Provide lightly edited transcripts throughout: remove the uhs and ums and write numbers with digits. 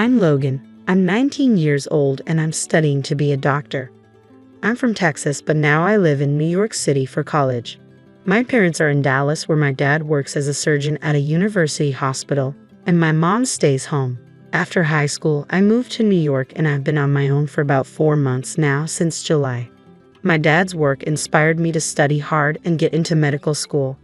I'm Logan. I'm 19 years old and I'm studying to be a doctor. I'm from Texas, but now I live in New York City for college. My parents are in Dallas, where my dad works as a surgeon at a university hospital, and my mom stays home. After high school, I moved to New York and I've been on my own for about 4 months now, since July. My dad's work inspired me to study hard and get into medical school.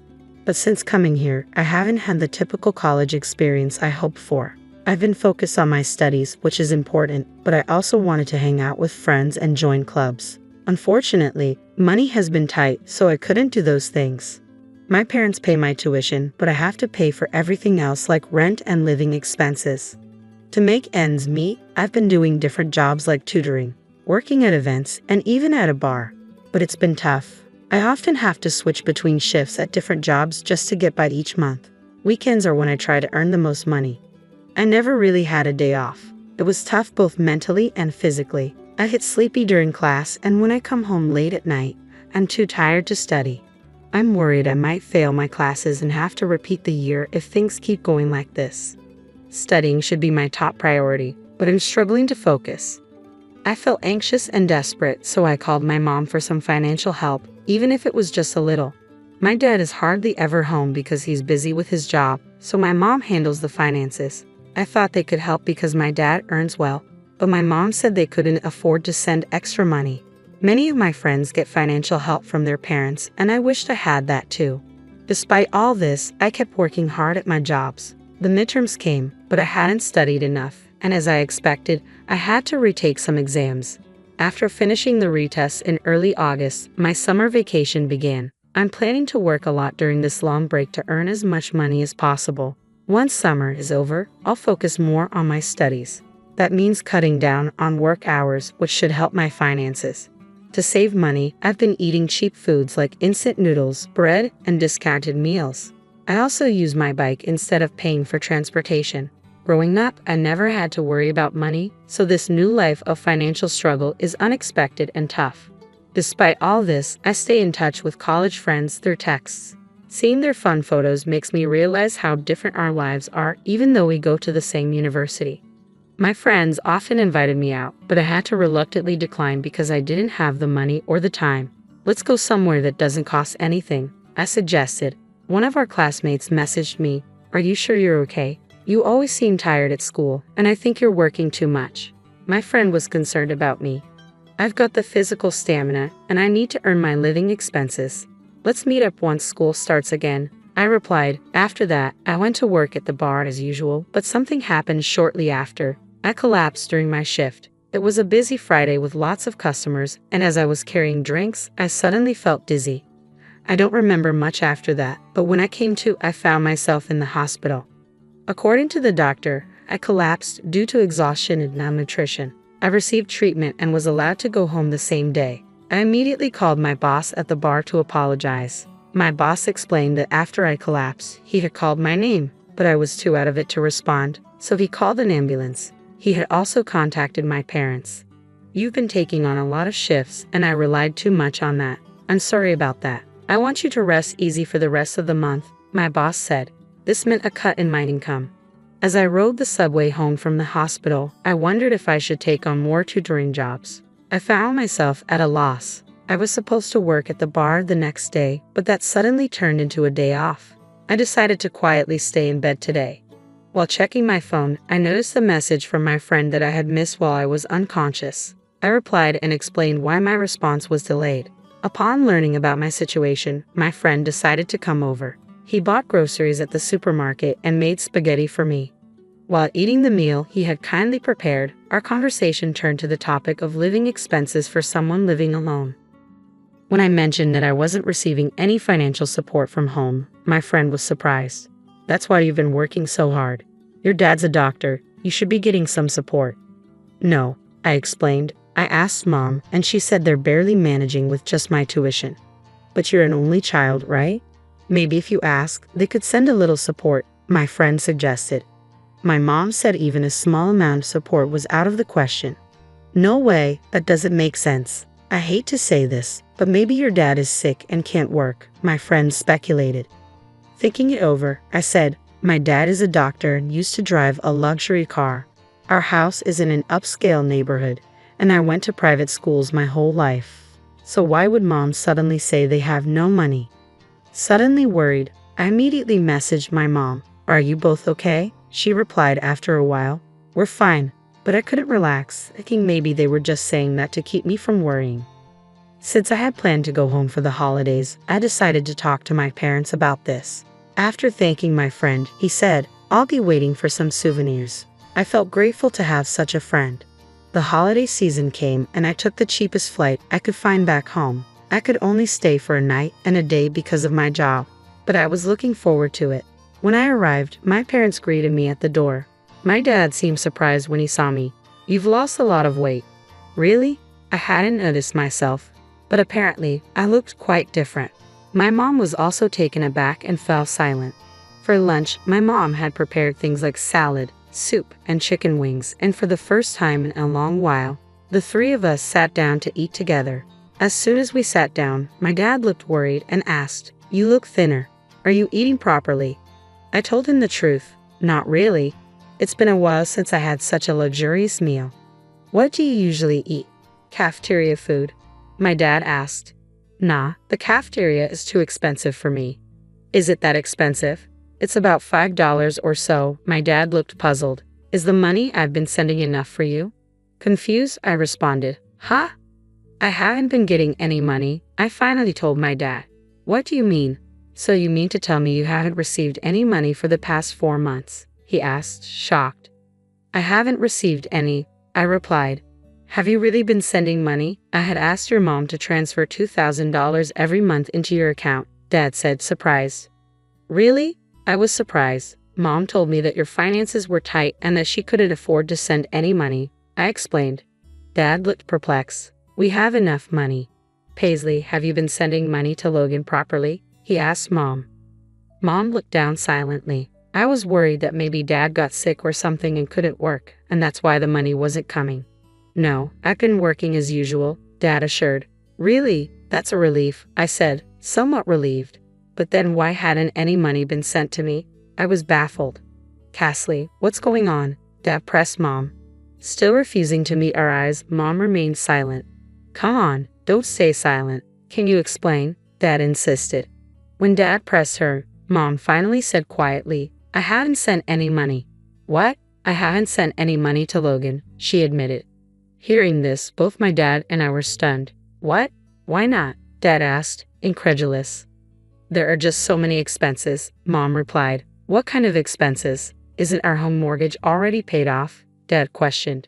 But since coming here, I haven't had the typical college experience I hoped for. I've been focused on my studies, which is important, but I also wanted to hang out with friends and join clubs. Unfortunately, money has been tight, so I couldn't do those things. My parents pay my tuition, but I have to pay for everything else like rent and living expenses. To make ends meet, I've been doing different jobs like tutoring, working at events, and even at a bar. But it's been tough. I often have to switch between shifts at different jobs just to get by each month. Weekends are when I try to earn the most money. I never really had a day off. It was tough both mentally and physically. I get sleepy during class, and when I come home late at night, I'm too tired to study. I'm worried I might fail my classes and have to repeat the year if things keep going like this. Studying should be my top priority, but I'm struggling to focus. I felt anxious and desperate, so I called my mom for some financial help, even if it was just a little. My dad is hardly ever home because he's busy with his job, so my mom handles the finances. I thought they could help because my dad earns well, but my mom said they couldn't afford to send extra money. Many of my friends get financial help from their parents, and I wished I had that too. Despite all this, I kept working hard at my jobs. The midterms came, but I hadn't studied enough, and as I expected, I had to retake some exams. After finishing the retests in early August, my summer vacation began. I'm planning to work a lot during this long break to earn as much money as possible. Once summer is over, I'll focus more on my studies. That means cutting down on work hours, which should help my finances. To save money, I've been eating cheap foods like instant noodles, bread, and discounted meals. I also use my bike instead of paying for transportation. Growing up, I never had to worry about money, so this new life of financial struggle is unexpected and tough. Despite all this, I stay in touch with college friends through texts. Seeing their fun photos makes me realize how different our lives are, even though we go to the same university. My friends often invited me out, but I had to reluctantly decline because I didn't have the money or the time. "Let's go somewhere that doesn't cost anything," I suggested. One of our classmates messaged me, "Are you sure you're okay? You always seem tired at school, and I think you're working too much." My friend was concerned about me. "I've got the physical stamina, and I need to earn my living expenses. Let's meet up once school starts again," I replied. After that, I went to work at the bar as usual, but something happened shortly after. I collapsed during my shift. It was a busy Friday with lots of customers, and as I was carrying drinks, I suddenly felt dizzy. I don't remember much after that, but when I came to, I found myself in the hospital. According to the doctor, I collapsed due to exhaustion and malnutrition. I received treatment and was allowed to go home the same day. I immediately called my boss at the bar to apologize. My boss explained that after I collapsed, he had called my name, but I was too out of it to respond, so he called an ambulance. He had also contacted my parents. "You've been taking on a lot of shifts, and I relied too much on that. I'm sorry about that. I want you to rest easy for the rest of the month," my boss said. This meant a cut in my income. As I rode the subway home from the hospital, I wondered if I should take on more tutoring jobs. I found myself at a loss. I was supposed to work at the bar the next day, but that suddenly turned into a day off. I decided to quietly stay in bed today. While checking my phone, I noticed a message from my friend that I had missed while I was unconscious. I replied and explained why my response was delayed. Upon learning about my situation, my friend decided to come over. He bought groceries at the supermarket and made spaghetti for me. While eating the meal he had kindly prepared, our conversation turned to the topic of living expenses for someone living alone. When I mentioned that I wasn't receiving any financial support from home, my friend was surprised. "That's why you've been working so hard. Your dad's a doctor. You should be getting some support." "No," I explained. "I asked Mom, and she said they're barely managing with just my tuition." "But you're an only child, right? Maybe if you ask, they could send a little support," my friend suggested. My mom said even a small amount of support was out of the question. "No way, that doesn't make sense. I hate to say this, but maybe your dad is sick and can't work," my friend speculated. Thinking it over, I said, "My dad is a doctor and used to drive a luxury car. Our house is in an upscale neighborhood, and I went to private schools my whole life. So why would mom suddenly say they have no money? Suddenly worried, I immediately messaged my mom. Are you both okay? She replied after a while. We're fine, but I couldn't relax, thinking maybe they were just saying that to keep me from worrying. Since I had planned to go home for the holidays, I decided to talk to my parents about this. After thanking my friend, he said, I'll be waiting for some souvenirs. I felt grateful to have such a friend. The holiday season came and I took the cheapest flight I could find back home. I could only stay for a night and a day because of my job, but I was looking forward to it. When I arrived, my parents greeted me at the door. My dad seemed surprised when he saw me. You've lost a lot of weight. Really? I hadn't noticed myself, but apparently I looked quite different. My mom was also taken aback and fell silent. For lunch, my mom had prepared things like salad, soup, and chicken wings, and for the first time in a long while, the three of us sat down to eat together. As soon as we sat down, my dad looked worried and asked, You look thinner. Are you eating properly? I told him the truth. Not really. It's been a while since I had such a luxurious meal. What do you usually eat? Cafeteria food? My dad asked. Nah, the cafeteria is too expensive for me. Is it that expensive? It's about $5 or so. My dad looked puzzled. Is the money I've been sending enough for you? Confused, I responded. Huh? I haven't been getting any money. I finally told my dad. What do you mean? So you mean to tell me you haven't received any money for the past 4 months? He asked, shocked. I haven't received any, I replied. Have you really been sending money? I had asked your mom to transfer $2,000 every month into your account, Dad said, surprised. Really? I was surprised. Mom told me that your finances were tight and that she couldn't afford to send any money. I explained. Dad looked perplexed. We have enough money. Paisley, have you been sending money to Logan properly? He asked Mom. Mom looked down silently. I was worried that maybe Dad got sick or something and couldn't work, and that's why the money wasn't coming. No, I've been working as usual, Dad assured. Really? That's a relief, I said, somewhat relieved. But then why hadn't any money been sent to me? I was baffled. Cassie, what's going on? Dad pressed Mom. Still refusing to meet our eyes, Mom remained silent. Come on, don't stay silent. Can you explain? Dad insisted. When Dad pressed her, Mom finally said quietly, I haven't sent any money. What? I haven't sent any money to Logan, she admitted. Hearing this, both my dad and I were stunned. What? Why not? Dad asked, incredulous. There are just so many expenses, Mom replied. What kind of expenses? Isn't our home mortgage already paid off? Dad questioned.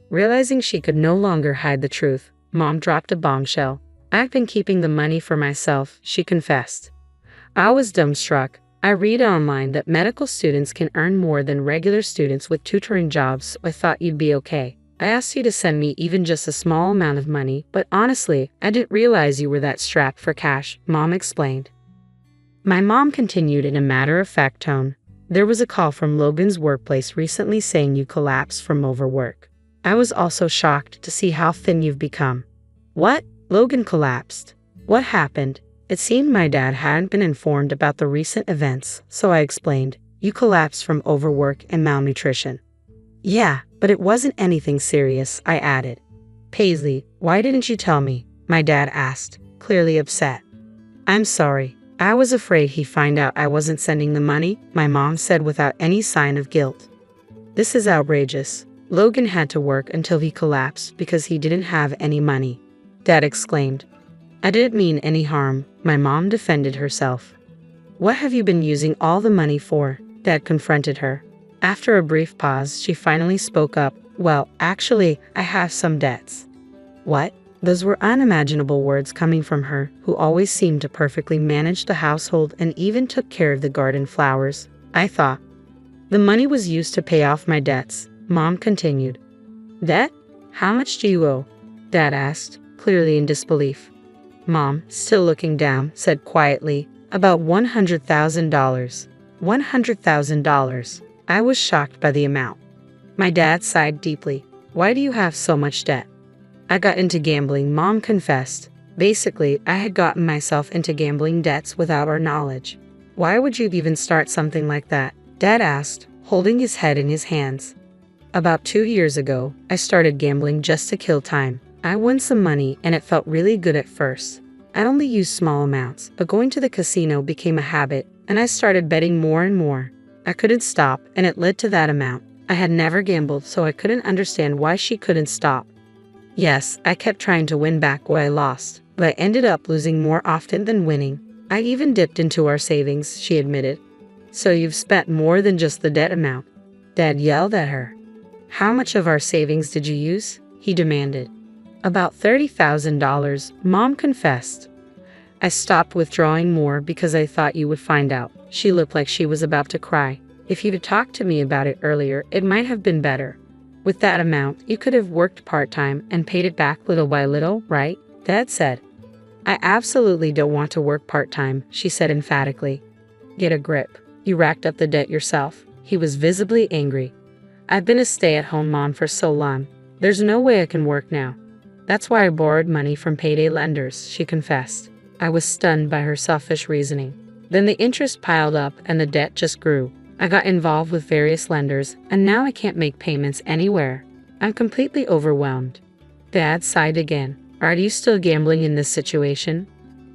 Realizing she could no longer hide the truth, Mom dropped a bombshell. I've been keeping the money for myself, she confessed. I was dumbstruck. I read online that medical students can earn more than regular students with tutoring jobs, so I thought you'd be okay. I asked you to send me even just a small amount of money, but honestly, I didn't realize you were that strapped for cash, Mom explained. My mom continued in a matter-of-fact tone. There was a call from Logan's workplace recently saying you collapsed from overwork. I was also shocked to see how thin you've become. What? Logan collapsed. What happened? It seemed my dad hadn't been informed about the recent events, so I explained. You collapsed from overwork and malnutrition. Yeah, but it wasn't anything serious, I added. Paisley, why didn't you tell me? My dad asked, clearly upset. I'm sorry. I was afraid he'd find out I wasn't sending the money, my mom said without any sign of guilt. This is outrageous. Logan had to work until he collapsed because he didn't have any money, Dad exclaimed. I didn't mean any harm, my mom defended herself. What have you been using all the money for? Dad confronted her. After a brief pause, she finally spoke up. Well, actually, I have some debts. What? Those were unimaginable words coming from her, who always seemed to perfectly manage the household and even took care of the garden flowers. I thought. The money was used to pay off my debts, Mom continued. Debt? How much do you owe? Dad asked, clearly in disbelief. Mom, still looking down, said quietly, about $100,000. $100,000. I was shocked by the amount. My dad sighed deeply. Why do you have so much debt? I got into gambling, Mom confessed. Basically, I had gotten myself into gambling debts without our knowledge. Why would you even start something like that? Dad asked, holding his head in his hands. About 2 years ago, I started gambling just to kill time. I won some money and it felt really good at first. I only used small amounts, but going to the casino became a habit, and I started betting more and more. I couldn't stop, and it led to that amount. I had never gambled, so I couldn't understand why she couldn't stop. Yes, I kept trying to win back what I lost, but I ended up losing more often than winning. I even dipped into our savings, she admitted. So you've spent more than just the debt amount? Dad yelled at her. How much of our savings did you use? He demanded. About $30,000, Mom confessed. I stopped withdrawing more because I thought you would find out. She looked like she was about to cry. If you'd talked to me about it earlier, it might have been better. With that amount, you could have worked part-time and paid it back little by little, right? Dad said. I absolutely don't want to work part-time, she said emphatically. Get a grip. You racked up the debt yourself. He was visibly angry. I've been a stay-at-home mom for so long. There's no way I can work now. That's why I borrowed money from payday lenders, she confessed. I was stunned by her selfish reasoning. Then the interest piled up and the debt just grew. I got involved with various lenders, and now I can't make payments anywhere. I'm completely overwhelmed. Dad sighed again. Are you still gambling in this situation?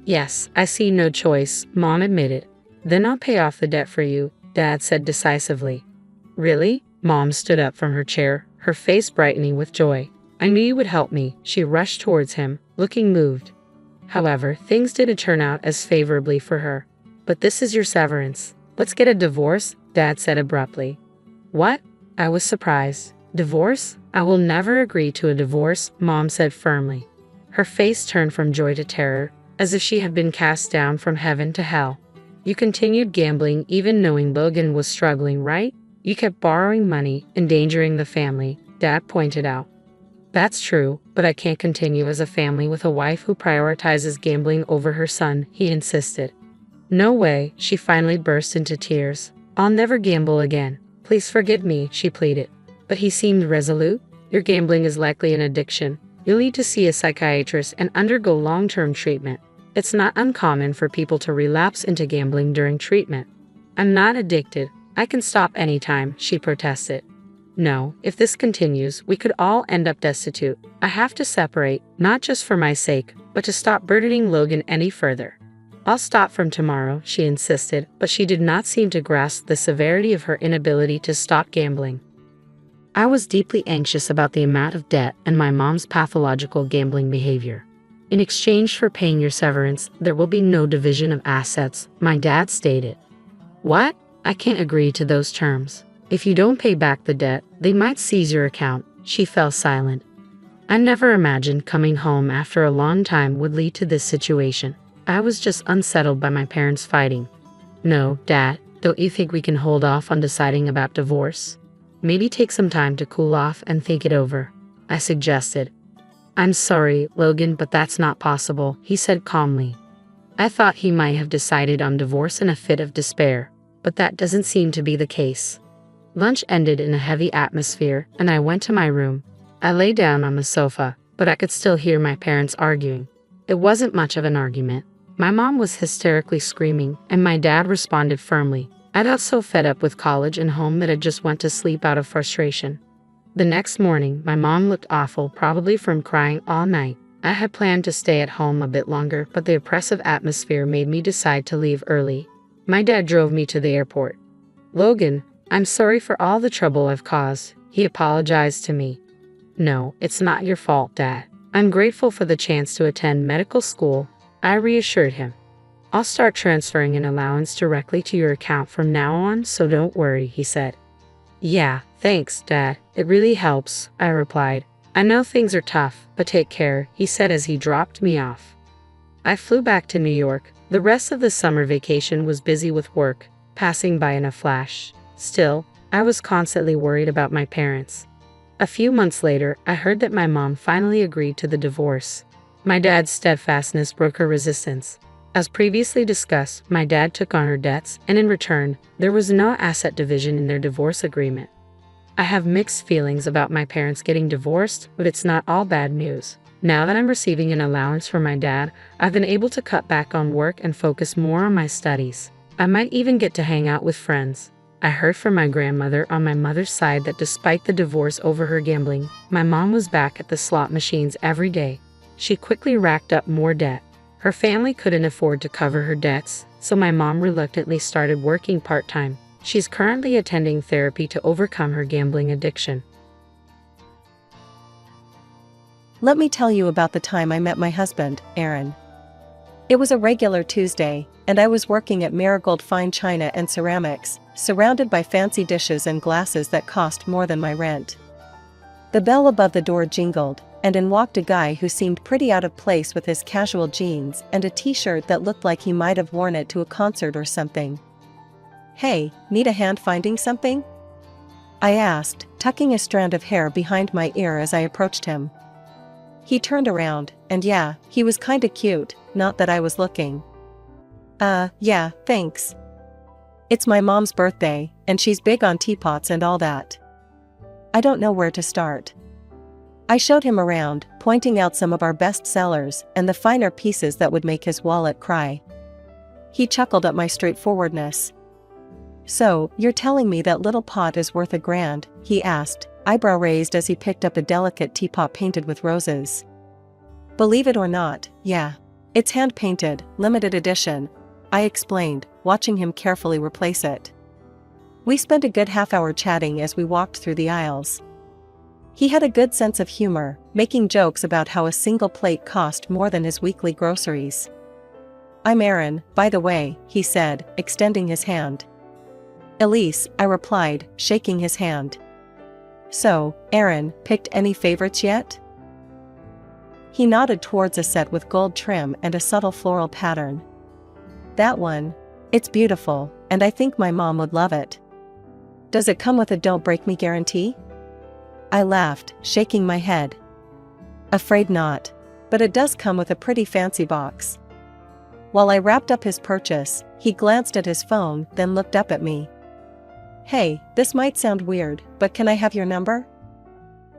Yes, I see no choice, Mom admitted. Then I'll pay off the debt for you, Dad said decisively. Really? Mom stood up from her chair, her face brightening with joy. I knew you would help me. She rushed towards him, looking moved. However, things didn't turn out as favorably for her. But this is your severance. Let's get a divorce, Dad said abruptly. What? I was surprised. Divorce? I will never agree to a divorce, Mom said firmly. Her face turned from joy to terror, as if she had been cast down from heaven to hell. You continued gambling even knowing Logan was struggling, right? You kept borrowing money, endangering the family, Dad pointed out. That's true, but I can't continue as a family with a wife who prioritizes gambling over her son, he insisted. No way, she finally burst into tears. I'll never gamble again. Please forgive me, she pleaded. But he seemed resolute. Your gambling is likely an addiction. You'll need to see a psychiatrist and undergo long-term treatment. It's not uncommon for people to relapse into gambling during treatment. I'm not addicted. I can stop anytime, she protested. No, if this continues, we could all end up destitute. I have to separate, not just for my sake, but to stop burdening Logan any further. I'll stop from tomorrow, she insisted, but she did not seem to grasp the severity of her inability to stop gambling. I was deeply anxious about the amount of debt and my mom's pathological gambling behavior. In exchange for paying your severance, there will be no division of assets, my dad stated. What? I can't agree to those terms. If you don't pay back the debt, they might seize your account. She fell silent. I never imagined coming home after a long time would lead to this situation. I was just unsettled by my parents fighting. No, Dad, don't you think we can hold off on deciding about divorce? Maybe take some time to cool off and think it over, I suggested. I'm sorry, Logan, but that's not possible, he said calmly. I thought he might have decided on divorce in a fit of despair, but that doesn't seem to be the case. Lunch ended in a heavy atmosphere, and I went to my room. I lay down on the sofa, but I could still hear my parents arguing. It wasn't much of an argument. My mom was hysterically screaming, and my dad responded firmly. I got so fed up with college and home that I just went to sleep out of frustration. The next morning, my mom looked awful, probably from crying all night. I had planned to stay at home a bit longer, but the oppressive atmosphere made me decide to leave early. My dad drove me to the airport. Logan, I'm sorry for all the trouble I've caused, he apologized to me. No, it's not your fault, Dad. I'm grateful for the chance to attend medical school, I reassured him. I'll start transferring an allowance directly to your account from now on, so don't worry, he said. Yeah, thanks, Dad. It really helps, I replied. I know things are tough, but take care, he said as he dropped me off. I flew back to New York. The rest of the summer vacation was busy with work, passing by in a flash. Still, I was constantly worried about my parents. A few months later, I heard that my mom finally agreed to the divorce. My dad's steadfastness broke her resistance. As previously discussed, my dad took on her debts, and in return, there was no asset division in their divorce agreement. I have mixed feelings about my parents getting divorced, but it's not all bad news. Now that I'm receiving an allowance from my dad, I've been able to cut back on work and focus more on my studies. I might even get to hang out with friends. I heard from my grandmother on my mother's side that despite the divorce over her gambling, my mom was back at the slot machines every day. She quickly racked up more debt. Her family couldn't afford to cover her debts, so my mom reluctantly started working part-time. She's currently attending therapy to overcome her gambling addiction. Let me tell you about the time I met my husband, Aaron. It was a regular Tuesday, and I was working at Marigold Fine China and Ceramics, surrounded by fancy dishes and glasses that cost more than my rent. The bell above the door jingled, and in walked a guy who seemed pretty out of place with his casual jeans and a t-shirt that looked like he might have worn it to a concert or something. "Hey, need a hand finding something?" I asked, tucking a strand of hair behind my ear as I approached him. He turned around, and yeah, he was kinda cute, not that I was looking. Yeah, thanks. It's my mom's birthday, and she's big on teapots and all that. I don't know where to start. I showed him around, pointing out some of our best sellers and the finer pieces that would make his wallet cry. He chuckled at my straightforwardness. "So, you're telling me that little pot is worth $1,000, he asked, eyebrow raised as he picked up a delicate teapot painted with roses. "Believe it or not, yeah. It's hand-painted, limited edition," I explained, watching him carefully replace it. We spent a good half-hour chatting as we walked through the aisles. He had a good sense of humor, making jokes about how a single plate cost more than his weekly groceries. "I'm Aaron, by the way," he said, extending his hand. "Elise," I replied, shaking his hand. "So, Aaron, picked any favorites yet?" He nodded towards a set with gold trim and a subtle floral pattern. "That one? It's beautiful, and I think my mom would love it." "Does it come with a don't break me guarantee?" I laughed, shaking my head. "Afraid not. But it does come with a pretty fancy box." While I wrapped up his purchase, he glanced at his phone, then looked up at me. "Hey, this might sound weird, but can I have your number?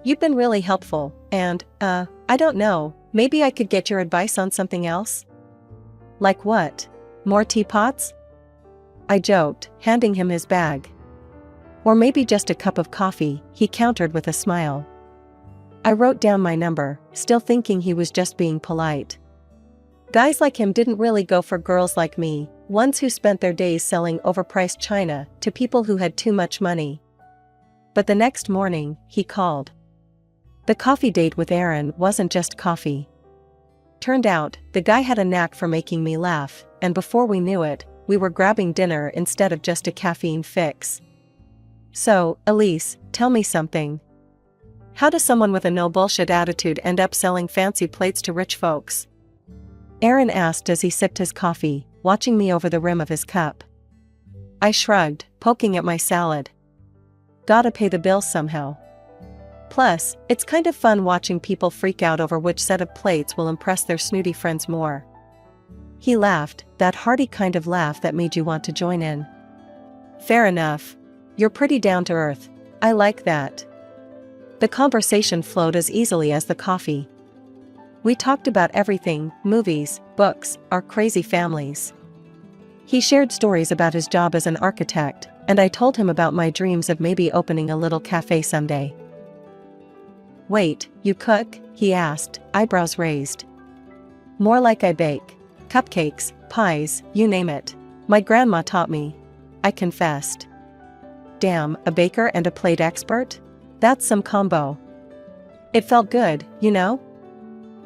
You've been really helpful, and, I don't know, maybe I could get your advice on something else?" "Like what? More teapots?" I joked, handing him his bag. "Or maybe just a cup of coffee," he countered with a smile. I wrote down my number, still thinking he was just being polite. Guys like him didn't really go for girls like me, ones who spent their days selling overpriced china to people who had too much money. But the next morning, he called. The coffee date with Aaron wasn't just coffee. Turned out, the guy had a knack for making me laugh, and before we knew it, we were grabbing dinner instead of just a caffeine fix. "So, Elise, tell me something. How does someone with a no-bullshit attitude end up selling fancy plates to rich folks?" Aaron asked as he sipped his coffee, watching me over the rim of his cup. I shrugged, poking at my salad. "Gotta pay the bills somehow. Plus, it's kind of fun watching people freak out over which set of plates will impress their snooty friends more." He laughed, that hearty kind of laugh that made you want to join in. "Fair enough. You're pretty down to earth. I like that." The conversation flowed as easily as the coffee. We talked about everything, movies, books, our crazy families. He shared stories about his job as an architect, and I told him about my dreams of maybe opening a little cafe someday. "Wait, you cook?" he asked, eyebrows raised. "More like I bake. Cupcakes, pies, you name it. My grandma taught me," I confessed. "Damn, a baker and a plate expert? That's some combo." It felt good, you know?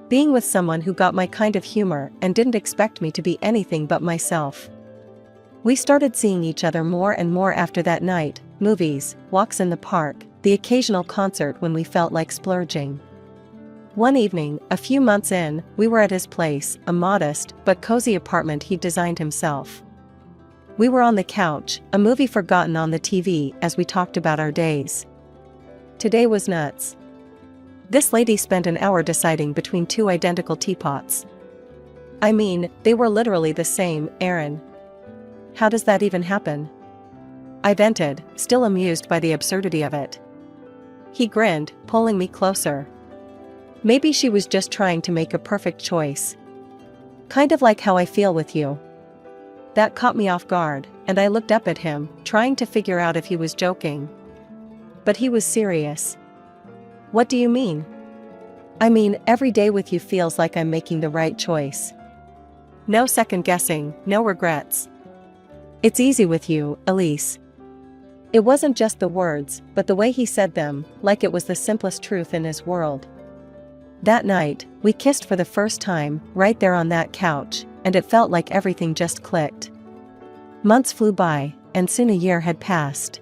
Being with someone who got my kind of humor and didn't expect me to be anything but myself. We started seeing each other more and more after that night, movies, walks in the park, the occasional concert when we felt like splurging. One evening, a few months in, we were at his place, a modest but cozy apartment he'd designed himself. We were on the couch, a movie forgotten on the TV as we talked about our days. Today was nuts. This lady spent an hour deciding between two identical teapots. I mean, they were literally the same, Aaron. How does that even happen? I vented, still amused by the absurdity of it. He grinned, pulling me closer. Maybe she was just trying to make a perfect choice. Kind of like how I feel with you. That caught me off guard, and I looked up at him, trying to figure out if he was joking. But he was serious. What do you mean? I mean, every day with you feels like I'm making the right choice. No second guessing, no regrets. It's easy with you, Elise. It wasn't just the words, but the way he said them, like it was the simplest truth in his world. That night, we kissed for the first time, right there on that couch, and it felt like everything just clicked. Months flew by, and soon a year had passed.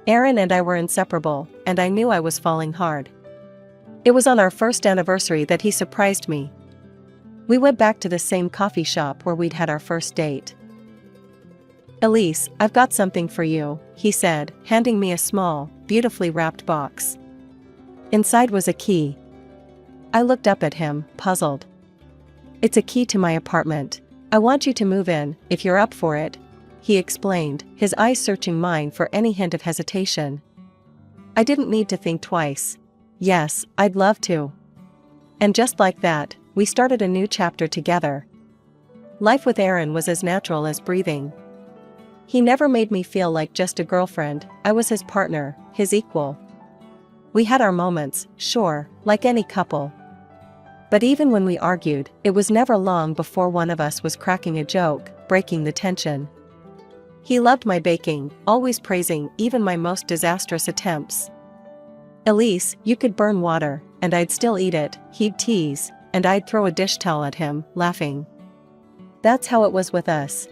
Aaron and I were inseparable, and I knew I was falling hard. It was on our first anniversary that he surprised me. We went back to the same coffee shop where we'd had our first date. Elise, I've got something for you, he said, handing me a small, beautifully wrapped box. Inside was a key. I looked up at him, puzzled. It's a key to my apartment. I want you to move in, if you're up for it, he explained, his eyes searching mine for any hint of hesitation. I didn't need to think twice. Yes, I'd love to. And just like that, we started a new chapter together. Life with Aaron was as natural as breathing. He never made me feel like just a girlfriend, I was his partner, his equal. We had our moments, sure, like any couple. But even when we argued, it was never long before one of us was cracking a joke, breaking the tension. He loved my baking, always praising even my most disastrous attempts. Elise, you could burn water, and I'd still eat it, he'd tease, and I'd throw a dish towel at him, laughing. That's how it was with us.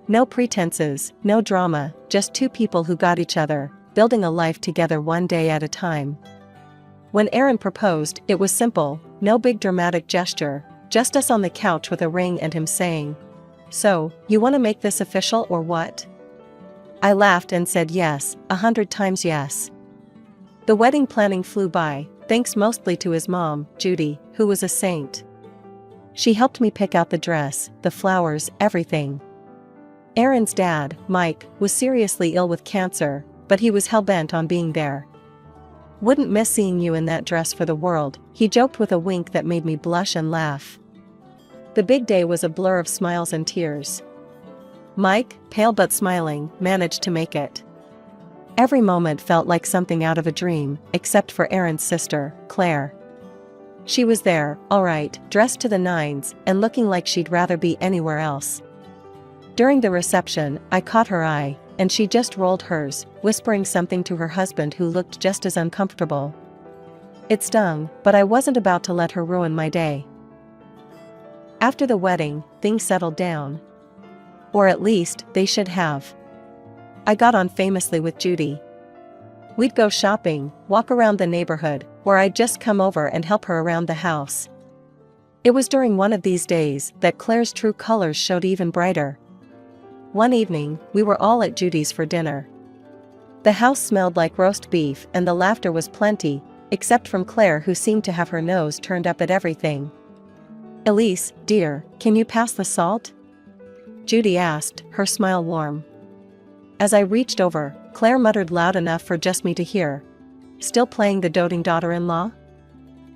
No pretenses, no drama, just two people who got each other, building a life together one day at a time. When Aaron proposed, it was simple, no big dramatic gesture, just us on the couch with a ring and him saying, "So, you want to make this official or what?" I laughed and said yes, 100 times yes. The wedding planning flew by, thanks mostly to his mom, Judy, who was a saint. She helped me pick out the dress, the flowers, everything. Aaron's dad, Mike, was seriously ill with cancer, but he was hell-bent on being there. "Wouldn't miss seeing you in that dress for the world," he joked with a wink that made me blush and laugh. The big day was a blur of smiles and tears. Mike, pale but smiling, managed to make it. Every moment felt like something out of a dream, except for Aaron's sister, Claire. She was there, all right, dressed to the nines, and looking like she'd rather be anywhere else. During the reception, I caught her eye, and she just rolled hers, whispering something to her husband who looked just as uncomfortable. It stung, but I wasn't about to let her ruin my day. After the wedding, things settled down. Or at least, they should have. I got on famously with Judy. We'd go shopping, walk around the neighborhood, or I'd just come over and help her around the house. It was during one of these days that Claire's true colors showed even brighter. One evening, we were all at Judy's for dinner. The house smelled like roast beef and the laughter was plenty, except from Claire, who seemed to have her nose turned up at everything. "Elise, dear, can you pass the salt?" Judy asked, her smile warm. As I reached over, Claire muttered loud enough for just me to hear. "Still playing the doting daughter-in-law?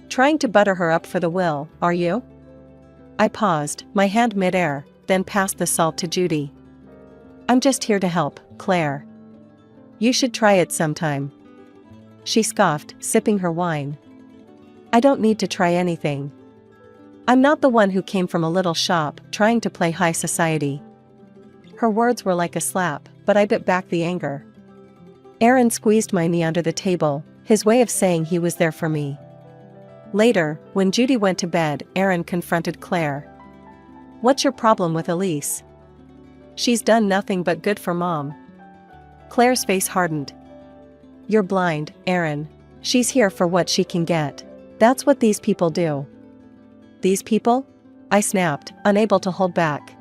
Trying to butter her up for the will, are you?" I paused, my hand mid-air, then passed the salt to Judy. "I'm just here to help, Claire. You should try it sometime." She scoffed, sipping her wine. "I don't need to try anything. I'm not the one who came from a little shop trying to play high society." Her words were like a slap, but I bit back the anger. Aaron squeezed my knee under the table, his way of saying he was there for me. Later, when Judy went to bed, Aaron confronted Claire. "What's your problem with Elise? She's done nothing but good for Mom." Claire's face hardened. "You're blind, Aaron. She's here for what she can get. That's what these people do." "These people?" I snapped, unable to hold back.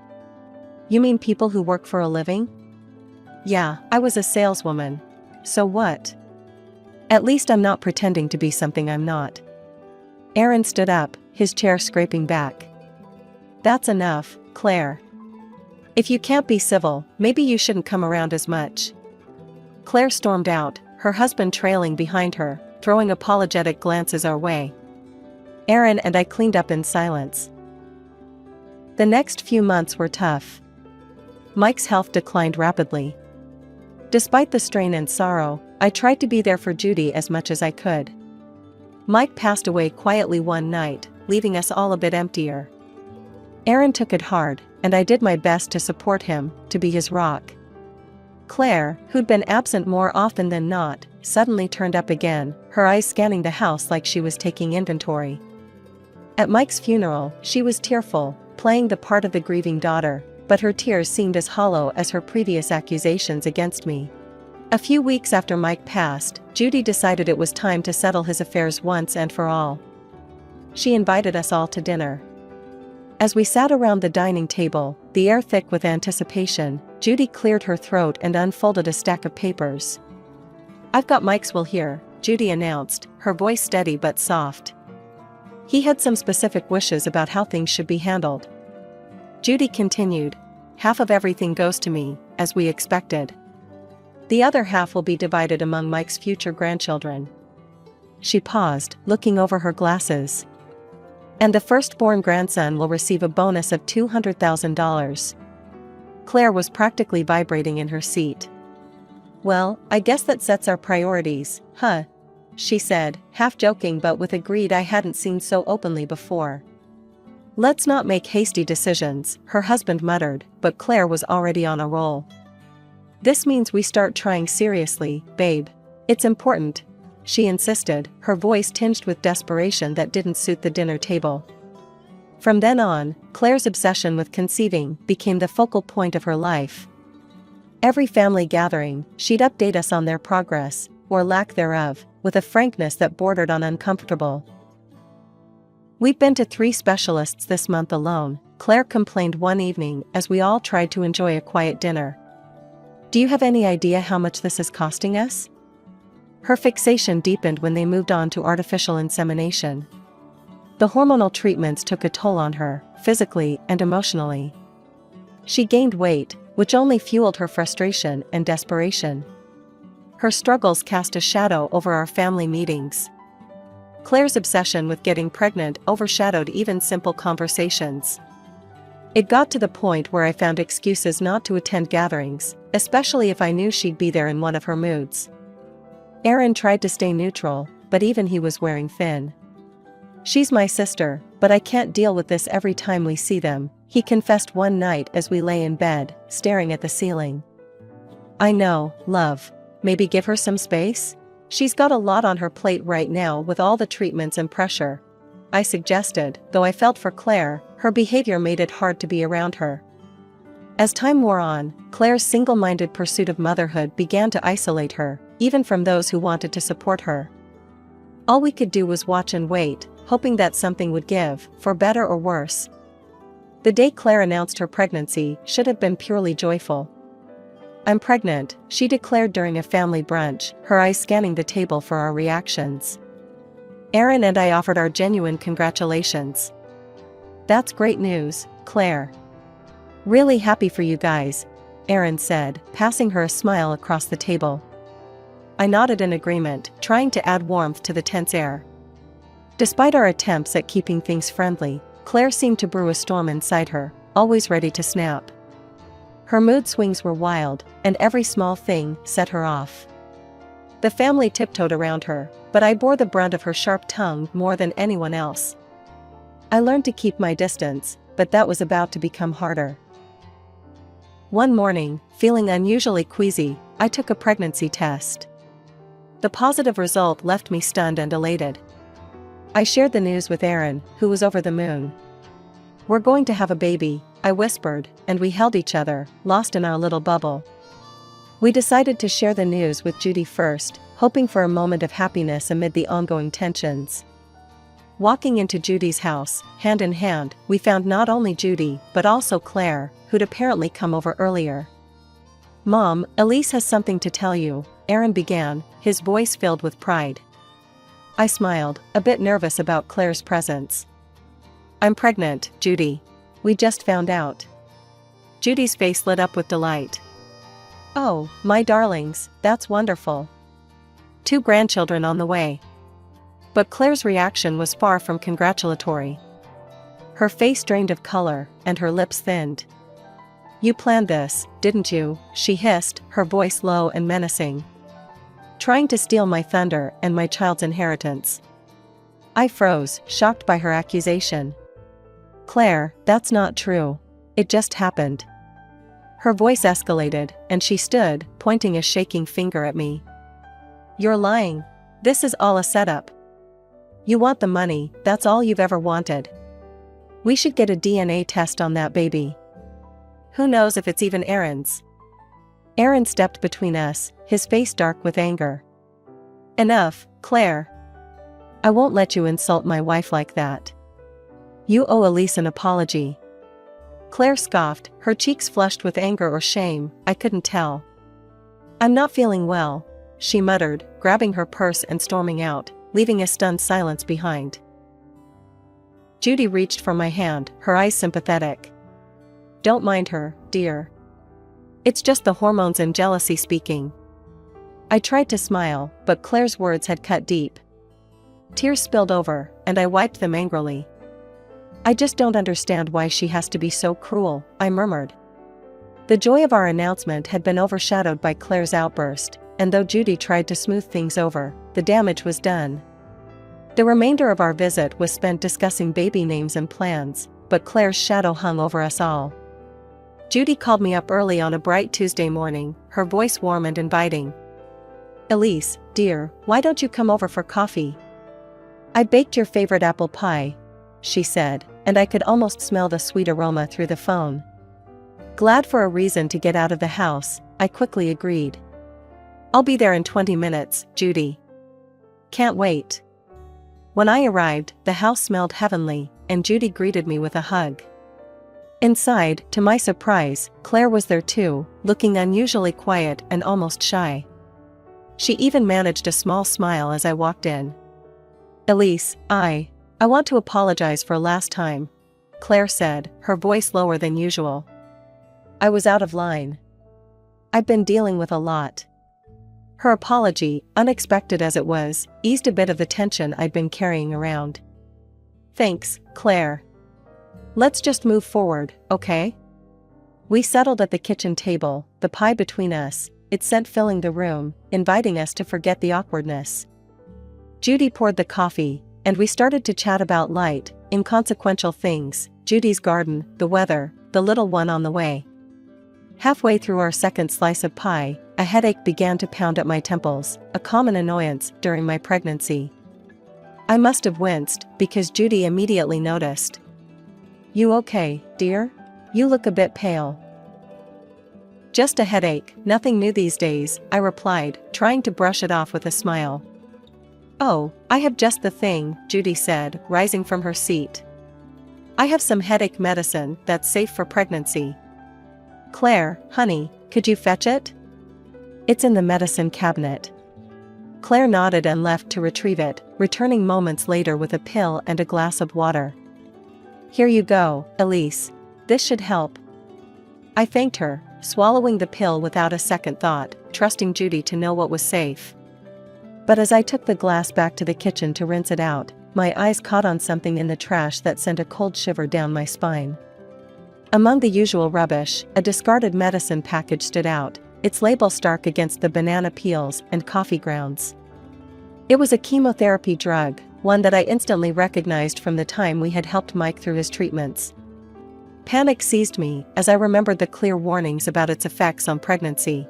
"You mean people who work for a living?" "Yeah, I was a saleswoman. So what? At least I'm not pretending to be something I'm not." Aaron stood up, his chair scraping back. "That's enough, Claire. If you can't be civil, maybe you shouldn't come around as much." Claire stormed out, her husband trailing behind her, throwing apologetic glances our way. Aaron and I cleaned up in silence. The next few months were tough. Mike's health declined rapidly. Despite the strain and sorrow, I tried to be there for Judy as much as I could. Mike passed away quietly one night, leaving us all a bit emptier. Aaron took it hard, and I did my best to support him, to be his rock. Claire, who'd been absent more often than not, suddenly turned up again, her eyes scanning the house like she was taking inventory. At Mike's funeral, she was tearful, playing the part of the grieving daughter, but her tears seemed as hollow as her previous accusations against me. A few weeks after Mike passed, Judy decided it was time to settle his affairs once and for all. She invited us all to dinner. As we sat around the dining table, the air thick with anticipation, Judy cleared her throat and unfolded a stack of papers. "I've got Mike's will here," Judy announced, her voice steady but soft. "He had some specific wishes about how things should be handled." Judy continued, "Half of everything goes to me, as we expected. The other half will be divided among Mike's future grandchildren." She paused, looking over her glasses. "And the firstborn grandson will receive a bonus of $200,000. Claire was practically vibrating in her seat. "Well, I guess that sets our priorities, huh?" she said, half joking but with a greed I hadn't seen so openly before. "Let's not make hasty decisions," her husband muttered, but Claire was already on a roll. "This means we start trying seriously, babe. It's important," she insisted, her voice tinged with desperation that didn't suit the dinner table. From then on, Claire's obsession with conceiving became the focal point of her life. Every family gathering, she'd update us on their progress, or lack thereof, with a frankness that bordered on uncomfortable. "We've been to 3 specialists this month alone," Claire complained one evening as we all tried to enjoy a quiet dinner. "Do you have any idea how much this is costing us?" Her fixation deepened when they moved on to artificial insemination. The hormonal treatments took a toll on her, physically and emotionally. She gained weight, which only fueled her frustration and desperation. Her struggles cast a shadow over our family meetings. Claire's obsession with getting pregnant overshadowed even simple conversations. It got to the point where I found excuses not to attend gatherings, especially if I knew she'd be there in one of her moods. Aaron tried to stay neutral, but even he was wearing thin. "She's my sister, but I can't deal with this every time we see them," he confessed one night as we lay in bed, staring at the ceiling. "I know, love. Maybe give her some space? She's got a lot on her plate right now with all the treatments and pressure," I suggested, though I felt for Claire, her behavior made it hard to be around her. As time wore on, Claire's single-minded pursuit of motherhood began to isolate her, even from those who wanted to support her. All we could do was watch and wait, hoping that something would give, for better or worse. The day Claire announced her pregnancy should have been purely joyful. "I'm pregnant," she declared during a family brunch, her eyes scanning the table for our reactions. Aaron and I offered our genuine congratulations. "That's great news, Claire. Really happy for you guys," Aaron said, passing her a smile across the table. I nodded in agreement, trying to add warmth to the tense air. Despite our attempts at keeping things friendly, Claire seemed to brew a storm inside her, always ready to snap. Her mood swings were wild, and every small thing set her off. The family tiptoed around her, but I bore the brunt of her sharp tongue more than anyone else. I learned to keep my distance, but that was about to become harder. One morning, feeling unusually queasy, I took a pregnancy test. The positive result left me stunned and elated. I shared the news with Aaron, who was over the moon. "We're going to have a baby," I whispered, and we held each other, lost in our little bubble. We decided to share the news with Judy first, hoping for a moment of happiness amid the ongoing tensions. Walking into Judy's house, hand in hand, we found not only Judy, but also Claire, who'd apparently come over earlier. "Mom, Elise has something to tell you," Aaron began, his voice filled with pride. I smiled, a bit nervous about Claire's presence. "I'm pregnant, Judy. We just found out." Judy's face lit up with delight. "Oh, my darlings, that's wonderful. 2 grandchildren on the way." But Claire's reaction was far from congratulatory. Her face drained of color, and her lips thinned. You planned this, didn't you? She hissed, her voice low and menacing. Trying to steal my thunder and my child's inheritance. I froze, shocked by her accusation. Claire, that's not true. It just happened. Her voice escalated, and she stood, pointing a shaking finger at me. You're lying. This is all a setup. You want the money, that's all you've ever wanted. We should get a DNA test on that baby. Who knows if it's even Aaron's? Aaron stepped between us, his face dark with anger. Enough, Claire. I won't let you insult my wife like that. You owe Elise an apology. Claire scoffed, her cheeks flushed with anger or shame, I couldn't tell. I'm not feeling well, she muttered, grabbing her purse and storming out, leaving a stunned silence behind. Judy reached for my hand, her eyes sympathetic. Don't mind her, dear. It's just the hormones and jealousy speaking. I tried to smile, but Claire's words had cut deep. Tears spilled over, and I wiped them angrily. I just don't understand why she has to be so cruel, I murmured. The joy of our announcement had been overshadowed by Claire's outburst, and though Judy tried to smooth things over, the damage was done. The remainder of our visit was spent discussing baby names and plans, but Claire's shadow hung over us all. Judy called me up early on a bright Tuesday morning, her voice warm and inviting. Elise, dear, why don't you come over for coffee? I baked your favorite apple pie, she said, and I could almost smell the sweet aroma through the phone. Glad for a reason to get out of the house, I quickly agreed. I'll be there in 20 minutes, Judy. Can't wait. When I arrived, the house smelled heavenly, and Judy greeted me with a hug. Inside, to my surprise, Claire was there too, looking unusually quiet and almost shy. She even managed a small smile as I walked in. Elise, I want to apologize for last time, Claire said, her voice lower than usual. I was out of line. I've been dealing with a lot. Her apology, unexpected as it was, eased a bit of the tension I'd been carrying around. Thanks, Claire. Let's just move forward, okay? We settled at the kitchen table, the pie between us, its scent filling the room, inviting us to forget the awkwardness. Judy poured the coffee, and we started to chat about light, inconsequential things, Judy's garden, the weather, the little one on the way. Halfway through our second slice of pie, a headache began to pound at my temples, a common annoyance during my pregnancy. I must have winced, because Judy immediately noticed. You okay, dear? You look a bit pale. Just a headache, nothing new these days, I replied, trying to brush it off with a smile. Oh, I have just the thing, Judy said, rising from her seat. I have some headache medicine that's safe for pregnancy. Claire, honey, could you fetch it? It's in the medicine cabinet. Claire nodded and left to retrieve it, returning moments later with a pill and a glass of water. Here you go, Elise. This should help. I thanked her, swallowing the pill without a second thought, trusting Judy to know what was safe. But as I took the glass back to the kitchen to rinse it out, my eyes caught on something in the trash that sent a cold shiver down my spine. Among the usual rubbish, a discarded medicine package stood out, its label stark against the banana peels and coffee grounds. It was a chemotherapy drug, one that I instantly recognized from the time we had helped Mike through his treatments. Panic seized me as I remembered the clear warnings about its effects on pregnancy.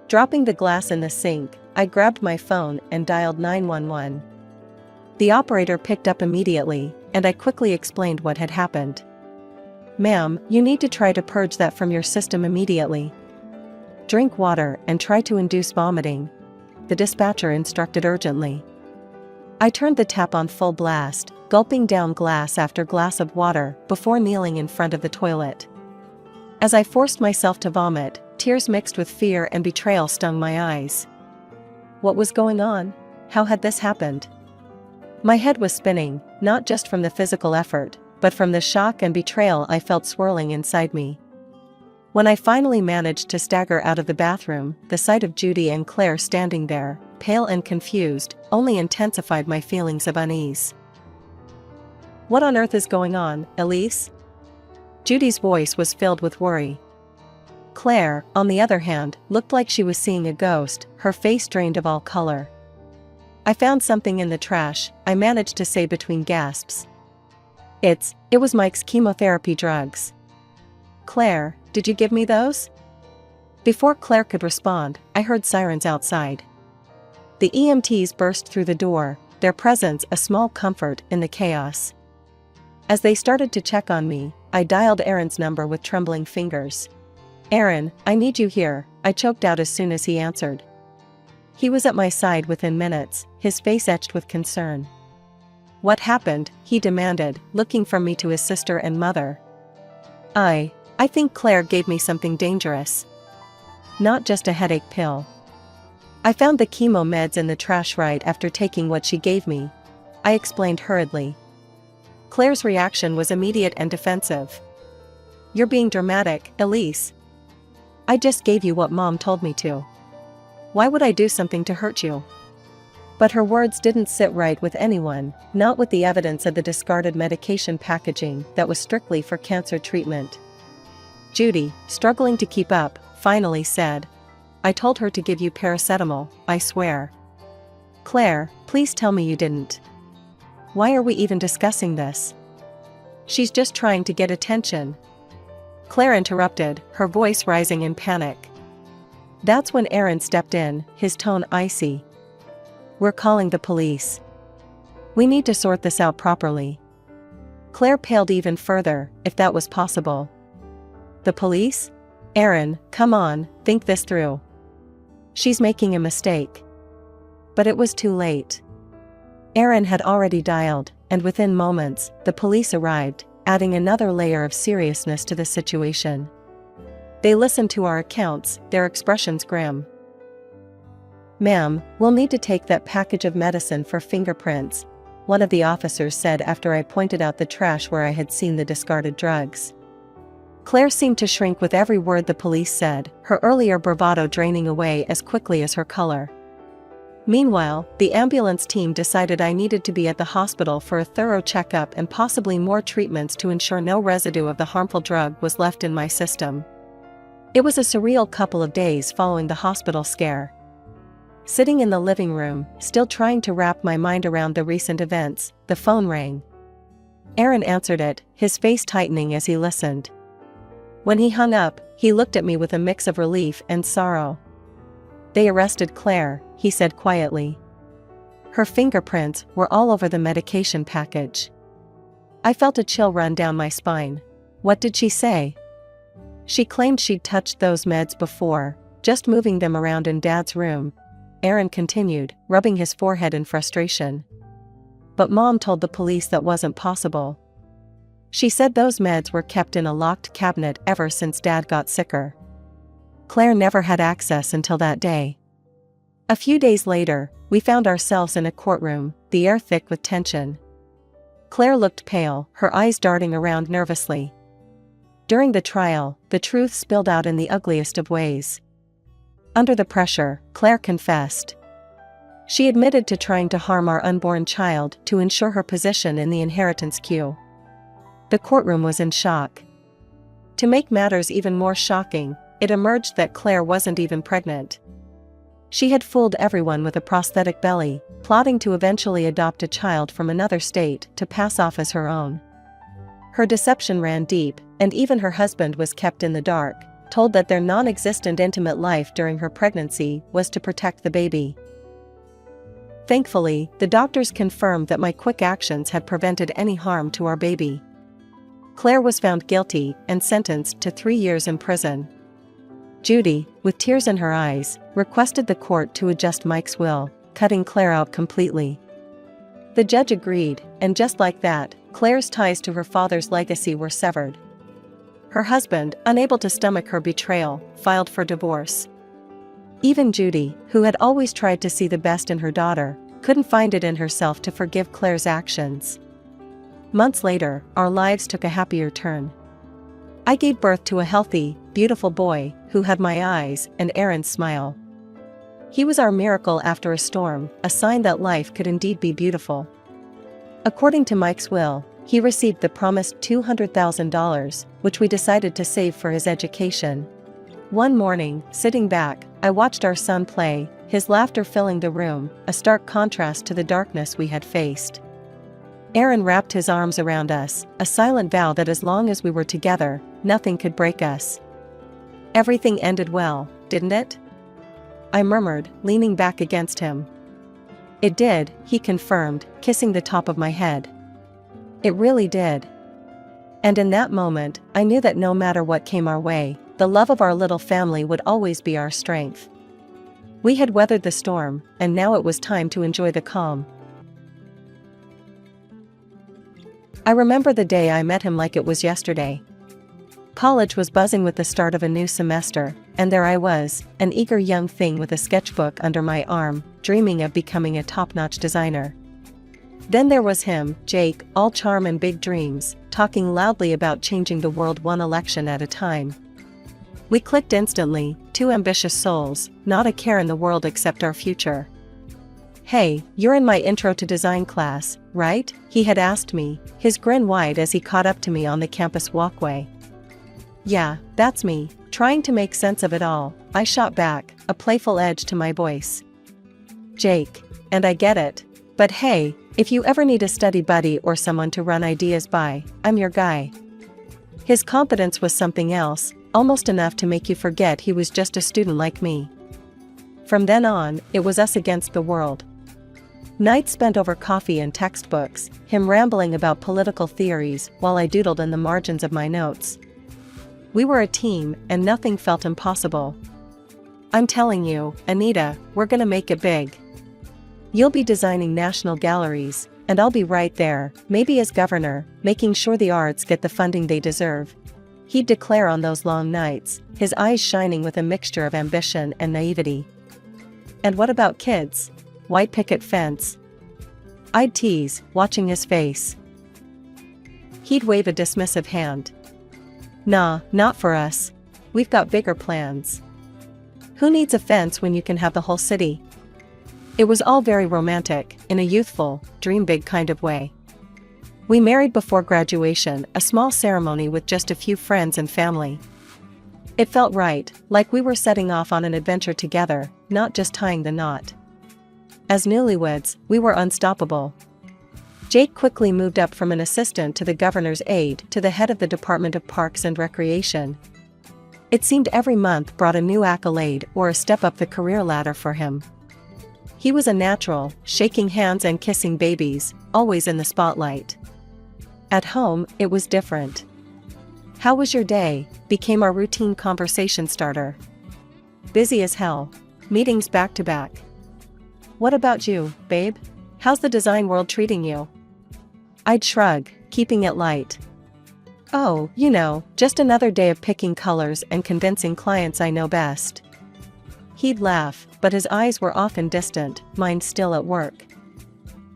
Dropping the glass in the sink, I grabbed my phone and dialed 911. The operator picked up immediately, and I quickly explained what had happened. Ma'am, you need to try to purge that from your system immediately. Drink water and try to induce vomiting, the dispatcher instructed urgently. I turned the tap on full blast, gulping down glass after glass of water before kneeling in front of the toilet. As I forced myself to vomit, tears mixed with fear and betrayal stung my eyes. What was going on? How had this happened? My head was spinning, not just from the physical effort, but from the shock and betrayal I felt swirling inside me. When I finally managed to stagger out of the bathroom, the sight of Judy and Claire standing there, pale and confused, only intensified my feelings of unease. What on earth is going on, Elise? Judy's voice was filled with worry. Claire, on the other hand, looked like she was seeing a ghost, her face drained of all color. "I found something in the trash," I managed to say between gasps. It was Mike's chemotherapy drugs." "Claire, did you give me those?" Before Claire could respond, I heard sirens outside. The EMTs burst through the door, their presence a small comfort in the chaos. As they started to check on me, I dialed Aaron's number with trembling fingers. "Aaron, I need you here," I choked out as soon as he answered. He was at my side within minutes, his face etched with concern. "What happened?" he demanded, looking from me to his sister and mother. I think Claire gave me something dangerous. Not just a headache pill. I found the chemo meds in the trash right after taking what she gave me," I explained hurriedly. Claire's reaction was immediate and defensive. "You're being dramatic, Elise. I just gave you what Mom told me to. Why would I do something to hurt you?" But her words didn't sit right with anyone, not with the evidence of the discarded medication packaging that was strictly for cancer treatment. Judy, struggling to keep up, finally said, "I told her to give you paracetamol, I swear." "Claire, please tell me you didn't. Why are we even discussing this? She's just trying to get attention." Claire interrupted, her voice rising in panic. That's when Aaron stepped in, his tone icy. "We're calling the police. We need to sort this out properly." Claire paled even further, if that was possible. "The police? Aaron, come on, think this through. She's making a mistake." But it was too late. Aaron had already dialed, and within moments, the police arrived, adding another layer of seriousness to the situation. They listened to our accounts, their expressions grim. "Ma'am, we'll need to take that package of medicine for fingerprints," one of the officers said after I pointed out the trash where I had seen the discarded drugs. Claire seemed to shrink with every word the police said, her earlier bravado draining away as quickly as her color. Meanwhile, the ambulance team decided I needed to be at the hospital for a thorough checkup and possibly more treatments to ensure no residue of the harmful drug was left in my system. It was a surreal couple of days following the hospital scare. Sitting in the living room, still trying to wrap my mind around the recent events, the phone rang. Aaron answered it, his face tightening as he listened. When he hung up, he looked at me with a mix of relief and sorrow. "They arrested Claire," he said quietly. "Her fingerprints were all over the medication package." I felt a chill run down my spine. "What did she say?" "She claimed she'd touched those meds before, just moving them around in Dad's room," Aaron continued, rubbing his forehead in frustration. "But Mom told the police that wasn't possible. She said those meds were kept in a locked cabinet ever since Dad got sicker. Claire never had access until that day." A few days later, we found ourselves in a courtroom, the air thick with tension. Claire looked pale, her eyes darting around nervously. During the trial, the truth spilled out in the ugliest of ways. Under the pressure, Claire confessed. She admitted to trying to harm our unborn child to ensure her position in the inheritance queue. The courtroom was in shock. To make matters even more shocking, it emerged that Claire wasn't even pregnant. She had fooled everyone with a prosthetic belly, plotting to eventually adopt a child from another state to pass off as her own. Her deception ran deep, and even her husband was kept in the dark, told that their non-existent intimate life during her pregnancy was to protect the baby. Thankfully, the doctors confirmed that my quick actions had prevented any harm to our baby. Claire was found guilty and sentenced to 3 years in prison. Judy, with tears in her eyes, requested the court to adjust Mike's will, cutting Claire out completely. The judge agreed, and just like that, Claire's ties to her father's legacy were severed. Her husband, unable to stomach her betrayal, filed for divorce. Even Judy, who had always tried to see the best in her daughter, couldn't find it in herself to forgive Claire's actions. Months later, our lives took a happier turn. I gave birth to a healthy, beautiful boy, who had my eyes and Aaron's smile. He was our miracle after a storm, a sign that life could indeed be beautiful. According to Mike's will, he received the promised $200,000, which we decided to save for his education. One morning, sitting back, I watched our son play, his laughter filling the room, a stark contrast to the darkness we had faced. Aaron wrapped his arms around us, a silent vow that as long as we were together, nothing could break us. Everything ended well, didn't it? I murmured, leaning back against him. It did, he confirmed, kissing the top of my head. It really did. And in that moment, I knew that no matter what came our way, the love of our little family would always be our strength. We had weathered the storm, and now it was time to enjoy the calm. I remember the day I met him like it was yesterday. College was buzzing with the start of a new semester, and there I was, an eager young thing with a sketchbook under my arm, dreaming of becoming a top-notch designer. Then there was him, Jake, all charm and big dreams, talking loudly about changing the world one election at a time. We clicked instantly, two ambitious souls, not a care in the world except our future. "Hey, you're in my intro to design class, right?" he had asked me, his grin wide as he caught up to me on the campus walkway. "Yeah, that's me," trying to make sense of it all, I shot back, a playful edge to my voice. "Jake, and I get it. But hey, if you ever need a study buddy or someone to run ideas by, I'm your guy." His confidence was something else, almost enough to make you forget he was just a student like me. From then on, it was us against the world. Nights spent over coffee and textbooks, him rambling about political theories while I doodled in the margins of my notes. We were a team, and nothing felt impossible. "I'm telling you, Anita, we're gonna make it big. You'll be designing national galleries, and I'll be right there, maybe as governor, making sure the arts get the funding they deserve," he'd declare on those long nights, his eyes shining with a mixture of ambition and naivety. "And what about kids? White picket fence?" I'd tease, watching his face. He'd wave a dismissive hand. "Nah, not for us. We've got bigger plans. Who needs a fence when you can have the whole city?" It was all very romantic, in a youthful, dream big kind of way. We married before graduation, a small ceremony with just a few friends and family. It felt right, like we were setting off on an adventure together, not just tying the knot. As newlyweds, we were unstoppable. Jake quickly moved up from an assistant to the governor's aide to the head of the Department of Parks and Recreation. It seemed every month brought a new accolade or a step up the career ladder for him. He was a natural, shaking hands and kissing babies, always in the spotlight. At home, it was different. "How was your day?" became our routine conversation starter. "Busy as hell. Meetings back to back." "What about you, babe? How's the design world treating you?" I'd shrug, keeping it light. "Oh, you know, just another day of picking colors and convincing clients I know best." He'd laugh, but his eyes were often distant, mine still at work.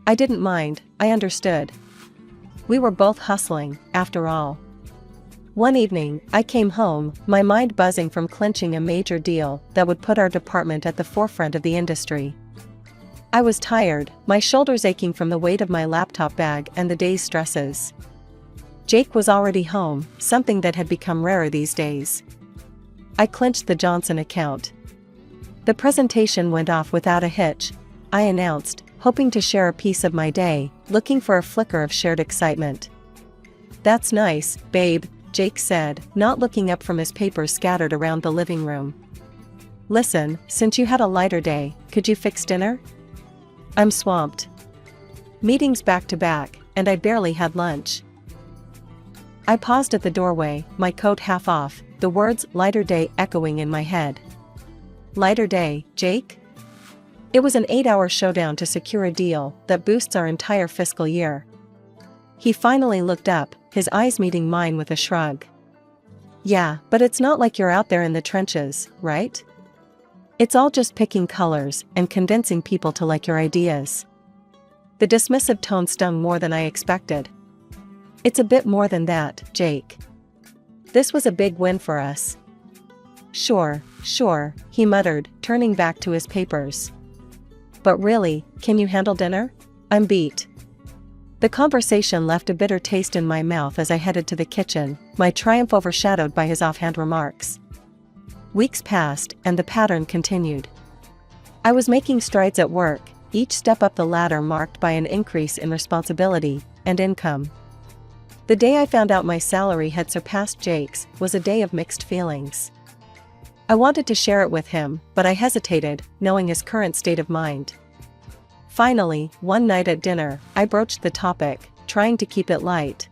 I didn't mind, I understood. We were both hustling, after all. One evening, I came home, my mind buzzing from clinching a major deal that would put our department at the forefront of the industry. I was tired, my shoulders aching from the weight of my laptop bag and the day's stresses. Jake was already home, something that had become rarer these days. I clinched the Johnson account. The presentation went off without a hitch, I announced, hoping to share a piece of my day, looking for a flicker of shared excitement. "That's nice, babe," Jake said, not looking up from his papers scattered around the living room. "Listen, since you had a lighter day, could you fix dinner? I'm swamped. Meetings back to back, and I barely had lunch." I paused at the doorway, my coat half off, the words "lighter day" echoing in my head. Lighter day, Jake? It was an 8-hour showdown to secure a deal that boosts our entire fiscal year. He finally looked up, his eyes meeting mine with a shrug. "Yeah, but it's not like you're out there in the trenches, right? It's all just picking colors and convincing people to like your ideas." The dismissive tone stung more than I expected. "It's a bit more than that, Jake. This was a big win for us." Sure, he muttered, turning back to his papers. "But really, can you handle dinner? I'm beat." The conversation left a bitter taste in my mouth as I headed to the kitchen, my triumph overshadowed by his offhand remarks. Weeks passed, and the pattern continued. I was making strides at work, each step up the ladder marked by an increase in responsibility and income. The day I found out my salary had surpassed Jake's was a day of mixed feelings. I wanted to share it with him, but I hesitated, knowing his current state of mind. Finally, one night at dinner, I broached the topic, trying to keep it light.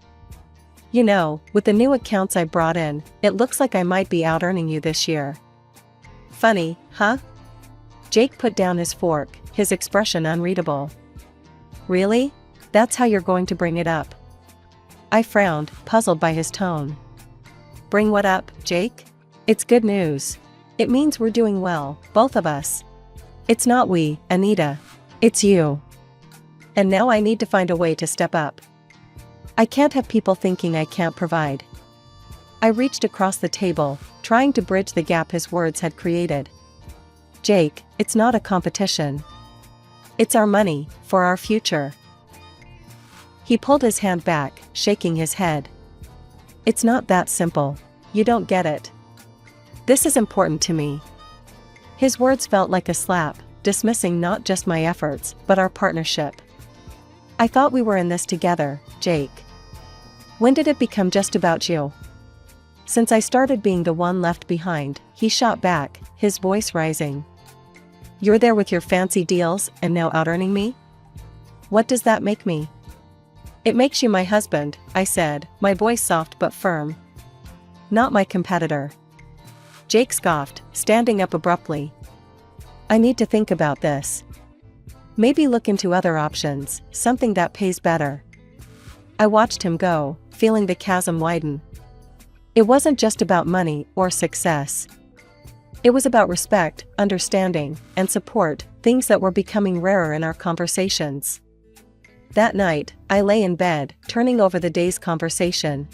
"You know, with the new accounts I brought in, it looks like I might be out-earning you this year." "Funny, huh?" Jake put down his fork, his expression unreadable. "Really? That's how you're going to bring it up?" I frowned, puzzled by his tone. "Bring what up, Jake? It's good news. It means we're doing well, both of us. It's not we, Anita. It's you. And now I need to find a way to step up. I can't have people thinking I can't provide." I reached across the table, trying to bridge the gap his words had created. "Jake, it's not a competition. It's our money, for our future." He pulled his hand back, shaking his head. "It's not that simple. You don't get it. This is important to me." His words felt like a slap, dismissing not just my efforts, but our partnership. "I thought we were in this together, Jake. When did it become just about you?" Since I started being the one left behind, he shot back, his voice rising. "You're there with your fancy deals and now out-earning me? What does that make me?" "It makes you my husband," I said, my voice soft but firm. "Not my competitor." Jake scoffed, standing up abruptly. "I need to think about this. Maybe look into other options, something that pays better." I watched him go, feeling the chasm widen. It wasn't just about money or success. It was about respect, understanding, and support, things that were becoming rarer in our conversations. That night, I lay in bed, turning over the day's conversation.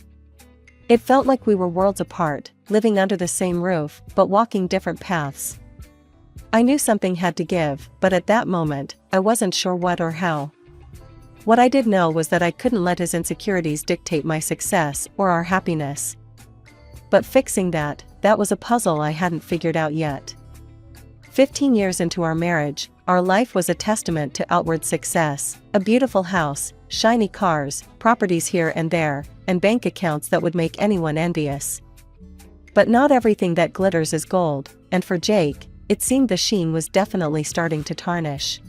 It felt like we were worlds apart, living under the same roof, but walking different paths. I knew something had to give, but at that moment, I wasn't sure what or how. What I did know was that I couldn't let his insecurities dictate my success or our happiness. But fixing that was a puzzle I hadn't figured out yet. 15 years into our marriage, our life was a testament to outward success, a beautiful house, shiny cars, properties here and there, and bank accounts that would make anyone envious. But not everything that glitters is gold, and for Jake, it seemed the sheen was definitely starting to tarnish.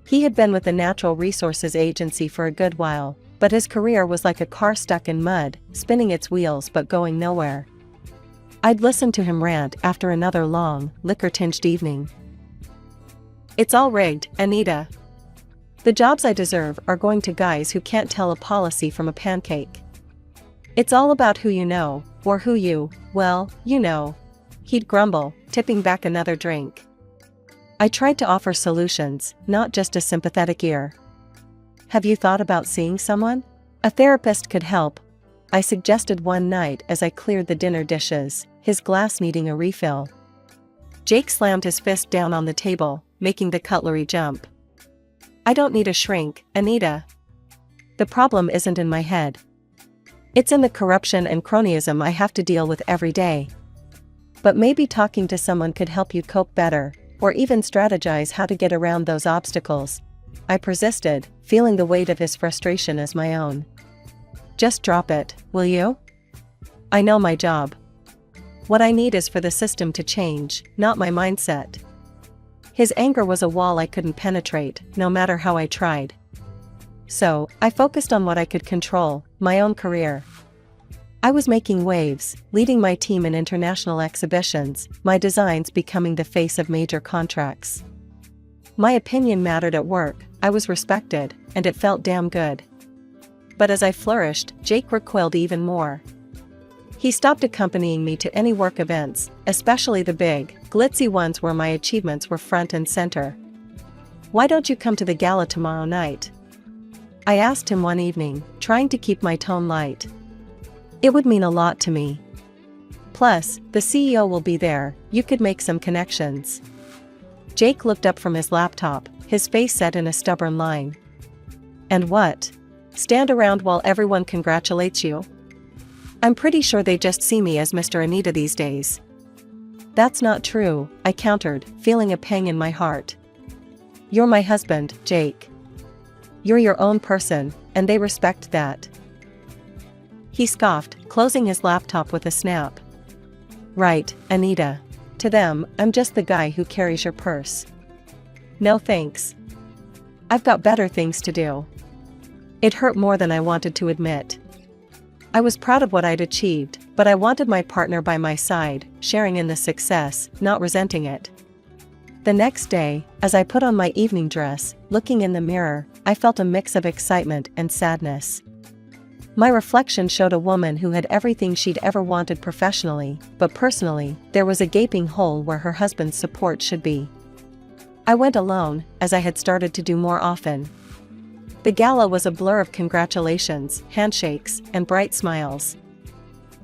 He had been with the Natural Resources Agency for a good while, but his career was like a car stuck in mud, spinning its wheels but going nowhere. I'd listened to him rant after another long, liquor-tinged evening. "It's all rigged, Anita. The jobs I deserve are going to guys who can't tell a policy from a pancake. It's all about who you know, or who you, well, you know," he'd grumble, tipping back another drink. I tried to offer solutions, not just a sympathetic ear. "Have you thought about seeing someone? A therapist could help," I suggested one night as I cleared the dinner dishes, his glass needing a refill. Jake slammed his fist down on the table, making the cutlery jump. "I don't need a shrink, Anita. The problem isn't in my head. It's in the corruption and cronyism I have to deal with every day. But maybe talking to someone could help you cope better, or even strategize how to get around those obstacles," I persisted, feeling the weight of his frustration as my own. "Just drop it, will you? I know my job. What I need is for the system to change, not my mindset." His anger was a wall I couldn't penetrate, no matter how I tried. So, I focused on what I could control, my own career. I was making waves, leading my team in international exhibitions, my designs becoming the face of major contracts. My opinion mattered at work, I was respected, and it felt damn good. But as I flourished, Jake recoiled even more. He stopped accompanying me to any work events, especially the big, glitzy ones where my achievements were front and center. "Why don't you come to the gala tomorrow night?" I asked him one evening, trying to keep my tone light. "It would mean a lot to me. Plus, the CEO will be there, you could make some connections." Jake looked up from his laptop, his face set in a stubborn line. "And what? Stand around while everyone congratulates you? I'm pretty sure they just see me as Mr. Anita these days." That's not true, I countered, feeling a pang in my heart. You're my husband, Jake. You're your own person, and they respect that. He scoffed, closing his laptop with a snap. Right, Anita. To them, I'm just the guy who carries your purse. No thanks. I've got better things to do. It hurt more than I wanted to admit. I was proud of what I'd achieved, but I wanted my partner by my side, sharing in the success, not resenting it. The next day, as I put on my evening dress, looking in the mirror, I felt a mix of excitement and sadness. My reflection showed a woman who had everything she'd ever wanted professionally, but personally, there was a gaping hole where her husband's support should be. I went alone, as I had started to do more often. The gala was a blur of congratulations, handshakes, and bright smiles.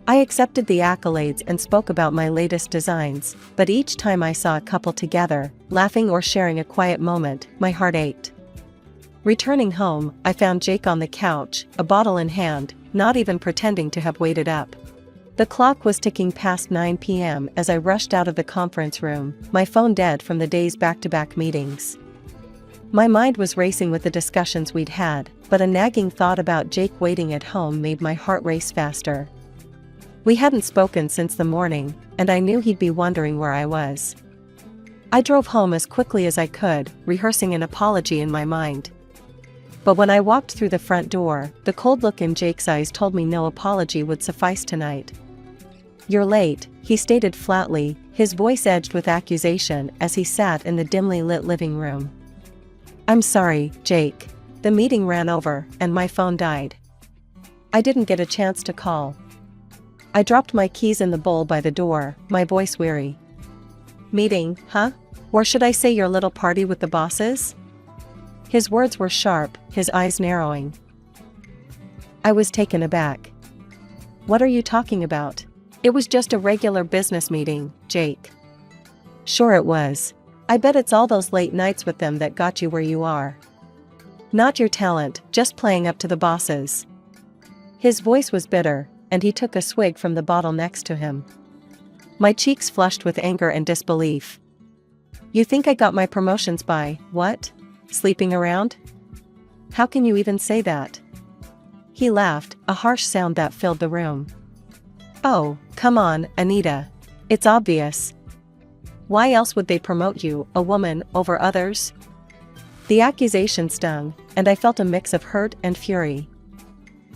I accepted the accolades and spoke about my latest designs, but each time I saw a couple together, laughing or sharing a quiet moment, my heart ached. Returning home, I found Jake on the couch, a bottle in hand, not even pretending to have waited up. The clock was ticking past 9 p.m. as I rushed out of the conference room, my phone dead from the day's back-to-back meetings. My mind was racing with the discussions we'd had, but a nagging thought about Jake waiting at home made my heart race faster. We hadn't spoken since the morning, and I knew he'd be wondering where I was. I drove home as quickly as I could, rehearsing an apology in my mind. But when I walked through the front door, the cold look in Jake's eyes told me no apology would suffice tonight. You're late, he stated flatly, his voice edged with accusation as he sat in the dimly lit living room. I'm sorry, Jake. The meeting ran over, and my phone died. I didn't get a chance to call. I dropped my keys in the bowl by the door, my voice weary. Meeting, huh? Or should I say your little party with the bosses? His words were sharp, his eyes narrowing. I was taken aback. What are you talking about? It was just a regular business meeting, Jake. Sure it was. I bet it's all those late nights with them that got you where you are. Not your talent, just playing up to the bosses. His voice was bitter, and he took a swig from the bottle next to him. My cheeks flushed with anger and disbelief. You think I got my promotions by, what? Sleeping around? How can you even say that? He laughed, a harsh sound that filled the room. Oh, come on, Anita. It's obvious. Why else would they promote you, a woman, over others? The accusation stung, and I felt a mix of hurt and fury.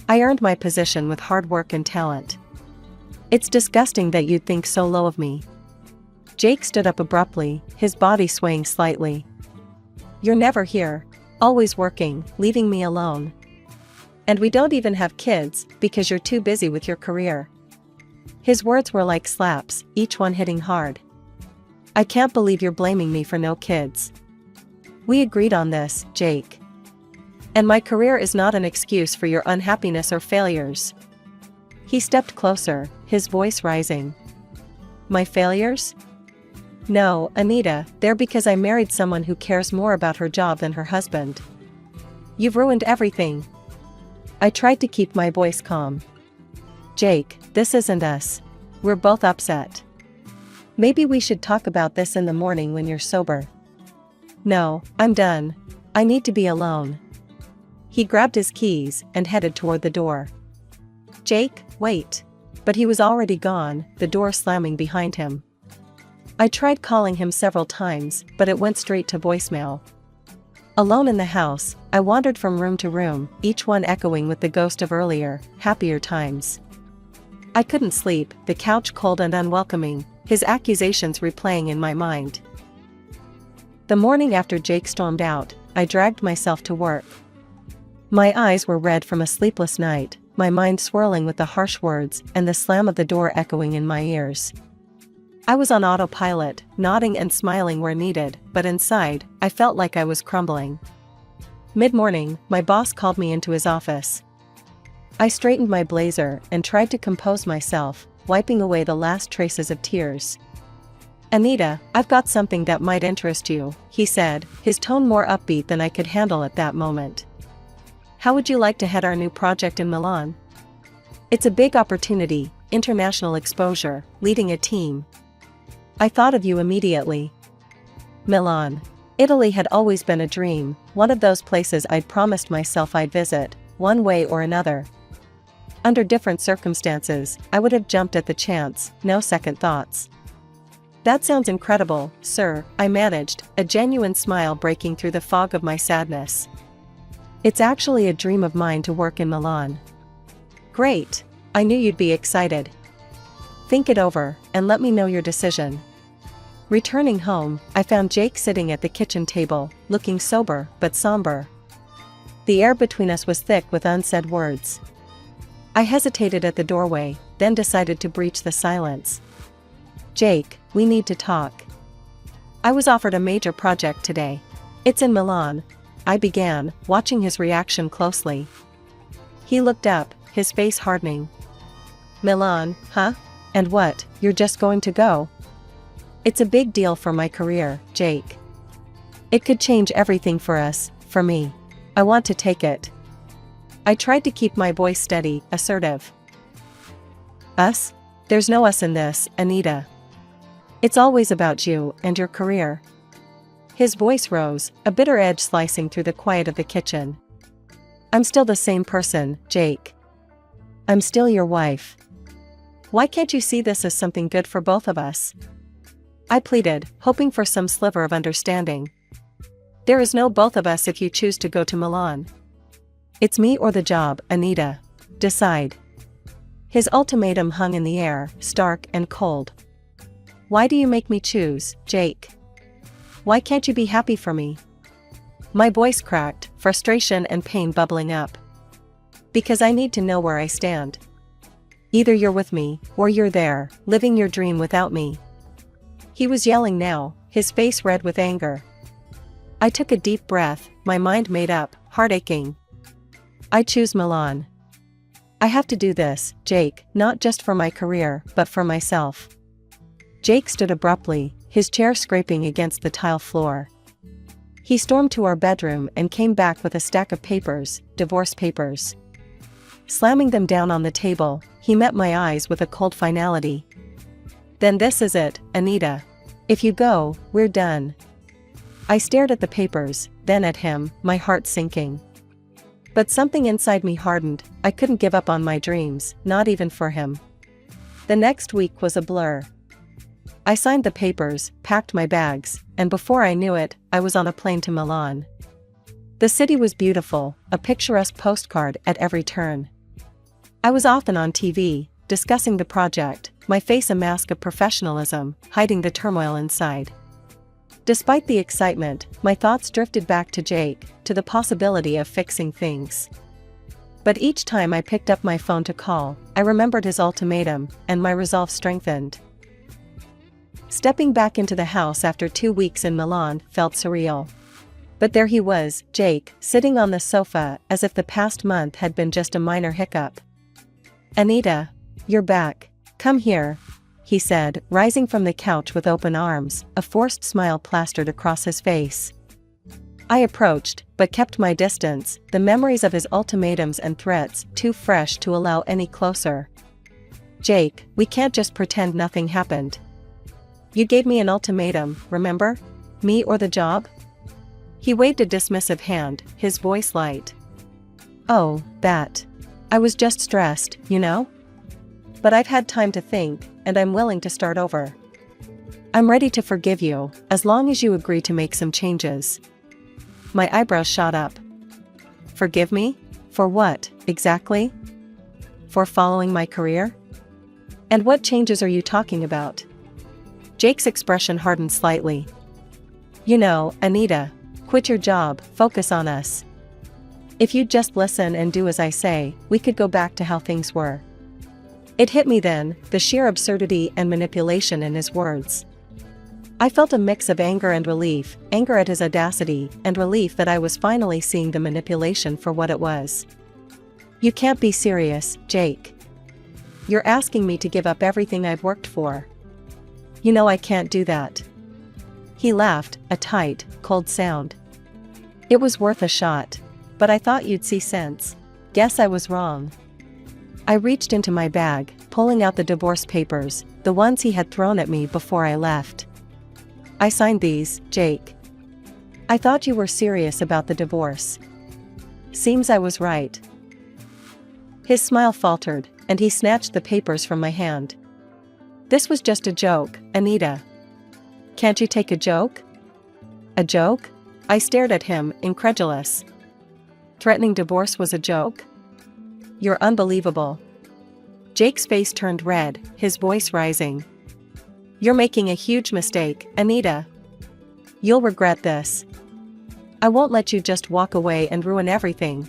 I earned my position with hard work and talent. It's disgusting that you'd think so low of me. Jake stood up abruptly, his body swaying slightly. You're never here, always working, leaving me alone. And we don't even have kids, because you're too busy with your career. His words were like slaps, each one hitting hard. I can't believe you're blaming me for no kids. We agreed on this, Jake. And my career is not an excuse for your unhappiness or failures. He stepped closer, his voice rising. My failures? No, Anita, they're because I married someone who cares more about her job than her husband. You've ruined everything. I tried to keep my voice calm. Jake, this isn't us. We're both upset. Maybe we should talk about this in the morning when you're sober. No, I'm done. I need to be alone. He grabbed his keys and headed toward the door. Jake, wait. But he was already gone, the door slamming behind him. I tried calling him several times, but it went straight to voicemail. Alone in the house, I wandered from room to room, each one echoing with the ghost of earlier, happier times. I couldn't sleep, the couch cold and unwelcoming, his accusations replaying in my mind. The morning after Jake stormed out, I dragged myself to work. My eyes were red from a sleepless night, my mind swirling with the harsh words and the slam of the door echoing in my ears. I was on autopilot, nodding and smiling where needed, but inside, I felt like I was crumbling. Mid-morning, my boss called me into his office. I straightened my blazer and tried to compose myself, wiping away the last traces of tears. Anita, I've got something that might interest you, he said, his tone more upbeat than I could handle at that moment. How would you like to head our new project in Milan? It's a big opportunity, international exposure, leading a team. I thought of you immediately. Milan. Italy had always been a dream, one of those places I'd promised myself I'd visit, one way or another. Under different circumstances, I would have jumped at the chance, no second thoughts. That sounds incredible, sir, I managed, a genuine smile breaking through the fog of my sadness. It's actually a dream of mine to work in Milan. Great. I knew you'd be excited. Think it over, and let me know your decision. Returning home, I found Jake sitting at the kitchen table, looking sober but somber. The air between us was thick with unsaid words. I hesitated at the doorway, then decided to breach the silence. Jake, we need to talk. I was offered a major project today. It's in Milan, I began, watching his reaction closely. He looked up, his face hardening. Milan, huh? And what, you're just going to go? It's a big deal for my career, Jake. It could change everything for us, for me. I want to take it. I tried to keep my voice steady, assertive. Us? There's no us in this, Anita. It's always about you and your career. His voice rose, a bitter edge slicing through the quiet of the kitchen. I'm still the same person, Jake. I'm still your wife. Why can't you see this as something good for both of us? I pleaded, hoping for some sliver of understanding. There is no both of us if you choose to go to Milan. It's me or the job, Anita. Decide. His ultimatum hung in the air, stark and cold. Why do you make me choose, Jake? Why can't you be happy for me? My voice cracked, frustration and pain bubbling up. Because I need to know where I stand. Either you're with me, or you're there, living your dream without me. He was yelling now, his face red with anger. I took a deep breath, my mind made up, heart aching. I choose Milan. I have to do this, Jake, not just for my career, but for myself. Jake stood abruptly, his chair scraping against the tile floor. He stormed to our bedroom and came back with a stack of papers, divorce papers. Slamming them down on the table, he met my eyes with a cold finality. Then this is it, Anita. If you go, we're done. I stared at the papers, then at him, my heart sinking. But something inside me hardened, I couldn't give up on my dreams, not even for him. The next week was a blur. I signed the papers, packed my bags, and before I knew it, I was on a plane to Milan. The city was beautiful, a picturesque postcard at every turn. I was often on TV, discussing the project, my face a mask of professionalism, hiding the turmoil inside. Despite the excitement, my thoughts drifted back to Jake, to the possibility of fixing things. But each time I picked up my phone to call, I remembered his ultimatum, and my resolve strengthened. Stepping back into the house after 2 weeks in Milan felt surreal. But there he was, Jake, sitting on the sofa as if the past month had been just a minor hiccup. Anita, you're back. Come here, he said, rising from the couch with open arms, a forced smile plastered across his face. I approached, but kept my distance, the memories of his ultimatums and threats too fresh to allow any closer. Jake, we can't just pretend nothing happened. You gave me an ultimatum, remember? Me or the job? He waved a dismissive hand, his voice light. Oh, that. I was just stressed, you know? But I've had time to think, and I'm willing to start over. I'm ready to forgive you, as long as you agree to make some changes. My eyebrows shot up. Forgive me? For what, exactly? For following my career? And what changes are you talking about? Jake's expression hardened slightly. You know, Anita, quit your job, focus on us. If you'd just listen and do as I say, we could go back to how things were. It hit me then, the sheer absurdity and manipulation in his words. I felt a mix of anger and relief, anger at his audacity, and relief that I was finally seeing the manipulation for what it was. You can't be serious, Jake. You're asking me to give up everything I've worked for. You know I can't do that. He laughed, a tight, cold sound. It was worth a shot. But I thought you'd see sense. Guess I was wrong. I reached into my bag, pulling out the divorce papers, the ones he had thrown at me before I left. "I signed these, Jake. I thought you were serious about the divorce." Seems I was right. His smile faltered, and he snatched the papers from my hand. "This was just a joke, Anita. Can't you take a joke?" "A joke?" I stared at him, incredulous. Threatening divorce was a joke? "You're unbelievable." Jake's face turned red, his voice rising. "You're making a huge mistake, Anita. You'll regret this. I won't let you just walk away and ruin everything."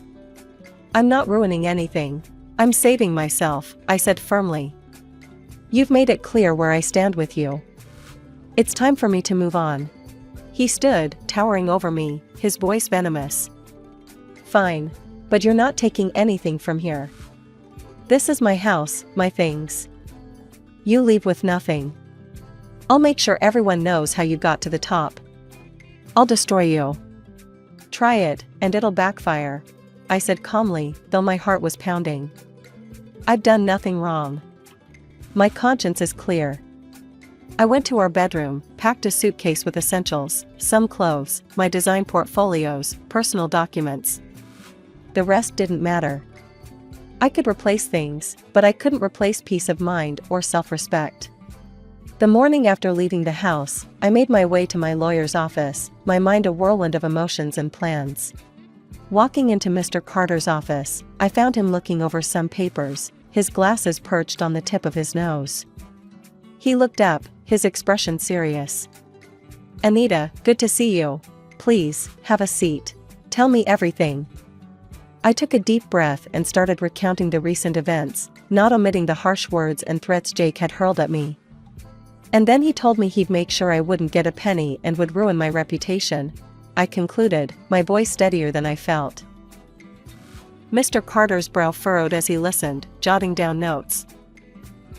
"I'm not ruining anything. I'm saving myself," I said firmly. "You've made it clear where I stand with you. It's time for me to move on." He stood, towering over me, his voice venomous. "Fine. But you're not taking anything from here. This is my house, my things. You leave with nothing. I'll make sure everyone knows how you got to the top. I'll destroy you." "Try it, and it'll backfire," I said calmly, though my heart was pounding. "I've done nothing wrong. My conscience is clear." I went to our bedroom, packed a suitcase with essentials, some clothes, my design portfolios, personal documents. The rest didn't matter. I could replace things, but I couldn't replace peace of mind or self-respect. The morning after leaving the house, I made my way to my lawyer's office, my mind a whirlwind of emotions and plans. Walking into Mr. Carter's office, I found him looking over some papers, his glasses perched on the tip of his nose. He looked up, his expression serious. "Anita, good to see you. Please, have a seat. Tell me everything." I took a deep breath and started recounting the recent events, not omitting the harsh words and threats Jake had hurled at me. "And then he told me he'd make sure I wouldn't get a penny and would ruin my reputation," I concluded, my voice steadier than I felt. Mr. Carter's brow furrowed as he listened, jotting down notes.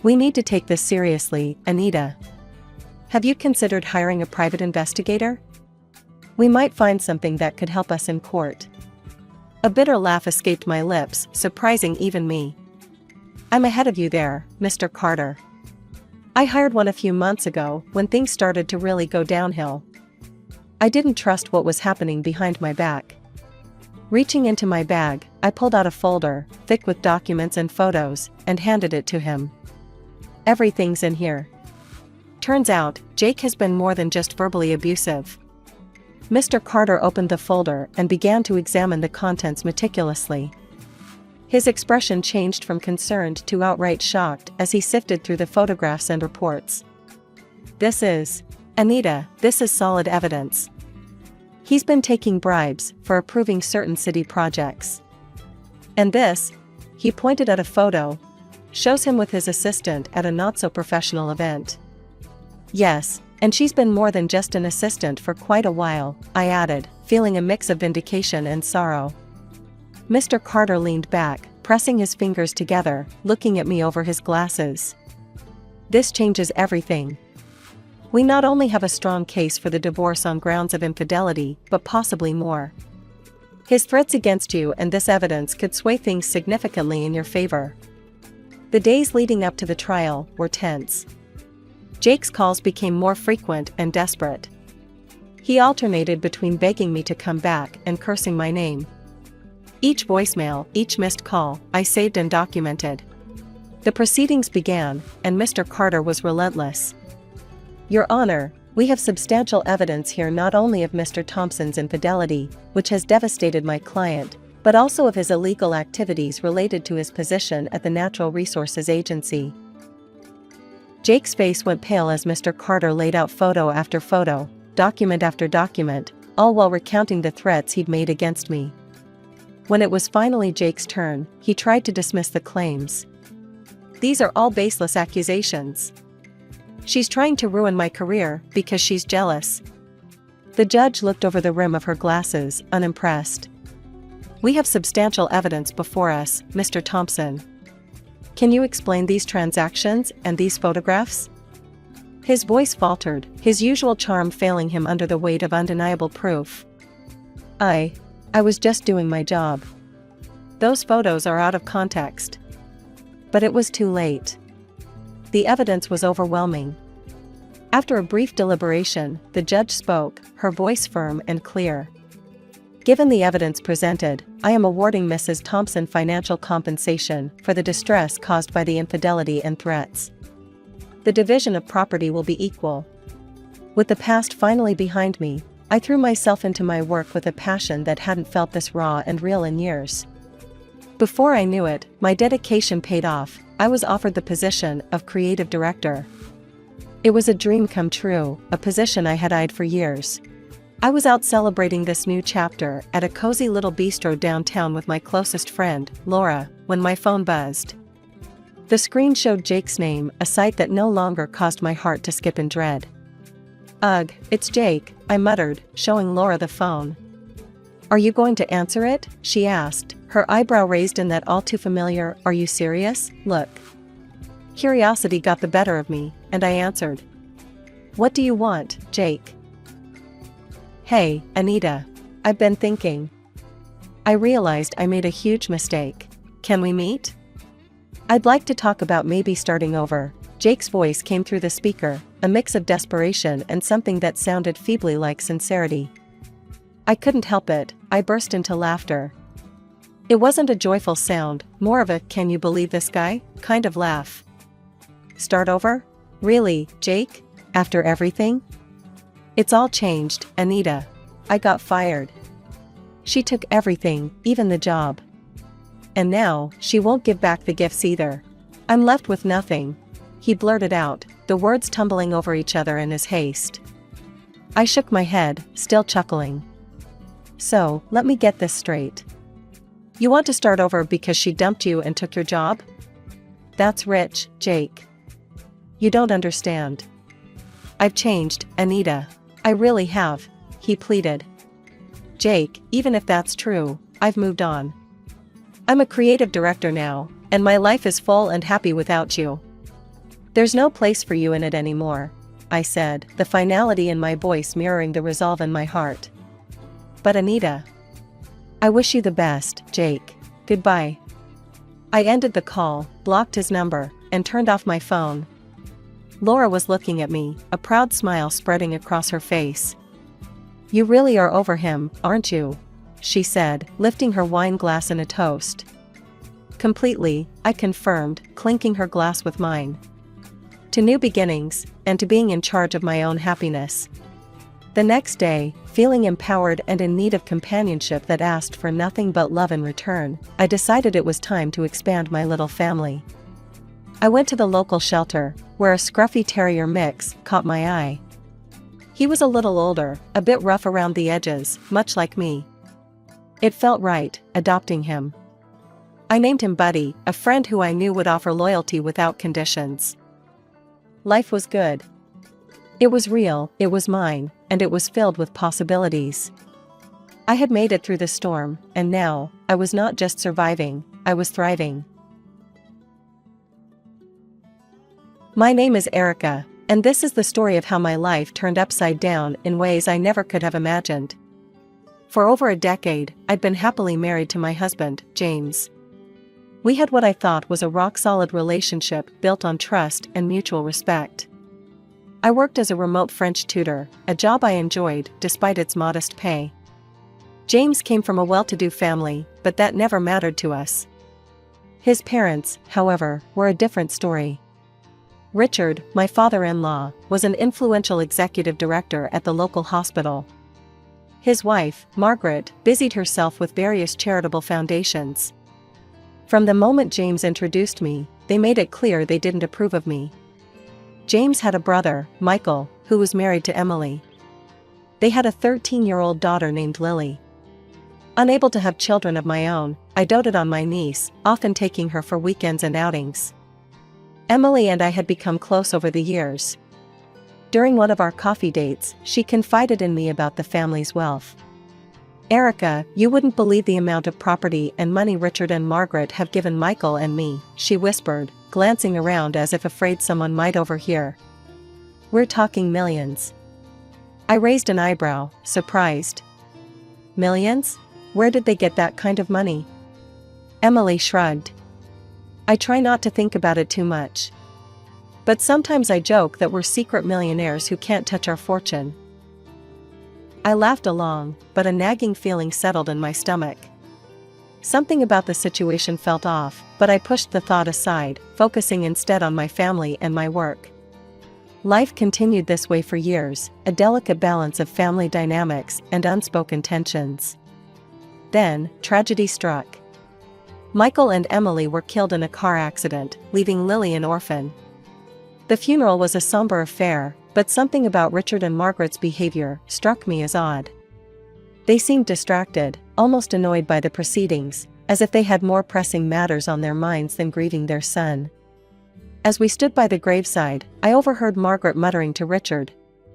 "We need to take this seriously, Anita. Have you considered hiring a private investigator? We might find something that could help us in court." A bitter laugh escaped my lips, surprising even me. "I'm ahead of you there, Mr. Carter. I hired one a few months ago when things started to really go downhill. I didn't trust what was happening behind my back." Reaching into my bag, I pulled out a folder, thick with documents and photos, and handed it to him. "Everything's in here." Turns out, Jake has been more than just verbally abusive. Mr. Carter opened the folder and began to examine the contents meticulously. His expression changed from concerned to outright shocked as he sifted through the photographs and reports. Anita, this is solid evidence. He's been taking bribes for approving certain city projects. And this," he pointed at a photo, "shows him with his assistant at a not-so-professional event." "Yes, and she's been more than just an assistant for quite a while," I added, feeling a mix of vindication and sorrow. Mr. Carter leaned back, pressing his fingers together, looking at me over his glasses. "This changes everything. We not only have a strong case for the divorce on grounds of infidelity, but possibly more. His threats against you and this evidence could sway things significantly in your favor." The days leading up to the trial were tense. Jake's calls became more frequent and desperate. He alternated between begging me to come back and cursing my name. Each voicemail, each missed call, I saved and documented. The proceedings began, and Mr. Carter was relentless. "Your Honor, we have substantial evidence here not only of Mr. Thompson's infidelity, which has devastated my client, but also of his illegal activities related to his position at the Natural Resources Agency." Jake's face went pale as Mr. Carter laid out photo after photo, document after document, all while recounting the threats he'd made against me. When it was finally Jake's turn, he tried to dismiss the claims. "These are all baseless accusations. She's trying to ruin my career because she's jealous." The judge looked over the rim of her glasses, unimpressed. "We have substantial evidence before us, Mr. Thompson. Can you explain these transactions and these photographs?" His voice faltered, his usual charm failing him under the weight of undeniable proof. I was just doing my job. Those photos are out of context." But it was too late. The evidence was overwhelming. After a brief deliberation, the judge spoke, her voice firm and clear. Given the evidence presented, I am awarding Mrs. Thompson financial compensation for the distress caused by the infidelity and threats. The division of property will be equal. With the past finally behind me, I threw myself into my work with a passion that hadn't felt this raw and real in years. Before I knew it, my dedication paid off. I was offered the position of creative director. It was a dream come true, a position I had eyed for years. I was out celebrating this new chapter at a cozy little bistro downtown with my closest friend, Laura, when my phone buzzed. The screen showed Jake's name, a sight that no longer caused my heart to skip in dread. "Ugh, it's Jake," I muttered, showing Laura the phone. "Are you going to answer it?" she asked, her eyebrow raised in that all too familiar, "Are you serious?" look. Curiosity got the better of me, and I answered. "What do you want, Jake?" "Hey, Anita. I've been thinking. I realized I made a huge mistake. Can we meet?" "I'd like to talk about maybe starting over." Jake's voice came through the speaker, a mix of desperation and something that sounded feebly like sincerity. I couldn't help it, I burst into laughter. It wasn't a joyful sound, more of a "can you believe this guy" kind of laugh. "Start over? Really, Jake? After everything?" "It's all changed, Anita. I got fired. She took everything, even the job. And now, she won't give back the gifts either. I'm left with nothing." He blurted out, the words tumbling over each other in his haste. I shook my head, still chuckling. "So, let me get this straight. You want to start over because she dumped you and took your job? That's rich, Jake. You don't understand. I've changed, Anita. I really have," he pleaded. "Jake, even if that's true, I've moved on. I'm a creative director now, and my life is full and happy without you. There's no place for you in it anymore," I said, the finality in my voice mirroring the resolve in my heart. "But Anita, I wish you the best, Jake. Goodbye." I ended the call, blocked his number, and turned off my phone. Laura was looking at me, a proud smile spreading across her face. "You really are over him, aren't you?" she said, lifting her wine glass in a toast. "Completely," I confirmed, clinking her glass with mine. "To new beginnings, and to being in charge of my own happiness." The next day, feeling empowered and in need of companionship that asked for nothing but love in return, I decided it was time to expand my little family. I went to the local shelter, where a scruffy terrier mix caught my eye. He was a little older, a bit rough around the edges, much like me. It felt right, adopting him. I named him Buddy, a friend who I knew would offer loyalty without conditions. Life was good. It was real, it was mine, and it was filled with possibilities. I had made it through the storm, and now, I was not just surviving, I was thriving. My name is Erica, and this is the story of how my life turned upside down in ways I never could have imagined. For over a decade, I'd been happily married to my husband, James. We had what I thought was a rock-solid relationship built on trust and mutual respect. I worked as a remote French tutor, a job I enjoyed despite its modest pay. James came from a well-to-do family, but that never mattered to us. His parents, however, were a different story. Richard, my father-in-law, was an influential executive director at the local hospital. His wife, Margaret, busied herself with various charitable foundations. From the moment James introduced me, they made it clear they didn't approve of me. James had a brother, Michael, who was married to Emily. They had a 13-year-old daughter named Lily. Unable to have children of my own, I doted on my niece, often taking her for weekends and outings. Emily and I had become close over the years. During one of our coffee dates, she confided in me about the family's wealth. "Erica, you wouldn't believe the amount of property and money Richard and Margaret have given Michael and me," she whispered, glancing around as if afraid someone might overhear. "We're talking millions." I raised an eyebrow, surprised. "Millions? Where did they get that kind of money?" Emily shrugged. "I try not to think about it too much. But sometimes I joke that we're secret millionaires who can't touch our fortune." I laughed along, but a nagging feeling settled in my stomach. Something about the situation felt off, but I pushed the thought aside, focusing instead on my family and my work. Life continued this way for years, a delicate balance of family dynamics and unspoken tensions. Then, tragedy struck. Michael and Emily were killed in a car accident, leaving Lily an orphan. The funeral was a somber affair, but something about Richard and Margaret's behavior struck me as odd. They seemed distracted, almost annoyed by the proceedings, as if they had more pressing matters on their minds than grieving their son. As we stood by the graveside, I overheard Margaret muttering to Richard,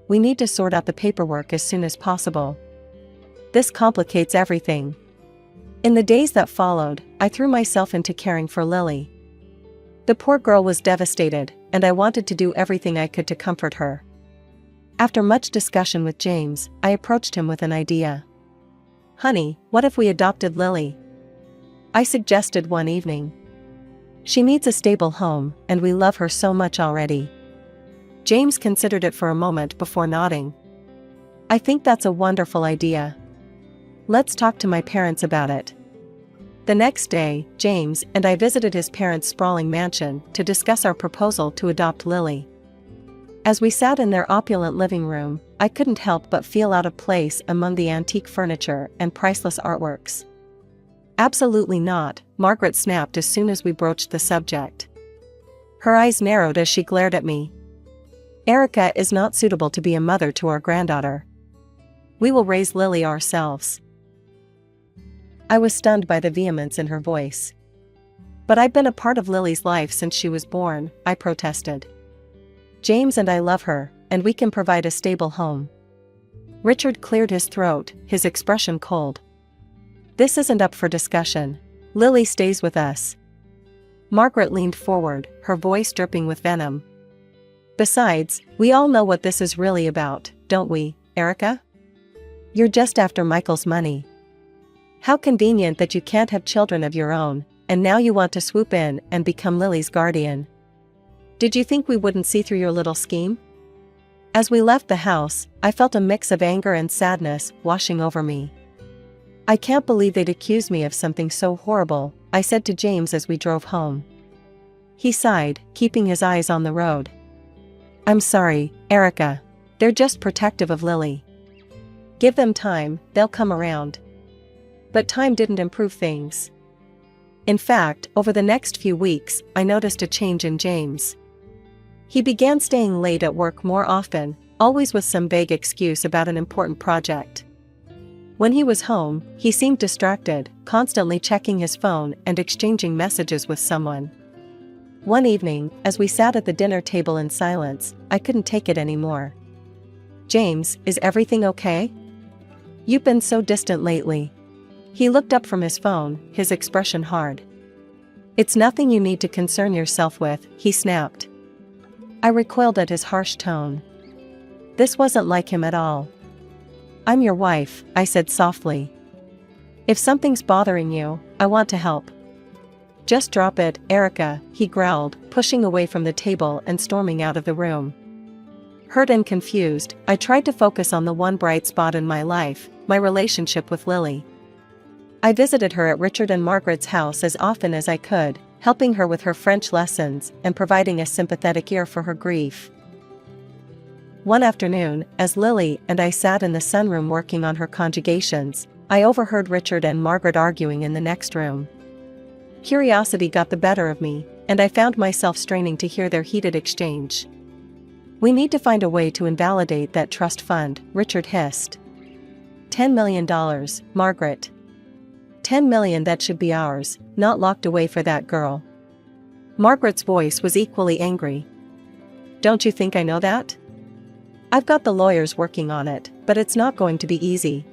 "We need to sort out the paperwork as soon as possible. This complicates everything." In the days that followed, I threw myself into caring for Lily. The poor girl was devastated, and I wanted to do everything I could to comfort her. After much discussion with James, I approached him with an idea. "Honey, what if we adopted Lily?" I suggested one evening. "She needs a stable home, and we love her so much already." James considered it for a moment before nodding. "I think that's a wonderful idea. Let's talk to my parents about it." The next day, James and I visited his parents' sprawling mansion to discuss our proposal to adopt Lily. As we sat in their opulent living room, I couldn't help but feel out of place among the antique furniture and priceless artworks. "Absolutely not," Margaret snapped as soon as we broached the subject. Her eyes narrowed as she glared at me. "Erica is not suitable to be a mother to our granddaughter. We will raise Lily ourselves." I was stunned by the vehemence in her voice. "But I've been a part of Lily's life since she was born," I protested. "James and I love her, and we can provide a stable home." Richard cleared his throat, his expression cold. "This isn't up for discussion. Lily stays with us." Margaret leaned forward, her voice dripping with venom. "Besides, we all know what this is really about, don't we, Erica? You're just after Michael's money. How convenient that you can't have children of your own, and now you want to swoop in and become Lily's guardian. Did you think we wouldn't see through your little scheme?" As we left the house, I felt a mix of anger and sadness washing over me. "I can't believe they'd accuse me of something so horrible," I said to James as we drove home. He sighed, keeping his eyes on the road. "I'm sorry, Erica. They're just protective of Lily. Give them time, they'll come around." But time didn't improve things. In fact, over the next few weeks, I noticed a change in James. He began staying late at work more often, always with some vague excuse about an important project. When he was home, he seemed distracted, constantly checking his phone and exchanging messages with someone. One evening, as we sat at the dinner table in silence, I couldn't take it anymore. "James, is everything okay? You've been so distant lately." He looked up from his phone, his expression hard. "It's nothing you need to concern yourself with," he snapped. I recoiled at his harsh tone. This wasn't like him at all. "I'm your wife," I said softly. "If something's bothering you, I want to help." "Just drop it, Erica," he growled, pushing away from the table and storming out of the room. Hurt and confused, I tried to focus on the one bright spot in my life, my relationship with Lily. I visited her at Richard and Margaret's house as often as I could, helping her with her French lessons and providing a sympathetic ear for her grief. One afternoon, as Lily and I sat in the sunroom working on her conjugations, I overheard Richard and Margaret arguing in the next room. Curiosity got the better of me, and I found myself straining to hear their heated exchange. "We need to find a way to invalidate that trust fund," Richard hissed. $10 million, Margaret. 10 million that should be ours, not locked away for that girl. Margaret's voice was equally angry. "Don't you think I know that? I've got the lawyers working on it, but it's not going to be easy.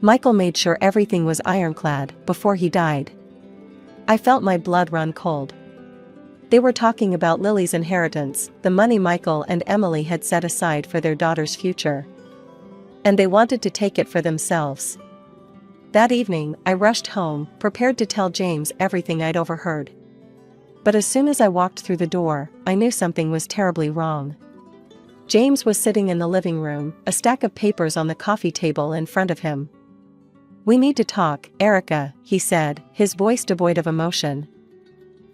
Michael made sure everything was ironclad before he died." I felt my blood run cold. They were talking about Lily's inheritance, the money Michael and Emily had set aside for their daughter's future. And they wanted to take it for themselves. That evening, I rushed home, prepared to tell James everything I'd overheard. But as soon as I walked through the door, I knew something was terribly wrong. James was sitting in the living room, a stack of papers on the coffee table in front of him. "We need to talk, Erica," he said, his voice devoid of emotion.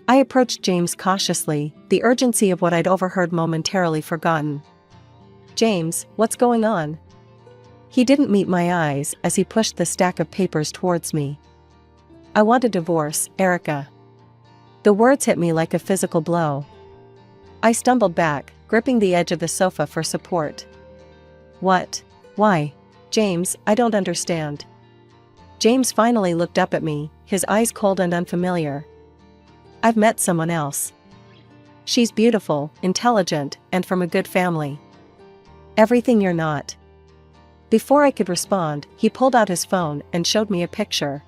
I approached James cautiously, the urgency of what I'd overheard momentarily forgotten. "James, what's going on?" He didn't meet my eyes as he pushed the stack of papers towards me. "I want a divorce, Erica." The words hit me like a physical blow. I stumbled back, gripping the edge of the sofa for support. "What? Why? James, I don't understand." James finally looked up at me, his eyes cold and unfamiliar. "I've met someone else. She's beautiful, intelligent, and from a good family. Everything you're not." Before I could respond, he pulled out his phone and showed me a picture.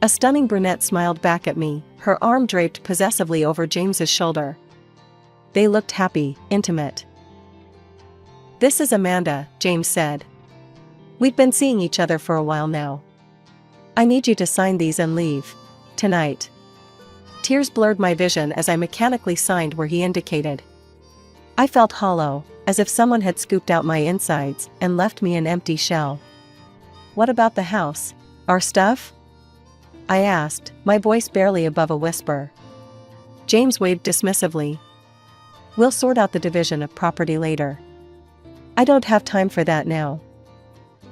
A stunning brunette smiled back at me, her arm draped possessively over James's shoulder. They looked happy, intimate. "This is Amanda," James said. "We've been seeing each other for a while now. I need you to sign these and leave. Tonight." Tears blurred my vision as I mechanically signed where he indicated. I felt hollow, as if someone had scooped out my insides and left me an empty shell. "What about the house? Our stuff?" I asked, my voice barely above a whisper. James waved dismissively. "We'll sort out the division of property later. I don't have time for that now.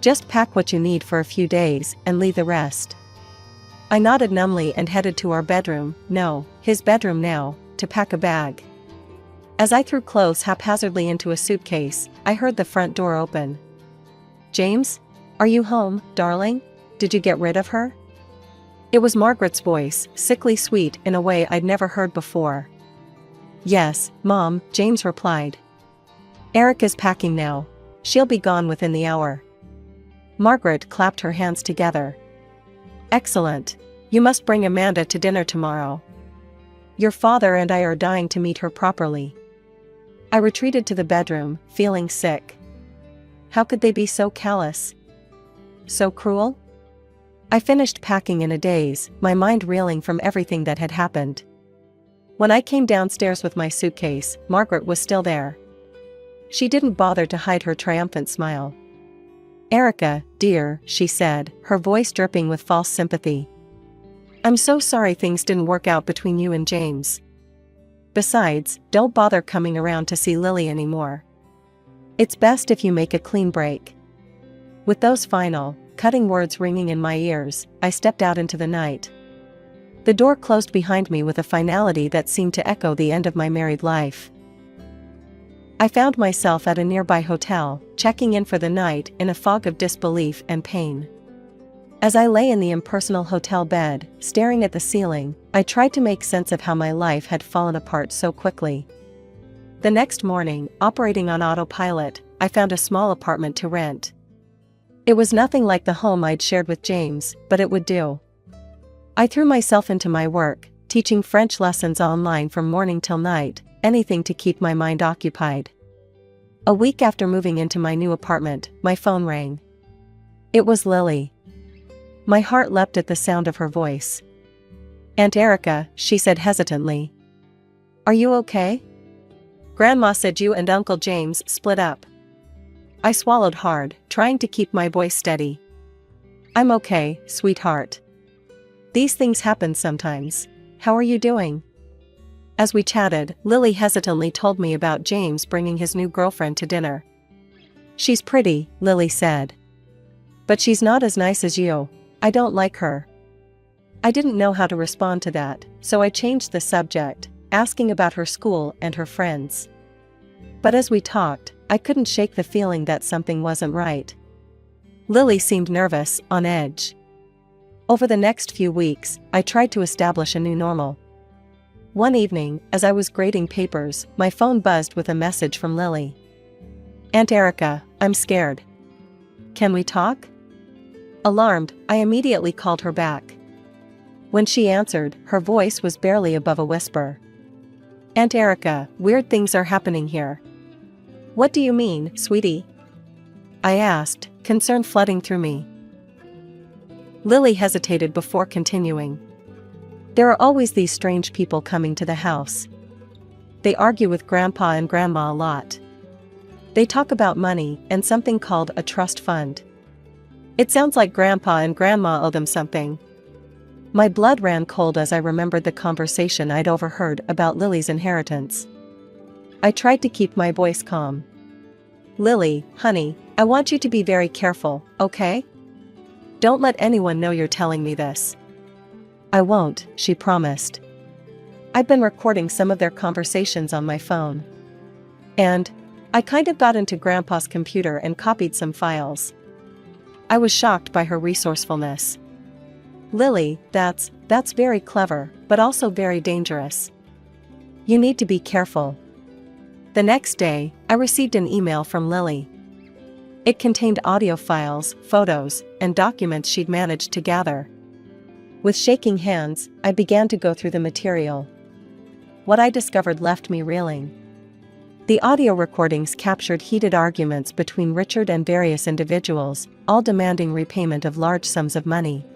Just pack what you need for a few days and leave the rest." I nodded numbly and headed to our bedroom, no, his bedroom now, to pack a bag. As I threw clothes haphazardly into a suitcase, I heard the front door open. "James? Are you home, darling? Did you get rid of her?" It was Margaret's voice, sickly sweet in a way I'd never heard before. "Yes, Mom," James replied. "Erica's packing now. She'll be gone within the hour." Margaret clapped her hands together. "Excellent. You must bring Amanda to dinner tomorrow. Your father and I are dying to meet her properly." I retreated to the bedroom, feeling sick. How could they be so callous? So cruel? I finished packing in a daze, my mind reeling from everything that had happened. When I came downstairs with my suitcase, Margaret was still there. She didn't bother to hide her triumphant smile. "Erica, dear," she said, her voice dripping with false sympathy. "I'm so sorry things didn't work out between you and James. Besides, don't bother coming around to see Lily anymore. It's best if you make a clean break." With those final, cutting words ringing in my ears, I stepped out into the night. The door closed behind me with a finality that seemed to echo the end of my married life. I found myself at a nearby hotel, checking in for the night in a fog of disbelief and pain. As I lay in the impersonal hotel bed, staring at the ceiling, I tried to make sense of how my life had fallen apart so quickly. The next morning, operating on autopilot, I found a small apartment to rent. It was nothing like the home I'd shared with James, but it would do. I threw myself into my work, teaching French lessons online from morning till night, anything to keep my mind occupied. A week after moving into my new apartment, my phone rang. It was Lily. My heart leapt at the sound of her voice. "Aunt Erica," she said hesitantly. "Are you okay? Grandma said you and Uncle James split up." I swallowed hard, trying to keep my voice steady. "I'm okay, sweetheart. These things happen sometimes. How are you doing?" As we chatted, Lily hesitantly told me about James bringing his new girlfriend to dinner. "She's pretty," Lily said. "But she's not as nice as you. I don't like her." I didn't know how to respond to that, so I changed the subject, asking about her school and her friends. But as we talked, I couldn't shake the feeling that something wasn't right. Lily seemed nervous, on edge. Over the next few weeks, I tried to establish a new normal. One evening, as I was grading papers, my phone buzzed with a message from Lily. "Aunt Erica, I'm scared. Can we talk?" Alarmed, I immediately called her back. When she answered, her voice was barely above a whisper. "Aunt Erica, weird things are happening here." "What do you mean, sweetie?" I asked, concern flooding through me. Lily hesitated before continuing. There are always these strange people coming to the house. They argue with Grandpa and Grandma a lot. They talk about money and something called a trust fund. It sounds like Grandpa and Grandma owe them something. My blood ran cold as I remembered the conversation I'd overheard about Lily's inheritance. I tried to keep my voice calm. Lily, honey, I want you to be very careful, okay? Don't let anyone know you're telling me this. I won't, she promised. I've been recording some of their conversations on my phone. And I kind of got into Grandpa's computer and copied some files. I was shocked by her resourcefulness. Lily, that's very clever, but also very dangerous. You need to be careful. The next day, I received an email from Lily. It contained audio files, photos, and documents she'd managed to gather. With shaking hands, I began to go through the material. What I discovered left me reeling. The audio recordings captured heated arguments between Richard and various individuals, all demanding repayment of large sums of money.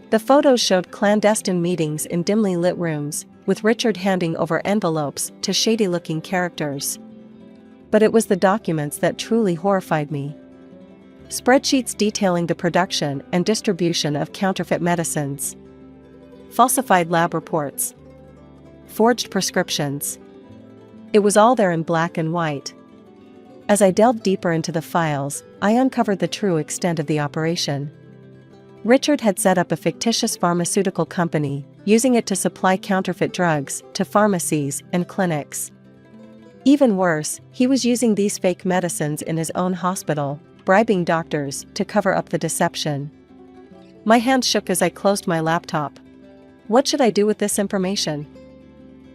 The photos showed clandestine meetings in dimly lit rooms, with Richard handing over envelopes to shady-looking characters. But it was the documents that truly horrified me. Spreadsheets detailing the production and distribution of counterfeit medicines. Falsified lab reports. Forged prescriptions. It was all there in black and white. As I delved deeper into the files, I uncovered the true extent of the operation. Richard had set up a fictitious pharmaceutical company, using it to supply counterfeit drugs to pharmacies and clinics. Even worse, he was using these fake medicines in his own hospital, bribing doctors to cover up the deception. My hands shook as I closed my laptop. What should I do with this information?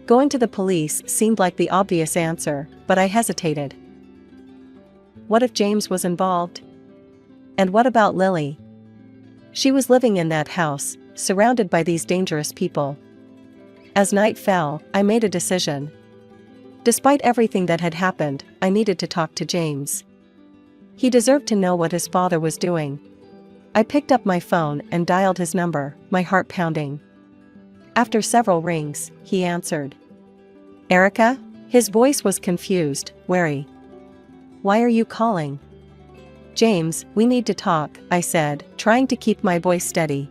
Going to the police seemed like the obvious answer, but I hesitated. What if James was involved? And what about Lily? She was living in that house, surrounded by these dangerous people. As night fell, I made a decision. Despite everything that had happened, I needed to talk to James. He deserved to know what his father was doing. I picked up my phone and dialed his number, my heart pounding. After several rings, he answered. Erica? His voice was confused, wary. Why are you calling? James, we need to talk, I said, trying to keep my voice steady.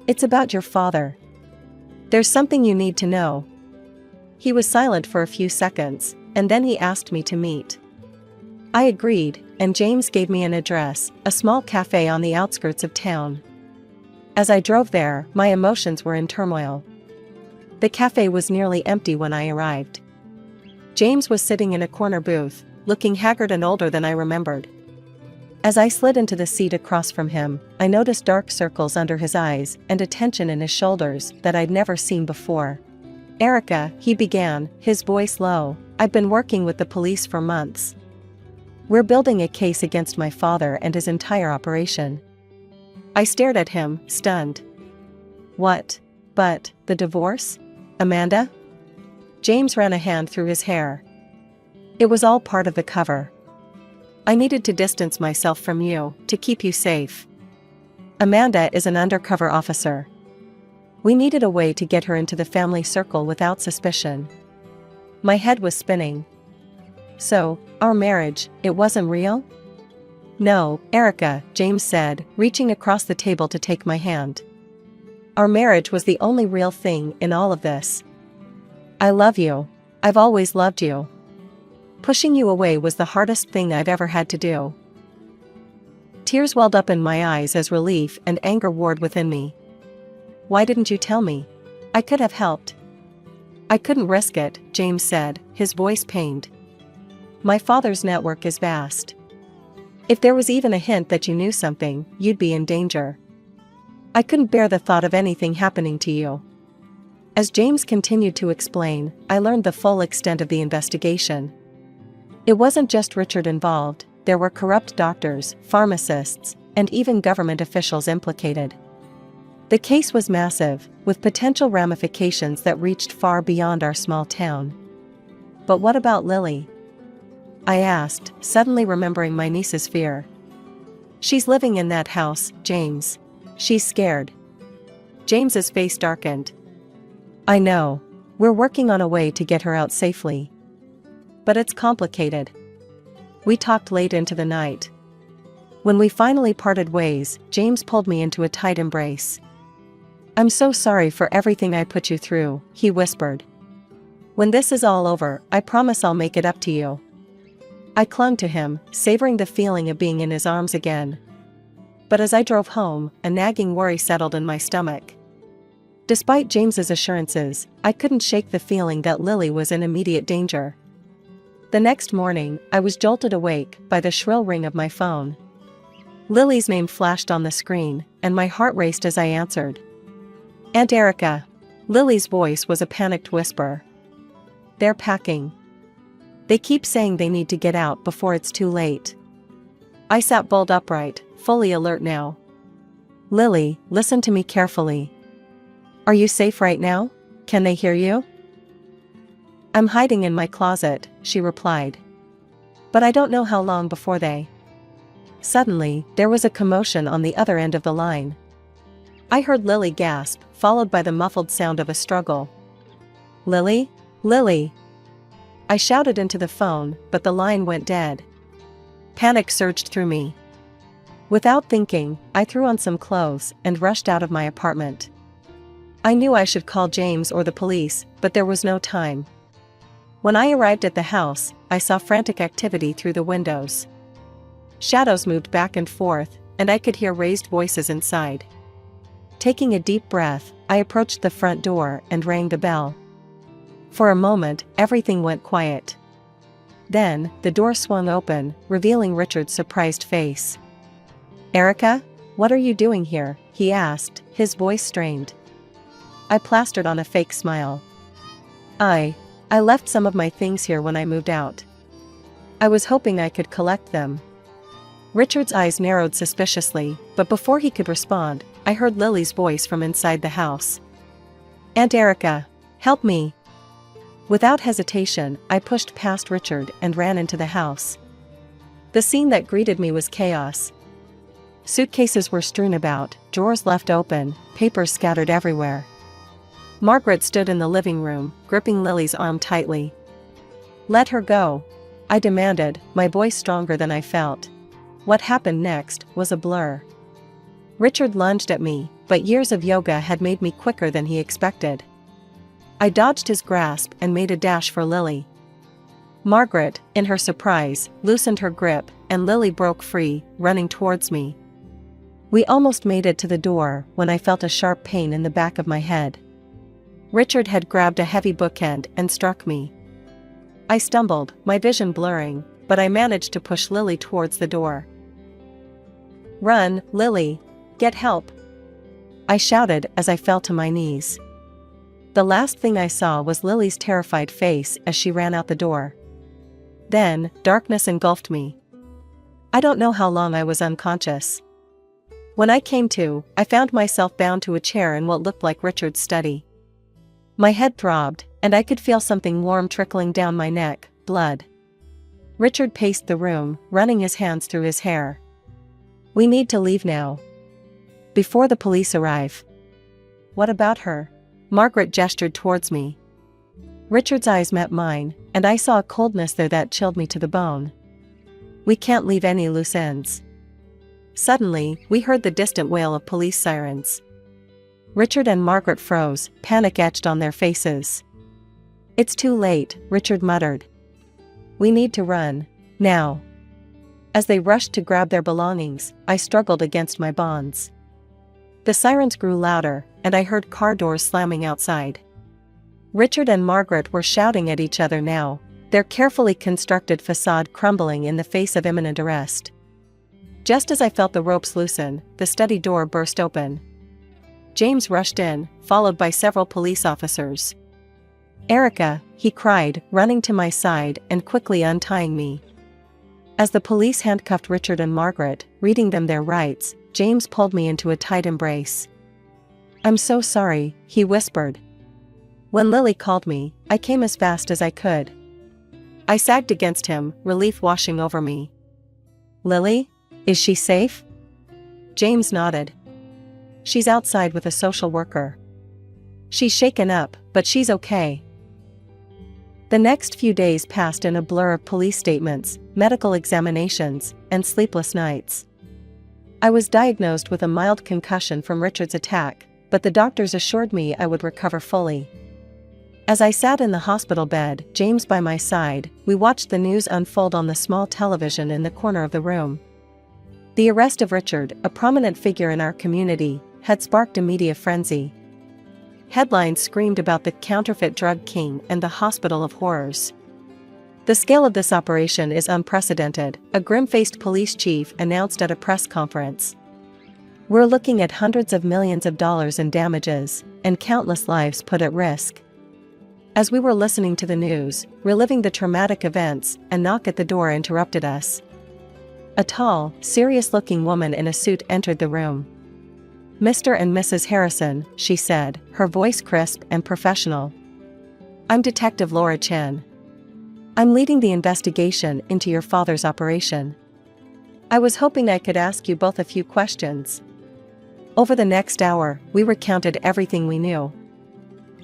It's about your father. There's something you need to know. He was silent for a few seconds, and then he asked me to meet. I agreed, and James gave me an address, a small cafe on the outskirts of town. As I drove there, my emotions were in turmoil. The cafe was nearly empty when I arrived. James was sitting in a corner booth, looking haggard and older than I remembered. As I slid into the seat across from him, I noticed dark circles under his eyes and a tension in his shoulders that I'd never seen before. Erica, he began, his voice low, I've been working with the police for months. We're building a case against my father and his entire operation. I stared at him, stunned. What? But, the divorce? Amanda? James ran a hand through his hair. It was all part of the cover. I needed to distance myself from you, to keep you safe. Amanda is an undercover officer. We needed a way to get her into the family circle without suspicion. My head was spinning. So, our marriage, it wasn't real? No, Erica, James said, reaching across the table to take my hand. Our marriage was the only real thing in all of this. I love you. I've always loved you. Pushing you away was the hardest thing I've ever had to do. Tears welled up in my eyes as relief and anger warred within me. Why didn't you tell me? I could have helped. I couldn't risk it, James said, his voice pained. My father's network is vast. If there was even a hint that you knew something, you'd be in danger. I couldn't bear the thought of anything happening to you. As James continued to explain, I learned the full extent of the investigation. It wasn't just Richard involved, there were corrupt doctors, pharmacists, and even government officials implicated. The case was massive, with potential ramifications that reached far beyond our small town. But what about Lily? I asked, suddenly remembering my niece's fear. She's living in that house, James. She's scared. James's face darkened. I know. We're working on a way to get her out safely. But it's complicated. We talked late into the night. When we finally parted ways, James pulled me into a tight embrace. I'm so sorry for everything I put you through, he whispered. When this is all over, I promise I'll make it up to you. I clung to him, savoring the feeling of being in his arms again. But as I drove home, a nagging worry settled in my stomach. Despite James's assurances, I couldn't shake the feeling that Lily was in immediate danger. The next morning, I was jolted awake by the shrill ring of my phone. Lily's name flashed on the screen, and my heart raced as I answered. Aunt Erica. Lily's voice was a panicked whisper. They're packing. They keep saying they need to get out before it's too late. I sat bolt upright, fully alert now. Lily, listen to me carefully. Are you safe right now? Can they hear you? I'm hiding in my closet, she replied. But I don't know how long before they. Suddenly, there was a commotion on the other end of the line. I heard Lily gasp, followed by the muffled sound of a struggle. Lily? Lily! I shouted into the phone, but the line went dead. Panic surged through me. Without thinking, I threw on some clothes and rushed out of my apartment. I knew I should call James or the police, but there was no time. When I arrived at the house, I saw frantic activity through the windows. Shadows moved back and forth, and I could hear raised voices inside. Taking a deep breath, I approached the front door and rang the bell. For a moment, everything went quiet. Then, the door swung open, revealing Richard's surprised face. Erica, what are you doing here? He asked, his voice strained. I plastered on a fake smile. I left some of my things here when I moved out. I was hoping I could collect them. Richard's eyes narrowed suspiciously, but before he could respond, I heard Lily's voice from inside the house. Aunt Erica, help me. Without hesitation, I pushed past Richard and ran into the house. The scene that greeted me was chaos. Suitcases were strewn about, drawers left open, papers scattered everywhere. Margaret stood in the living room, gripping Lily's arm tightly. Let her go, I demanded, my voice stronger than I felt. What happened next was a blur. Richard lunged at me, but years of yoga had made me quicker than he expected. I dodged his grasp and made a dash for Lily. Margaret, in her surprise, loosened her grip, and Lily broke free, running towards me. We almost made it to the door when I felt a sharp pain in the back of my head. Richard had grabbed a heavy bookend and struck me. I stumbled, my vision blurring, but I managed to push Lily towards the door. Run, Lily! Get help! I shouted as I fell to my knees. The last thing I saw was Lily's terrified face as she ran out the door. Then, darkness engulfed me. I don't know how long I was unconscious. When I came to, I found myself bound to a chair in what looked like Richard's study. My head throbbed, and I could feel something warm trickling down my neck, blood. Richard paced the room, running his hands through his hair. We need to leave now. Before the police arrive. What about her? Margaret gestured towards me. Richard's eyes met mine, and I saw a coldness there that chilled me to the bone. We can't leave any loose ends. Suddenly, we heard the distant wail of police sirens. Richard and Margaret froze, panic etched on their faces. It's too late, Richard muttered. We need to run, now. As they rushed to grab their belongings, I struggled against my bonds. The sirens grew louder, and I heard car doors slamming outside. Richard and Margaret were shouting at each other now, their carefully constructed facade crumbling in the face of imminent arrest. Just as I felt the ropes loosen, the study door burst open. James rushed in, followed by several police officers. Erica, he cried, running to my side and quickly untying me. As the police handcuffed Richard and Margaret, reading them their rights, James pulled me into a tight embrace. I'm so sorry, he whispered. When Lily called me, I came as fast as I could. I sagged against him, relief washing over me. Lily? Is she safe? James nodded. She's outside with a social worker. She's shaken up, but she's okay. The next few days passed in a blur of police statements, medical examinations, and sleepless nights. I was diagnosed with a mild concussion from Richard's attack, but the doctors assured me I would recover fully. As I sat in the hospital bed, James by my side, we watched the news unfold on the small television in the corner of the room. The arrest of Richard, a prominent figure in our community, had sparked a media frenzy. Headlines screamed about the counterfeit drug king and the hospital of horrors. The scale of this operation is unprecedented, a grim-faced police chief announced at a press conference. We're looking at hundreds of millions of dollars in damages, and countless lives put at risk. As we were listening to the news, reliving the traumatic events, a knock at the door interrupted us. A tall, serious-looking woman in a suit entered the room. "Mr. and Mrs. Harrison," she said, her voice crisp and professional. "I'm Detective Laura Chen. I'm leading the investigation into your father's operation. I was hoping I could ask you both a few questions." Over the next hour, we recounted everything we knew.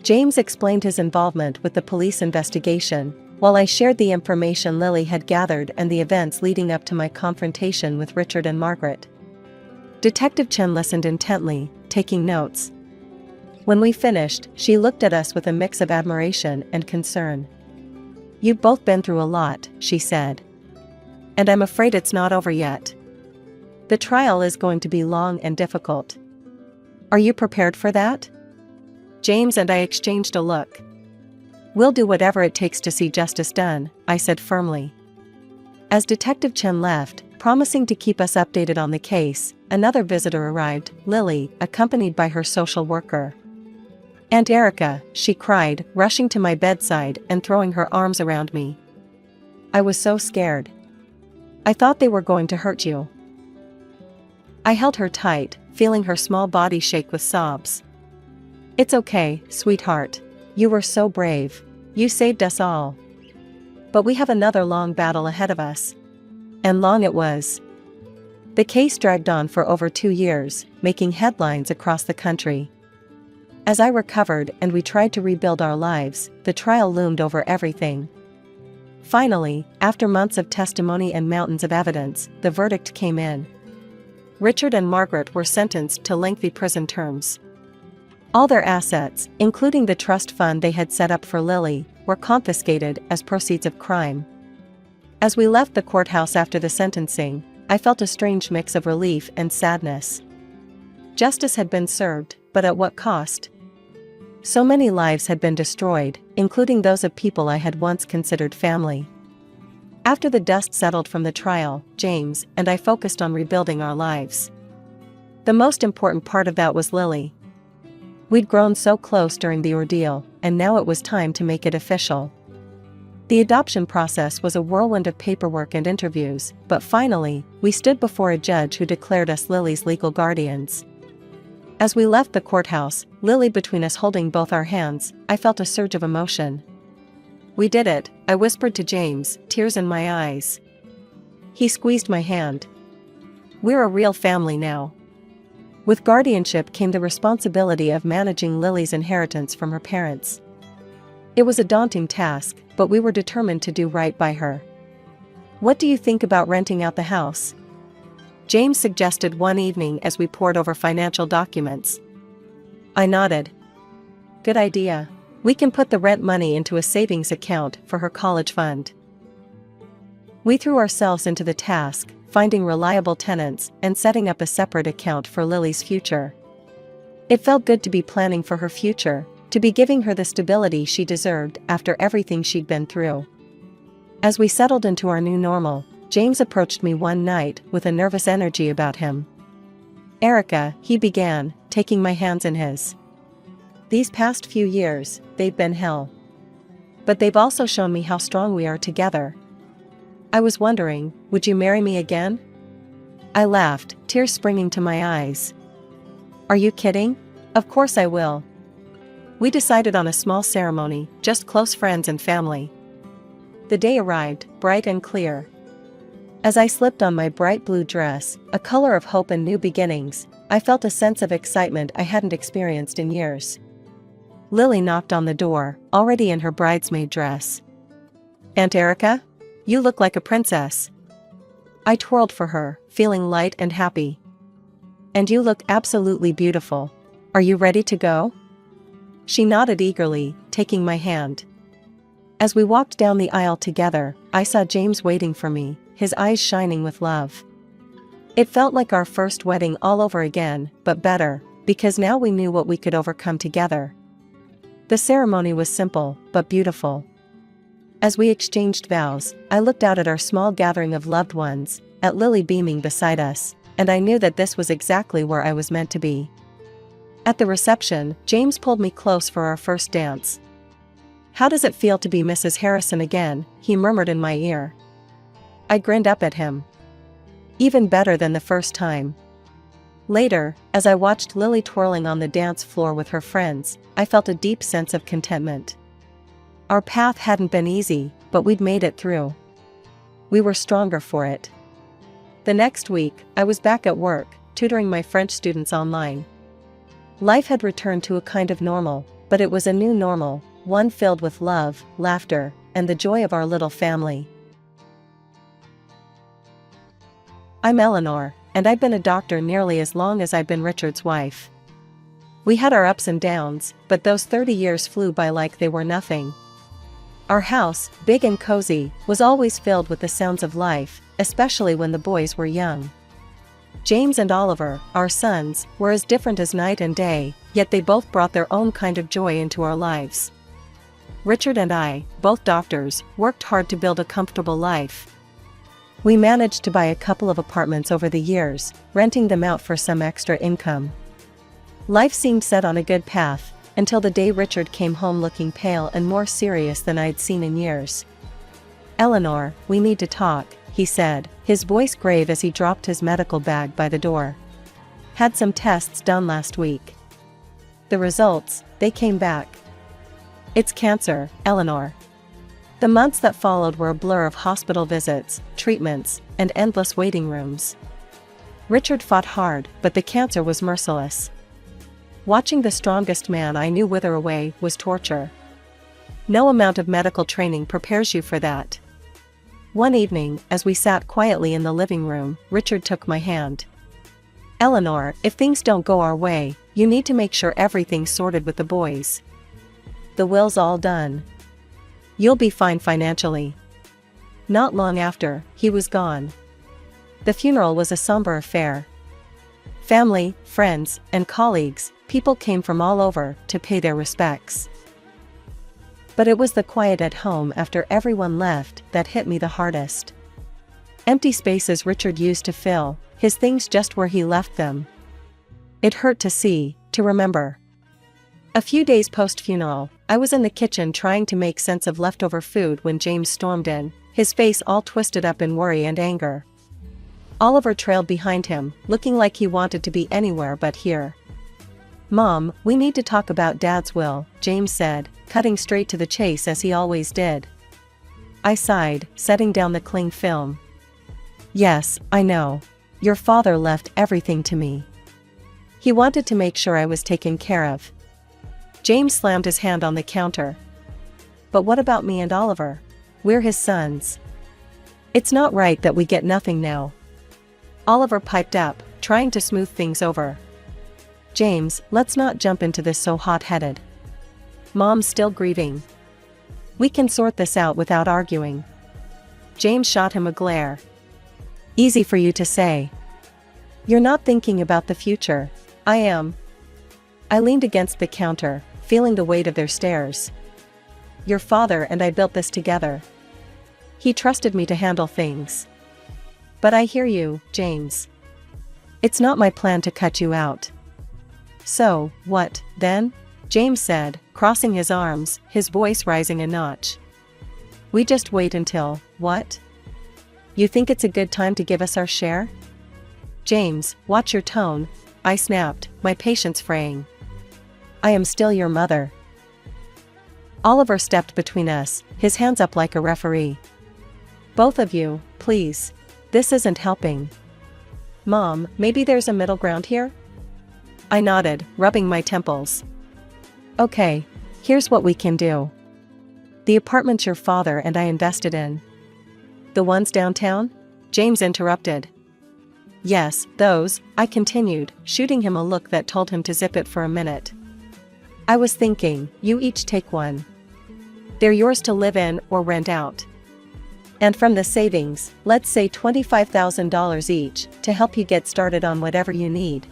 James explained his involvement with the police investigation, while I shared the information Lily had gathered and the events leading up to my confrontation with Richard and Margaret. Detective Chen listened intently, taking notes. When we finished, she looked at us with a mix of admiration and concern. "You've both been through a lot," she said. "And I'm afraid it's not over yet. The trial is going to be long and difficult. Are you prepared for that?" James and I exchanged a look. "We'll do whatever it takes to see justice done," I said firmly. As Detective Chen left, promising to keep us updated on the case, another visitor arrived, Lily, accompanied by her social worker. "Aunt Erica," she cried, rushing to my bedside and throwing her arms around me. I was so scared. "I thought they were going to hurt you." I held her tight, feeling her small body shake with sobs. "It's okay, sweetheart. You were so brave. You saved us all. But we have another long battle ahead of us." And long it was. The case dragged on for over 2 years, making headlines across the country. As I recovered and we tried to rebuild our lives, the trial loomed over everything. Finally, after months of testimony and mountains of evidence, the verdict came in. Richard and Margaret were sentenced to lengthy prison terms. All their assets, including the trust fund they had set up for Lily, were confiscated as proceeds of crime. As we left the courthouse after the sentencing, I felt a strange mix of relief and sadness. Justice had been served, but at what cost? So many lives had been destroyed, including those of people I had once considered family. After the dust settled from the trial, James and I focused on rebuilding our lives. The most important part of that was Lily. We'd grown so close during the ordeal, and now it was time to make it official. The adoption process was a whirlwind of paperwork and interviews, but finally, we stood before a judge who declared us Lily's legal guardians. As we left the courthouse, Lily between us holding both our hands, I felt a surge of emotion. "We did it," I whispered to James, tears in my eyes. He squeezed my hand. "We're a real family now." With guardianship came the responsibility of managing Lily's inheritance from her parents. It was a daunting task, but we were determined to do right by her. "What do you think about renting out the house?" James suggested one evening as we pored over financial documents. I nodded. "Good idea. We can put the rent money into a savings account for her college fund." We threw ourselves into the task, finding reliable tenants and setting up a separate account for Lily's future. It felt good to be planning for her future, to be giving her the stability she deserved after everything she'd been through. As we settled into our new normal, James approached me one night with a nervous energy about him. "Erica," he began, taking my hands in his. "These past few years, they've been hell. But they've also shown me how strong we are together. I was wondering, would you marry me again?" I laughed, tears springing to my eyes. "Are you kidding? Of course I will." We decided on a small ceremony, just close friends and family. The day arrived, bright and clear. As I slipped on my bright blue dress, a color of hope and new beginnings, I felt a sense of excitement I hadn't experienced in years. Lily knocked on the door, already in her bridesmaid dress. "Aunt Erica? You look like a princess." I twirled for her, feeling light and happy. "And you look absolutely beautiful. Are you ready to go?" She nodded eagerly, taking my hand. As we walked down the aisle together, I saw James waiting for me, his eyes shining with love. It felt like our first wedding all over again, but better, because now we knew what we could overcome together. The ceremony was simple, but beautiful. As we exchanged vows, I looked out at our small gathering of loved ones, at Lily beaming beside us, and I knew that this was exactly where I was meant to be. At the reception, James pulled me close for our first dance. "How does it feel to be Mrs. Harrison again?" he murmured in my ear. I grinned up at him. "Even better than the first time." Later, as I watched Lily twirling on the dance floor with her friends, I felt a deep sense of contentment. Our path hadn't been easy, but we'd made it through. We were stronger for it. The next week, I was back at work, tutoring my French students online. Life had returned to a kind of normal, but it was a new normal, one filled with love, laughter, and the joy of our little family. I'm Eleanor, and I've been a doctor nearly as long as I've been Richard's wife. We had our ups and downs, but those 30 years flew by like they were nothing. Our house, big and cozy, was always filled with the sounds of life, especially when the boys were young. James and Oliver, our sons, were as different as night and day, yet they both brought their own kind of joy into our lives. Richard and I, both doctors, worked hard to build a comfortable life. We managed to buy a couple of apartments over the years, renting them out for some extra income. Life seemed set on a good path, until the day Richard came home looking pale and more serious than I'd seen in years. "Eleanor, we need to talk," he said, his voice grave as he dropped his medical bag by the door. "Had some tests done last week. The results, they came back. It's cancer, Eleanor." The months that followed were a blur of hospital visits, treatments, and endless waiting rooms. Richard fought hard, but the cancer was merciless. Watching the strongest man I knew wither away was torture. No amount of medical training prepares you for that. One evening, as we sat quietly in the living room, Richard took my hand. "Eleanor, if things don't go our way, you need to make sure everything's sorted with the boys. The will's all done. You'll be fine financially." Not long after, he was gone. The funeral was a somber affair. Family, friends, and colleagues, people came from all over to pay their respects. But it was the quiet at home after everyone left that hit me the hardest. Empty spaces Richard used to fill, his things just where he left them. It hurt to see, to remember. A few days post-funeral, I was in the kitchen trying to make sense of leftover food when James stormed in, his face all twisted up in worry and anger. Oliver trailed behind him, looking like he wanted to be anywhere but here. "Mom, we need to talk about Dad's will," James said, cutting straight to the chase as he always did. I sighed, setting down the cling film. "Yes, I know. Your father left everything to me. He wanted to make sure I was taken care of." James slammed his hand on the counter. "But what about me and Oliver? We're his sons. It's not right that we get nothing now." Oliver piped up, trying to smooth things over. "James, let's not jump into this so hot-headed. Mom's still grieving. We can sort this out without arguing." James shot him a glare. "Easy for you to say. You're not thinking about the future. I am." I leaned against the counter, feeling the weight of their stares. "Your father and I built this together. He trusted me to handle things. But I hear you, James. It's not my plan to cut you out." "So, what, then?" James said, crossing his arms, his voice rising a notch. "We just wait until, what? You think it's a good time to give us our share?" "James, watch your tone," I snapped, my patience fraying. "I am still your mother." Oliver stepped between us, his hands up like a referee. "Both of you, please. This isn't helping." "Mom, maybe there's a middle ground here?" I nodded, rubbing my temples. "Okay, Here's what we can do. The apartments your father and I invested in. The ones downtown? James interrupted. Yes, those, I continued, shooting him a look that told him to zip it for a minute. I was thinking, you each take one. They're yours to live in or rent out. And from the savings, let's say $25,000 each, to help you get started on whatever you need.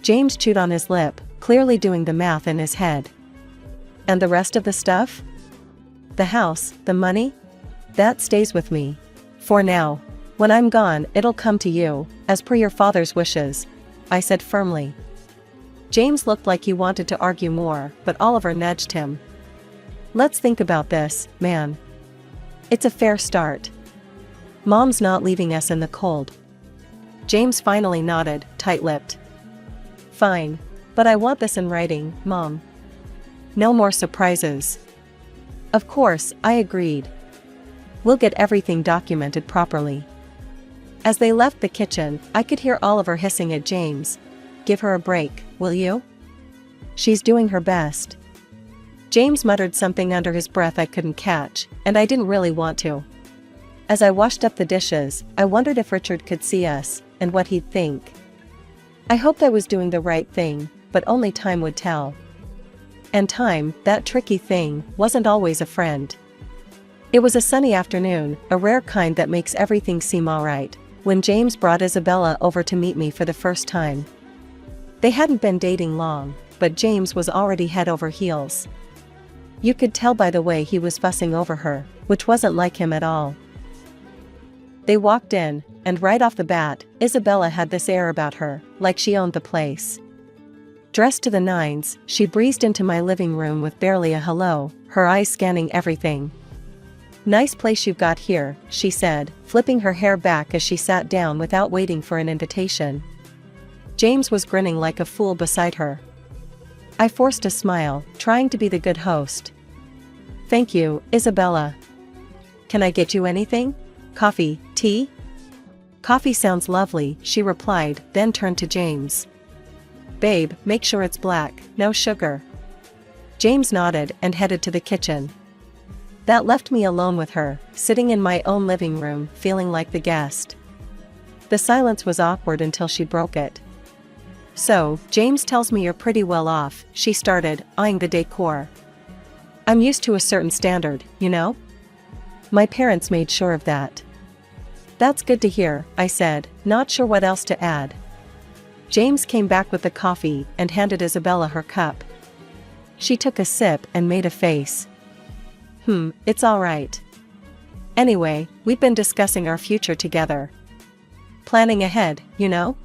James chewed on his lip, clearly doing the math in his head. And the rest of the stuff? The house, the money? That stays with me. For now. When I'm gone, it'll come to you, as per your father's wishes, I said firmly. James looked like he wanted to argue more, but Oliver nudged him. Let's think about this, man. It's a fair start. Mom's not leaving us in the cold. James finally nodded, tight-lipped. Fine. But I want this in writing, Mom. No more surprises. Of course, I agreed. We'll get everything documented properly. As they left the kitchen, I could hear Oliver hissing at James. Give her a break, will you? She's doing her best. James muttered something under his breath I couldn't catch, and I didn't really want to. As I washed up the dishes, I wondered if Richard could see us, and what he'd think. I hoped I was doing the right thing, but only time would tell. And time, that tricky thing, wasn't always a friend. It was a sunny afternoon, a rare kind that makes everything seem alright, when James brought Isabella over to meet me for the first time. They hadn't been dating long, but James was already head over heels. You could tell by the way he was fussing over her, which wasn't like him at all. They walked in, and right off the bat, Isabella had this air about her, like she owned the place. Dressed to the nines, she breezed into my living room with barely a hello, her eyes scanning everything. Nice place you've got here, she said, flipping her hair back as she sat down without waiting for an invitation. James was grinning like a fool beside her. I forced a smile, trying to be the good host. Thank you, Isabella. Can I get you anything? Coffee, tea? Coffee sounds lovely, she replied, then turned to James. Babe, make sure it's black, no sugar. James nodded and headed to the kitchen. That left me alone with her, sitting in my own living room, feeling like the guest. The silence was awkward until she broke it. So, James tells me you're pretty well off, she started, eyeing the decor. I'm used to a certain standard, you know? My parents made sure of that. That's good to hear, I said, not sure what else to add. James came back with the coffee and handed Isabella her cup. She took a sip and made a face. It's all right. Anyway, we've been discussing our future together. Planning ahead, you know?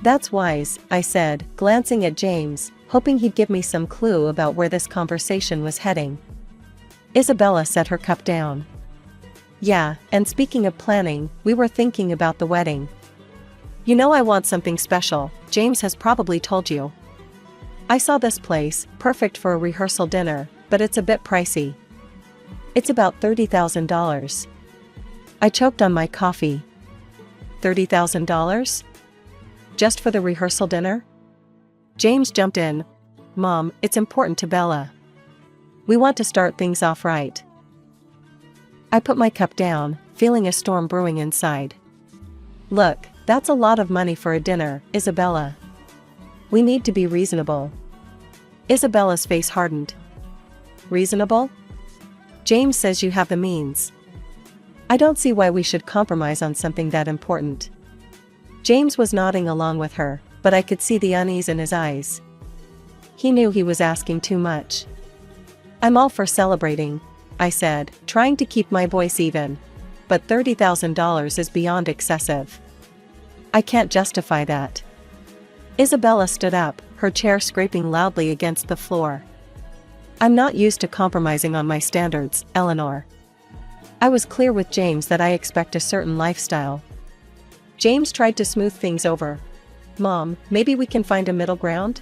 That's wise, I said, glancing at James, hoping he'd give me some clue about where this conversation was heading. Isabella set her cup down. Yeah, and speaking of planning, we were thinking about the wedding. You know I want something special, James has probably told you. I saw this place, perfect for a rehearsal dinner, but it's a bit pricey. It's about $30,000. I choked on my coffee. $30,000? Just for the rehearsal dinner? James jumped in. Mom, it's important to Bella. We want to start things off right. I put my cup down, feeling a storm brewing inside. Look, that's a lot of money for a dinner, Isabella. We need to be reasonable. Isabella's face hardened. Reasonable? James says you have the means. I don't see why we should compromise on something that important. James was nodding along with her, but I could see the unease in his eyes. He knew he was asking too much. I'm all for celebrating, I said, trying to keep my voice even. But $30,000 is beyond excessive. I can't justify that. Isabella stood up, her chair scraping loudly against the floor. I'm not used to compromising on my standards, Eleanor. I was clear with James that I expect a certain lifestyle. James tried to smooth things over. Mom, maybe we can find a middle ground?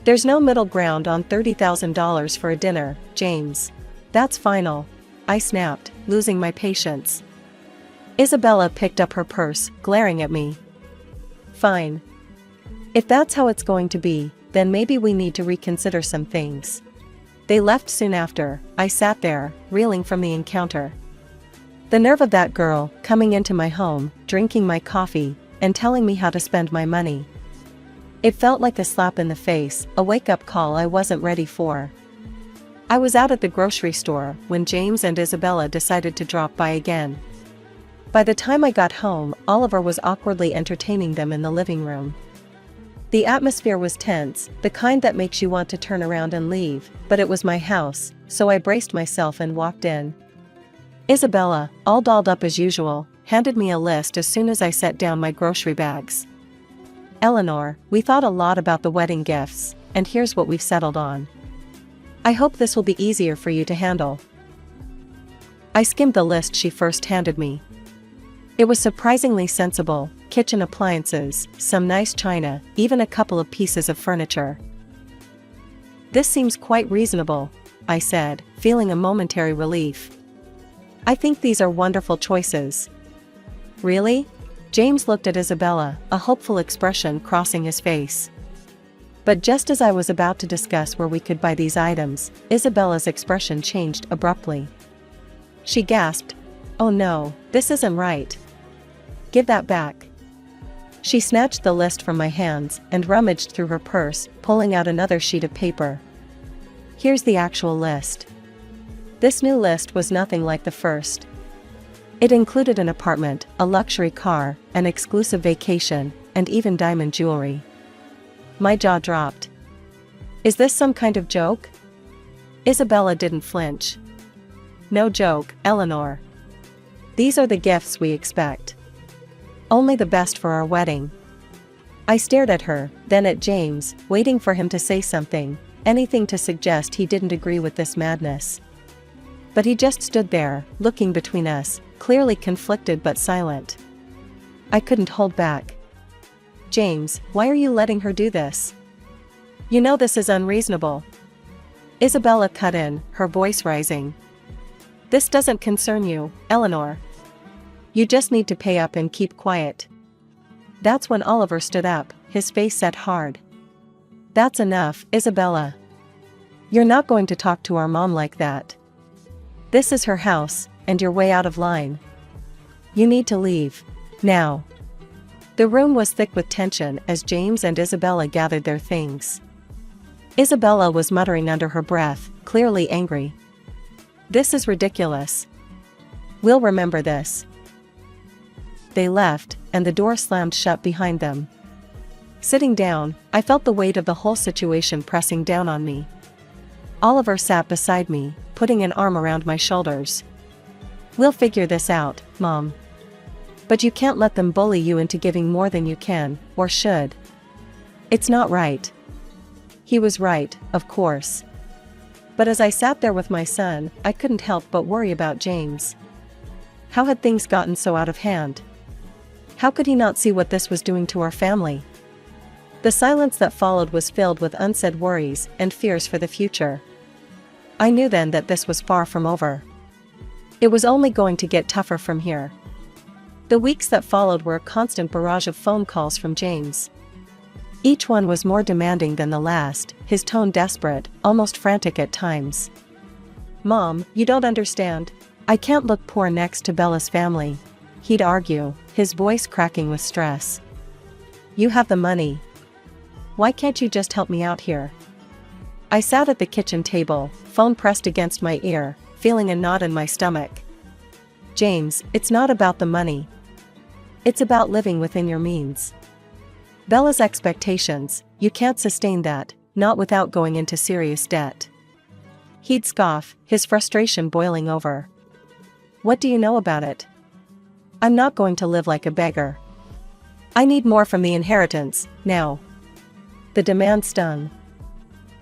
There's no middle ground on $30,000 for a dinner, James. That's final, I snapped, losing my patience. Isabella picked up her purse, glaring at me. Fine. If that's how it's going to be, then maybe we need to reconsider some things. They left soon after. I sat there, reeling from the encounter. The nerve of that girl, coming into my home, drinking my coffee, and telling me how to spend my money. It felt like a slap in the face, a wake-up call I wasn't ready for. I was out at the grocery store when James and Isabella decided to drop by again. By the time I got home, Oliver was awkwardly entertaining them in the living room. The atmosphere was tense, the kind that makes you want to turn around and leave, but it was my house, so I braced myself and walked in. Isabella, all dolled up as usual, handed me a list as soon as I set down my grocery bags. "Eleanor, we thought a lot about the wedding gifts, and here's what we've settled on. I hope this will be easier for you to handle." I skimmed the list she first handed me. It was surprisingly sensible: kitchen appliances, some nice china, even a couple of pieces of furniture. "This seems quite reasonable," I said, feeling a momentary relief. "I think these are wonderful choices." "Really?" James looked at Isabella, a hopeful expression crossing his face. But just as I was about to discuss where we could buy these items, Isabella's expression changed abruptly. She gasped, "Oh no, this isn't right. Give that back." She snatched the list from my hands and rummaged through her purse, pulling out another sheet of paper. "Here's the actual list." This new list was nothing like the first. It included an apartment, a luxury car, an exclusive vacation, and even diamond jewelry. My jaw dropped. "Is this some kind of joke?" Isabella didn't flinch. "No joke, Eleanor. These are the gifts we expect. Only the best for our wedding." I stared at her, then at James, waiting for him to say something, anything to suggest he didn't agree with this madness. But he just stood there, looking between us, clearly conflicted but silent. I couldn't hold back. "James, why are you letting her do this? You know this is unreasonable." Isabella cut in, her voice rising. "This doesn't concern you, Eleanor. You just need to pay up and keep quiet." That's when Oliver stood up, his face set hard. "That's enough, Isabella. You're not going to talk to our mom like that. This is her house, and you're way out of line. You need to leave. Now." The room was thick with tension as James and Isabella gathered their things. Isabella was muttering under her breath, clearly angry. "This is ridiculous. We'll remember this." They left, and the door slammed shut behind them. Sitting down, I felt the weight of the whole situation pressing down on me. Oliver sat beside me, putting an arm around my shoulders. "We'll figure this out, Mom. But you can't let them bully you into giving more than you can, or should. It's not right." He was right, of course. But as I sat there with my son, I couldn't help but worry about James. How had things gotten so out of hand? How could he not see what this was doing to our family? The silence that followed was filled with unsaid worries and fears for the future. I knew then that this was far from over. It was only going to get tougher from here. The weeks that followed were a constant barrage of phone calls from James. Each one was more demanding than the last, his tone desperate, almost frantic at times. "Mom, you don't understand. I can't look poor next to Bella's family," he'd argue, his voice cracking with stress. "You have the money. Why can't you just help me out here?" I sat at the kitchen table, phone pressed against my ear, feeling a knot in my stomach. "James, it's not about the money. It's about living within your means. Bella's expectations, you can't sustain that, not without going into serious debt." He'd scoff, his frustration boiling over. "What do you know about it? I'm not going to live like a beggar. I need more from the inheritance, now." The demand stung.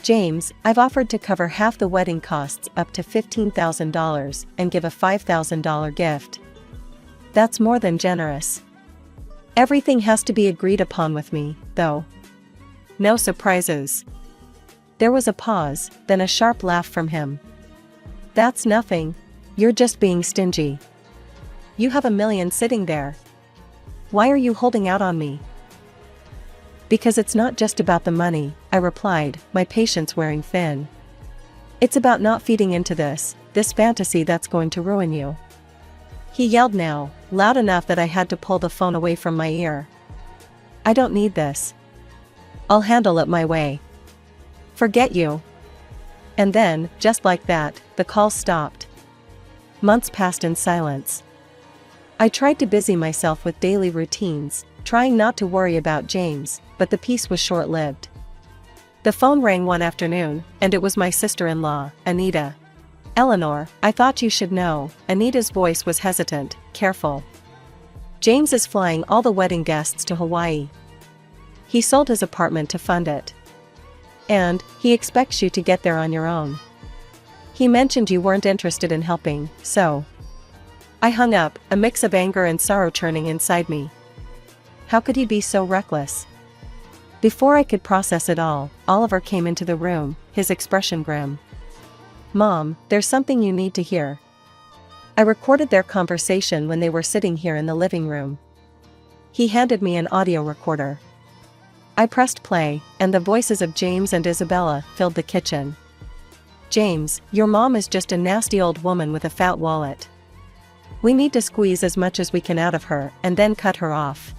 "James, I've offered to cover half the wedding costs up to $15,000 and give a $5,000 gift. That's more than generous. Everything has to be agreed upon with me, though. No surprises." There was a pause, then a sharp laugh from him. "That's nothing. You're just being stingy. You have $1 million sitting there. Why are you holding out on me?" "Because it's not just about the money," I replied, my patience wearing thin. It's about not feeding into this fantasy that's going to ruin you. He yelled now, loud enough that I had to pull the phone away from my ear. I don't need this. I'll handle it my way. Forget you. And then, just like that, the call stopped. Months passed in silence. I tried to busy myself with daily routines, trying not to worry about James, but the peace was short-lived. The phone rang one afternoon, and it was my sister-in-law, Anita. Eleanor, I thought you should know. Anita's voice was hesitant, careful. James is flying all the wedding guests to Hawaii. He sold his apartment to fund it. And he expects you to get there on your own. He mentioned you weren't interested in helping, so. I hung up, a mix of anger and sorrow churning inside me. How could he be so reckless? Before I could process it all, Oliver came into the room, his expression grim. Mom, there's something you need to hear. I recorded their conversation when they were sitting here in the living room. He handed me an audio recorder. I pressed play, and the voices of James and Isabella filled the kitchen. James, your mom is just a nasty old woman with a fat wallet. We need to squeeze as much as we can out of her and then cut her off.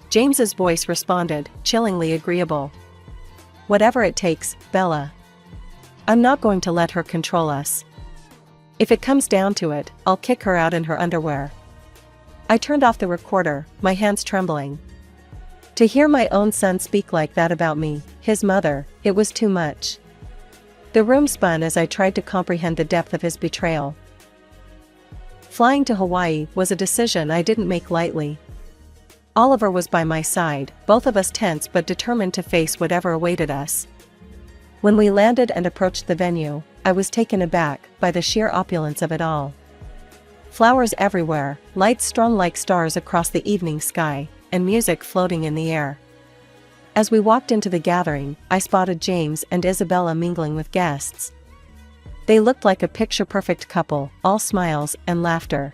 James's voice responded, chillingly agreeable. Whatever it takes, Bella. I'm not going to let her control us. If it comes down to it, I'll kick her out in her underwear. I turned off the recorder, my hands trembling. To hear my own son speak like that about me, his mother, it was too much. The room spun as I tried to comprehend the depth of his betrayal. Flying to Hawaii was a decision I didn't make lightly. Oliver was by my side, both of us tense but determined to face whatever awaited us. When we landed and approached the venue, I was taken aback by the sheer opulence of it all. Flowers everywhere, lights strung like stars across the evening sky, and music floating in the air. As we walked into the gathering, I spotted James and Isabella mingling with guests. They looked like a picture-perfect couple, all smiles and laughter.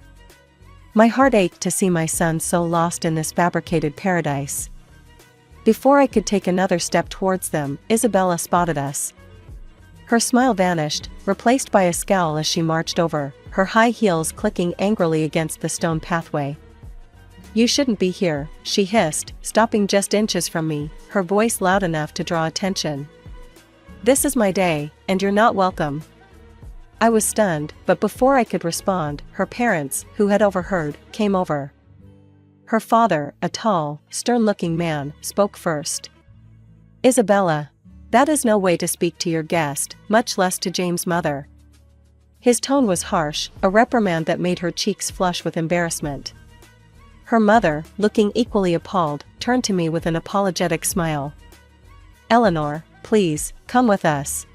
My heart ached to see my son so lost in this fabricated paradise. Before I could take another step towards them, Isabella spotted us. Her smile vanished, replaced by a scowl as she marched over, her high heels clicking angrily against the stone pathway. You shouldn't be here, she hissed, stopping just inches from me, her voice loud enough to draw attention. This is my day, and you're not welcome. I was stunned, but before I could respond, her parents, who had overheard, came over. Her father, a tall, stern-looking man, spoke first. Isabella, that is no way to speak to your guest, much less to James' mother. His tone was harsh, a reprimand that made her cheeks flush with embarrassment. Her mother, looking equally appalled, turned to me with an apologetic smile. Eleanor, please, come with us.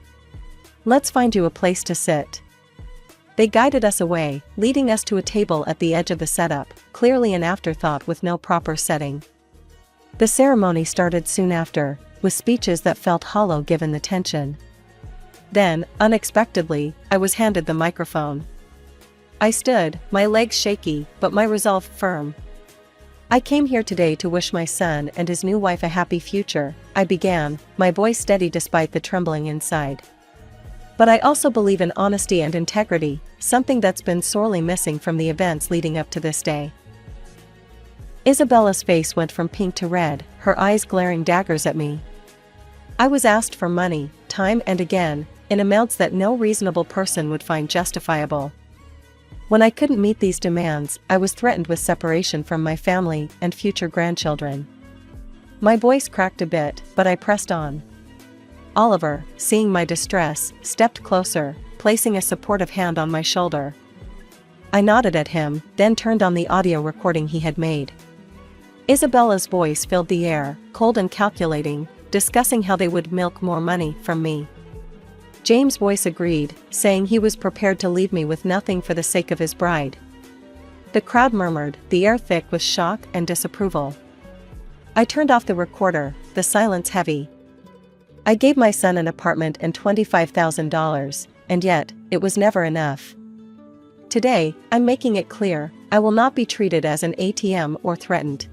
Let's find you a place to sit. They guided us away, leading us to a table at the edge of the setup, clearly an afterthought with no proper setting. The ceremony started soon after, with speeches that felt hollow given the tension. Then, unexpectedly, I was handed the microphone. I stood, my legs shaky, but my resolve firm. I came here today to wish my son and his new wife a happy future, I began, my voice steady despite the trembling inside. But I also believe in honesty and integrity, something that's been sorely missing from the events leading up to this day. Isabella's face went from pink to red, her eyes glaring daggers at me. I was asked for money, time and again, in amounts that no reasonable person would find justifiable. When I couldn't meet these demands, I was threatened with separation from my family and future grandchildren. My voice cracked a bit, but I pressed on. Oliver, seeing my distress, stepped closer, placing a supportive hand on my shoulder. I nodded at him, then turned on the audio recording he had made. Isabella's voice filled the air, cold and calculating, discussing how they would milk more money from me. James' voice agreed, saying he was prepared to leave me with nothing for the sake of his bride. The crowd murmured, the air thick with shock and disapproval. I turned off the recorder, the silence heavy. I gave my son an apartment and $25,000, and yet, it was never enough. Today, I'm making it clear, I will not be treated as an ATM or threatened.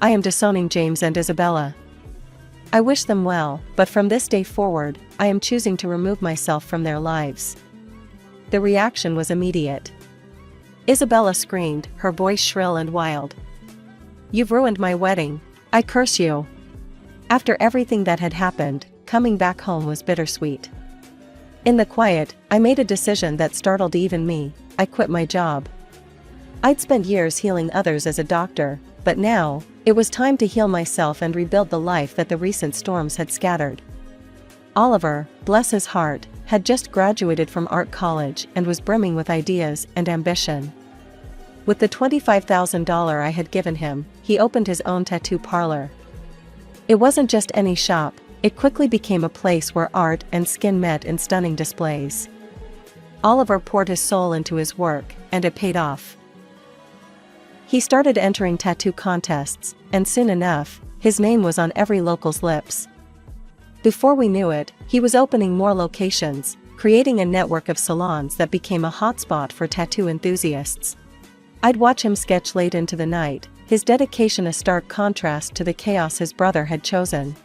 I am disowning James and Isabella. I wish them well, but from this day forward, I am choosing to remove myself from their lives." The reaction was immediate. Isabella screamed, her voice shrill and wild. "You've ruined my wedding. I curse you." After everything that had happened, coming back home was bittersweet. In the quiet, I made a decision that startled even me. I quit my job. I'd spent years healing others as a doctor, but now, it was time to heal myself and rebuild the life that the recent storms had scattered. Oliver, bless his heart, had just graduated from art college and was brimming with ideas and ambition. With the $25,000 I had given him, he opened his own tattoo parlor. It wasn't just any shop, it quickly became a place where art and skin met in stunning displays. Oliver poured his soul into his work, and it paid off. He started entering tattoo contests, and soon enough, his name was on every local's lips. Before we knew it, he was opening more locations, creating a network of salons that became a hotspot for tattoo enthusiasts. I'd watch him sketch late into the night, his dedication a stark contrast to the chaos his brother had chosen.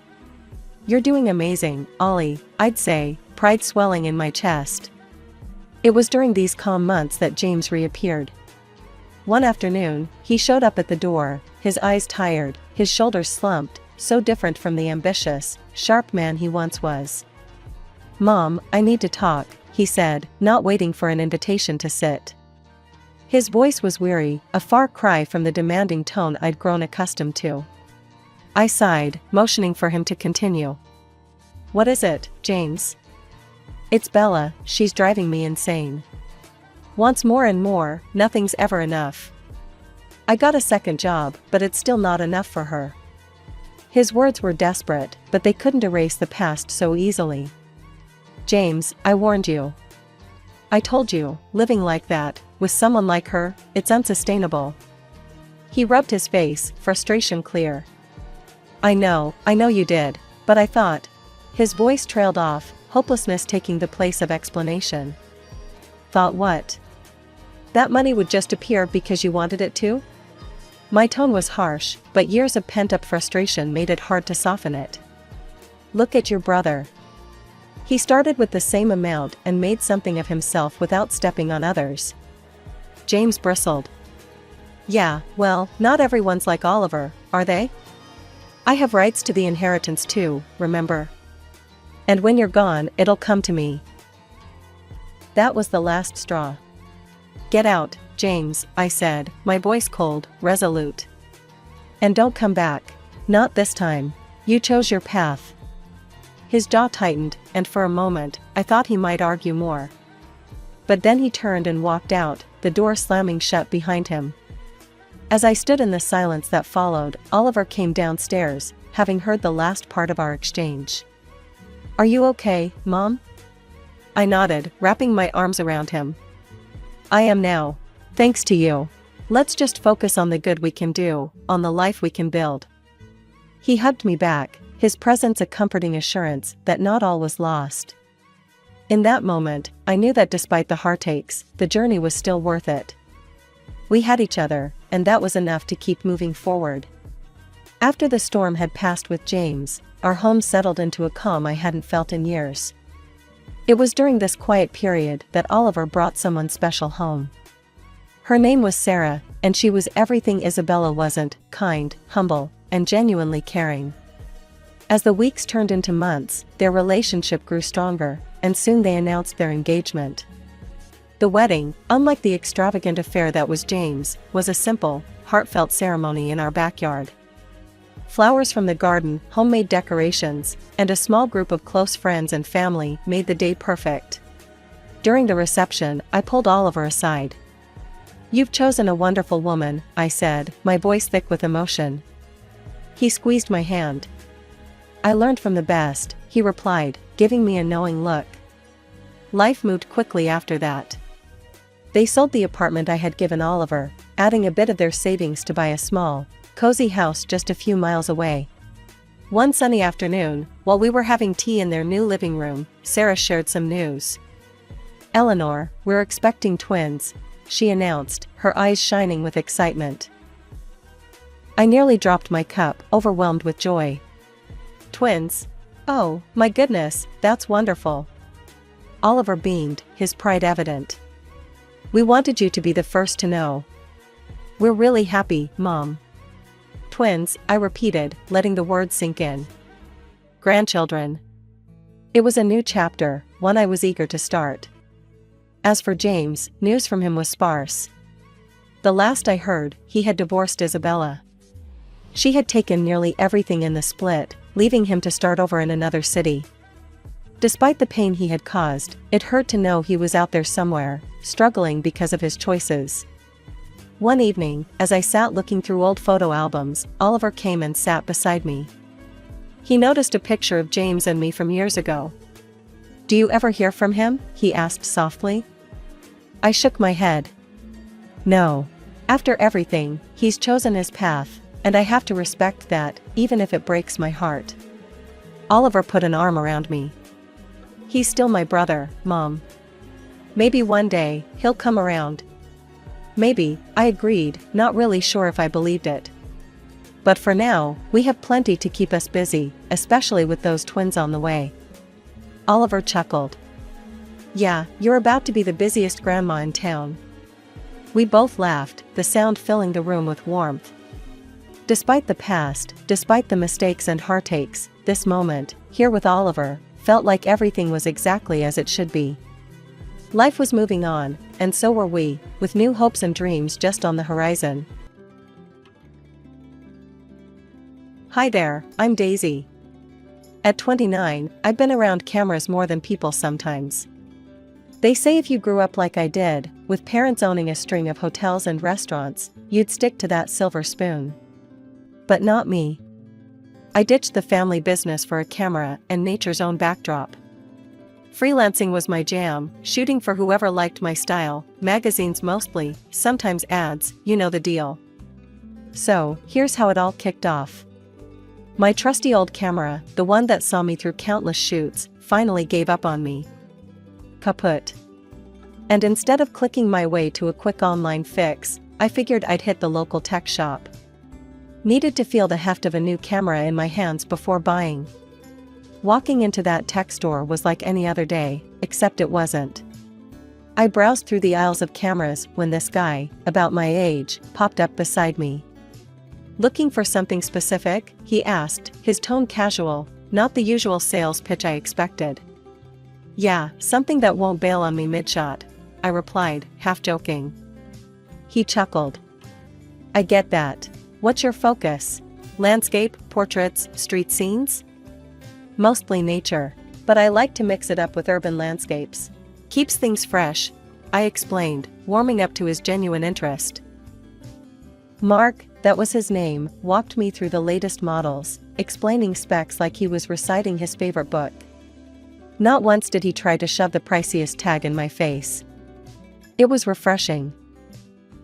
"You're doing amazing, Ollie," I'd say, pride swelling in my chest. It was during these calm months that James reappeared. One afternoon, he showed up at the door, his eyes tired, his shoulders slumped, so different from the ambitious, sharp man he once was. "Mom, I need to talk," he said, not waiting for an invitation to sit. His voice was weary, a far cry from the demanding tone I'd grown accustomed to. I sighed, motioning for him to continue. "What is it, James?" "It's Bella, she's driving me insane. Wants more and more, nothing's ever enough. I got a second job, but it's still not enough for her." His words were desperate, but they couldn't erase the past so easily. "James, I warned you. I told you, living like that, with someone like her, it's unsustainable." He rubbed his face, frustration clear. I know you did, but I thought." His voice trailed off, hopelessness taking the place of explanation. "Thought what? That money would just appear because you wanted it to?" My tone was harsh, but years of pent-up frustration made it hard to soften it. "Look at your brother. He started with the same amount and made something of himself without stepping on others." James bristled. "Yeah, well, not everyone's like Oliver, are they? I have rights to the inheritance too, remember? And when you're gone, it'll come to me." That was the last straw. "Get out, James," I said, my voice cold, resolute. "And don't come back. Not this time. You chose your path." His jaw tightened, and for a moment, I thought he might argue more. But then he turned and walked out, the door slamming shut behind him. As I stood in the silence that followed, Oliver came downstairs, having heard the last part of our exchange. "Are you okay, Mom?" I nodded, wrapping my arms around him. "I am now. Thanks to you. Let's just focus on the good we can do, on the life we can build." He hugged me back, his presence a comforting assurance that not all was lost. In that moment, I knew that despite the heartaches, the journey was still worth it. We had each other, and that was enough to keep moving forward. After the storm had passed with James, our home settled into a calm I hadn't felt in years. It was during this quiet period that Oliver brought someone special home. Her name was Sarah, and she was everything Isabella wasn't: kind, humble, and genuinely caring. As the weeks turned into months, their relationship grew stronger, and soon they announced their engagement. The wedding, unlike the extravagant affair that was James, was a simple, heartfelt ceremony in our backyard. Flowers from the garden, homemade decorations, and a small group of close friends and family made the day perfect. During the reception, I pulled Oliver aside. "You've chosen a wonderful woman," I said, my voice thick with emotion. He squeezed my hand. "I learned from the best," he replied, giving me a knowing look. Life moved quickly after that. They sold the apartment I had given Oliver, adding a bit of their savings to buy a small, cozy house just a few miles away. One sunny afternoon, while we were having tea in their new living room, Sarah shared some news. "Eleanor, we're expecting twins," she announced, her eyes shining with excitement. I nearly dropped my cup, overwhelmed with joy. Twins? Oh, my goodness, that's wonderful. Oliver beamed, his pride evident. We wanted you to be the first to know. We're really happy, Mom. Twins, I repeated, letting the words sink in. Grandchildren. It was a new chapter, one I was eager to start. As for James, news from him was sparse. The last I heard, he had divorced Isabella. She had taken nearly everything in the split, leaving him to start over in another city. Despite the pain he had caused, it hurt to know he was out there somewhere, struggling because of his choices. One evening, as I sat looking through old photo albums, Oliver came and sat beside me. He noticed a picture of James and me from years ago. Do you ever hear from him? He asked softly. I shook my head. No. After everything, he's chosen his path, and I have to respect that, even if it breaks my heart. Oliver put an arm around me. He's still my brother, Mom. Maybe one day, he'll come around. Maybe, I agreed, not really sure if I believed it. But for now, we have plenty to keep us busy, especially with those twins on the way. Oliver chuckled. Yeah, you're about to be the busiest grandma in town. We both laughed, the sound filling the room with warmth. Despite the past, despite the mistakes and heartaches, this moment, here with Oliver, felt like everything was exactly as it should be. Life was moving on, and so were we, with new hopes and dreams just on the horizon. Hi there, I'm Daisy. At 29, I've been around cameras more than people sometimes. They say if you grew up like I did, with parents owning a string of hotels and restaurants, you'd stick to that silver spoon. But not me. I ditched the family business for a camera and nature's own backdrop. Freelancing was my jam, shooting for whoever liked my style, magazines mostly, sometimes ads, you know the deal. So, here's how it all kicked off. My trusty old camera, the one that saw me through countless shoots, finally gave up on me. Kaput. And instead of clicking my way to a quick online fix, I figured I'd hit the local tech shop. Needed to feel the heft of a new camera in my hands before buying. Walking into that tech store was like any other day, except it wasn't. I browsed through the aisles of cameras when this guy, about my age, popped up beside me. Looking for something specific? He asked, his tone casual, not the usual sales pitch I expected. Yeah, something that won't bail on me mid-shot, I replied, half joking. He chuckled. I get that. What's your focus? Landscape, portraits, street scenes? Mostly nature, but I like to mix it up with urban landscapes. Keeps things fresh, I explained, warming up to his genuine interest. Mark, that was his name, walked me through the latest models, explaining specs like he was reciting his favorite book. Not once did he try to shove the priciest tag in my face. It was refreshing.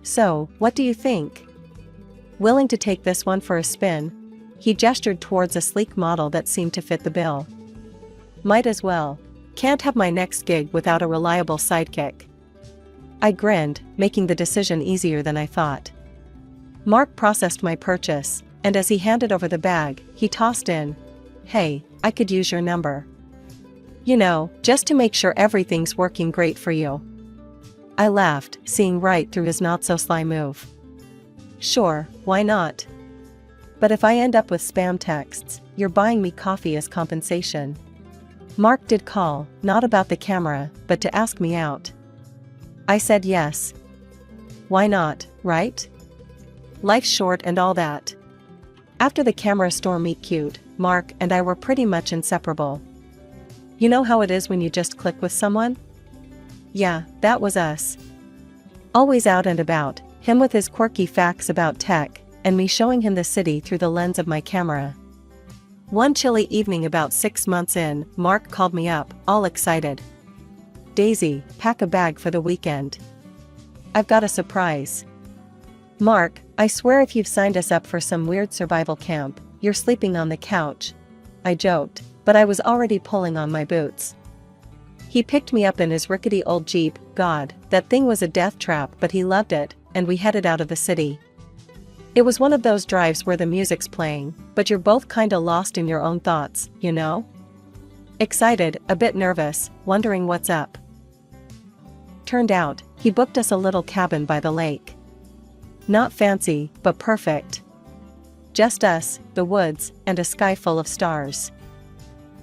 So, what do you think? Willing to take this one for a spin? He gestured towards a sleek model that seemed to fit the bill. Might as well. Can't have my next gig without a reliable sidekick. I grinned, making the decision easier than I thought. Mark processed my purchase, and as he handed over the bag, he tossed in, "Hey, I could use your number. You know, just to make sure everything's working great for you." I laughed, seeing right through his not-so-sly move. Sure, why not? But if I end up with spam texts, you're buying me coffee as compensation. Mark did call, not about the camera, but to ask me out. I said yes. Why not, right? Life's short and all that. After the camera store meet cute, Mark and I were pretty much inseparable. You know how it is when you just click with someone? Yeah, that was us. Always out and about, him with his quirky facts about tech, and me showing him the city through the lens of my camera. One chilly evening about 6 months in, Mark called me up, all excited. Daisy, pack a bag for the weekend. I've got a surprise. Mark, I swear if you've signed us up for some weird survival camp, you're sleeping on the couch. I joked, but I was already pulling on my boots. He picked me up in his rickety old Jeep. God, that thing was a death trap, but he loved it, and we headed out of the city. It was one of those drives where the music's playing, but you're both kinda lost in your own thoughts, you know? Excited, a bit nervous, wondering what's up. Turned out, he booked us a little cabin by the lake. Not fancy, but perfect. Just us, the woods, and a sky full of stars.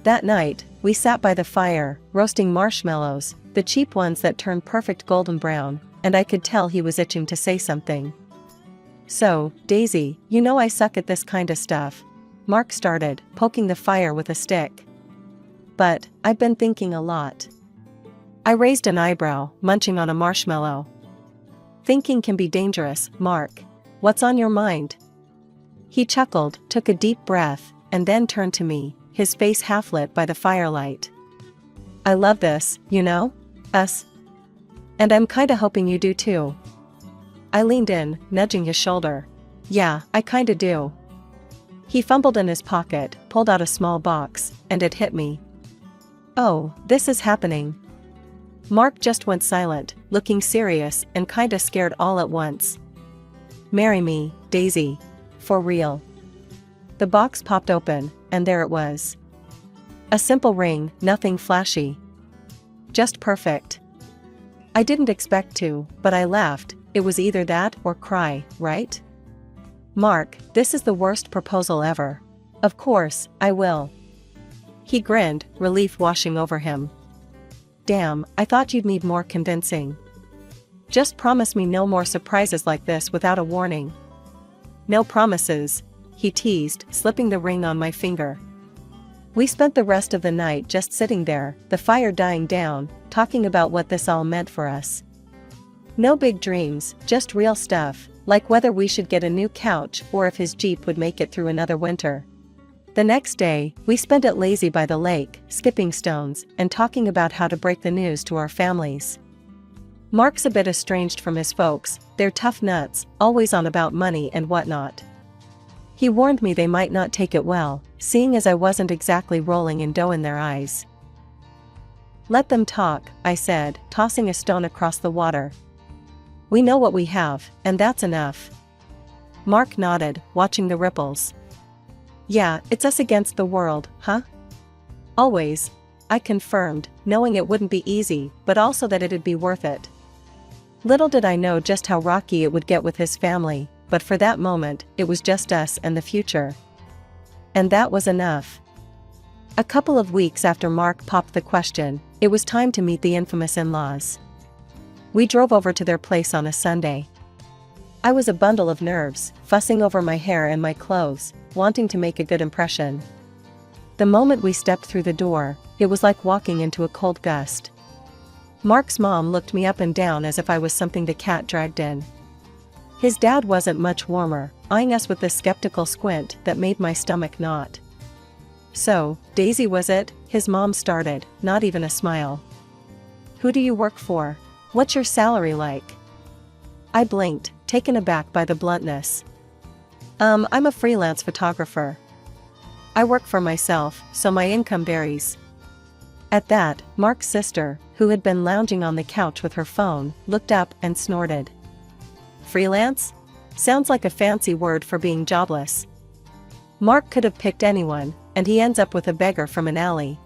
That night, we sat by the fire, roasting marshmallows, the cheap ones that turned perfect golden brown, and I could tell he was itching to say something. "So, Daisy, you know I suck at this kinda stuff," Mark started, poking the fire with a stick. "But, I've been thinking a lot." I raised an eyebrow, munching on a marshmallow. "Thinking can be dangerous, Mark. What's on your mind?" He chuckled, took a deep breath, and then turned to me, his face half lit by the firelight. "I love this, you know? Us. And I'm kinda hoping you do too." I leaned in, nudging his shoulder. "Yeah, I kinda do." He fumbled in his pocket, pulled out a small box, and it hit me. "Oh, this is happening." Mark just went silent, looking serious and kinda scared all at once. "Marry me, Daisy. For real." The box popped open, and there it was. A simple ring, nothing flashy. Just perfect. I didn't expect to, but I laughed. It was either that or cry, right? "Mark, this is the worst proposal ever." "Of course, I will." He grinned, relief washing over him. "Damn, I thought you'd need more convincing. Just promise me no more surprises like this without a warning." "No promises," he teased, slipping the ring on my finger. We spent the rest of the night just sitting there, the fire dying down, talking about what this all meant for us. No big dreams, just real stuff, like whether we should get a new couch or if his Jeep would make it through another winter. The next day, we spent it lazy by the lake, skipping stones, and talking about how to break the news to our families. Mark's a bit estranged from his folks, they're tough nuts, always on about money and whatnot. He warned me they might not take it well, seeing as I wasn't exactly rolling in dough in their eyes. "Let them talk," I said, tossing a stone across the water. "We know what we have, and that's enough." Mark nodded, watching the ripples. "Yeah, it's us against the world, huh?" "Always," I confirmed, knowing it wouldn't be easy, but also that it'd be worth it. Little did I know just how rocky it would get with his family, but for that moment, it was just us and the future. And that was enough. A couple of weeks after Mark popped the question, it was time to meet the infamous in-laws. We drove over to their place on a Sunday. I was a bundle of nerves, fussing over my hair and my clothes, wanting to make a good impression. The moment we stepped through the door, it was like walking into a cold gust. Mark's mom looked me up and down as if I was something the cat dragged in. His dad wasn't much warmer, eyeing us with a skeptical squint that made my stomach knot. "So, Daisy was it?" his mom started, not even a smile. "Who do you work for? What's your salary like?" I blinked, taken aback by the bluntness. I'm a freelance photographer. I work for myself, so my income varies." At that, Mark's sister, who had been lounging on the couch with her phone, looked up and snorted. "Freelance? Sounds like a fancy word for being jobless." Mark could have picked anyone, and he ends up with a beggar from an alley.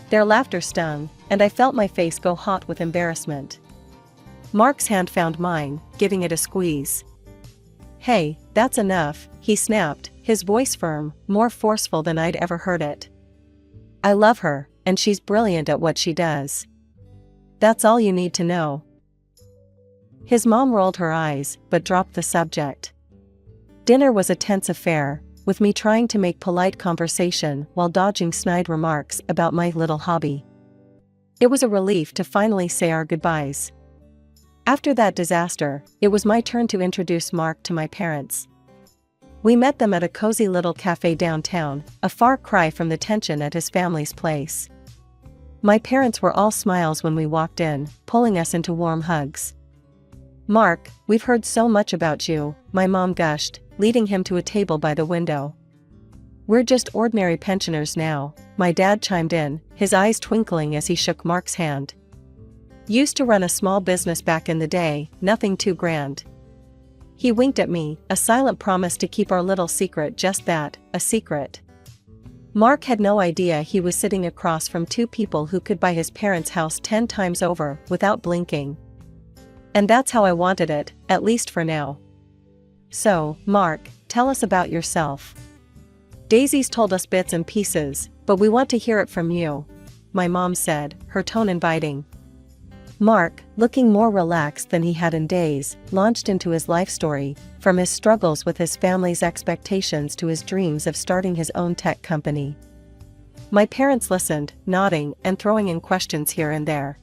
Their laughter stung, and I felt my face go hot with embarrassment. Mark's hand found mine, giving it a squeeze. "Hey, that's enough," he snapped, his voice firm, more forceful than I'd ever heard it. "I love her, and she's brilliant at what she does. That's all you need to know." His mom rolled her eyes, but dropped the subject. Dinner was a tense affair, with me trying to make polite conversation while dodging snide remarks about my little hobby. It was a relief to finally say our goodbyes. After that disaster, it was my turn to introduce Mark to my parents. We met them at a cozy little cafe downtown, a far cry from the tension at his family's place. My parents were all smiles when we walked in, pulling us into warm hugs. "Mark, we've heard so much about you," my mom gushed, leading him to a table by the window. "We're just ordinary pensioners now," my dad chimed in, his eyes twinkling as he shook Mark's hand. "Used to run a small business back in the day, nothing too grand." He winked at me, a silent promise to keep our little secret just that, a secret. Mark had no idea he was sitting across from two people who could buy his parents' house 10 times over without blinking. And that's how I wanted it, at least for now. So, Mark, tell us about yourself. Daisy's told us bits and pieces, but we want to hear it from you, my mom said, her tone inviting. Mark, looking more relaxed than he had in days, launched into his life story, from his struggles with his family's expectations to his dreams of starting his own tech company. My parents listened, nodding and throwing in questions here and there.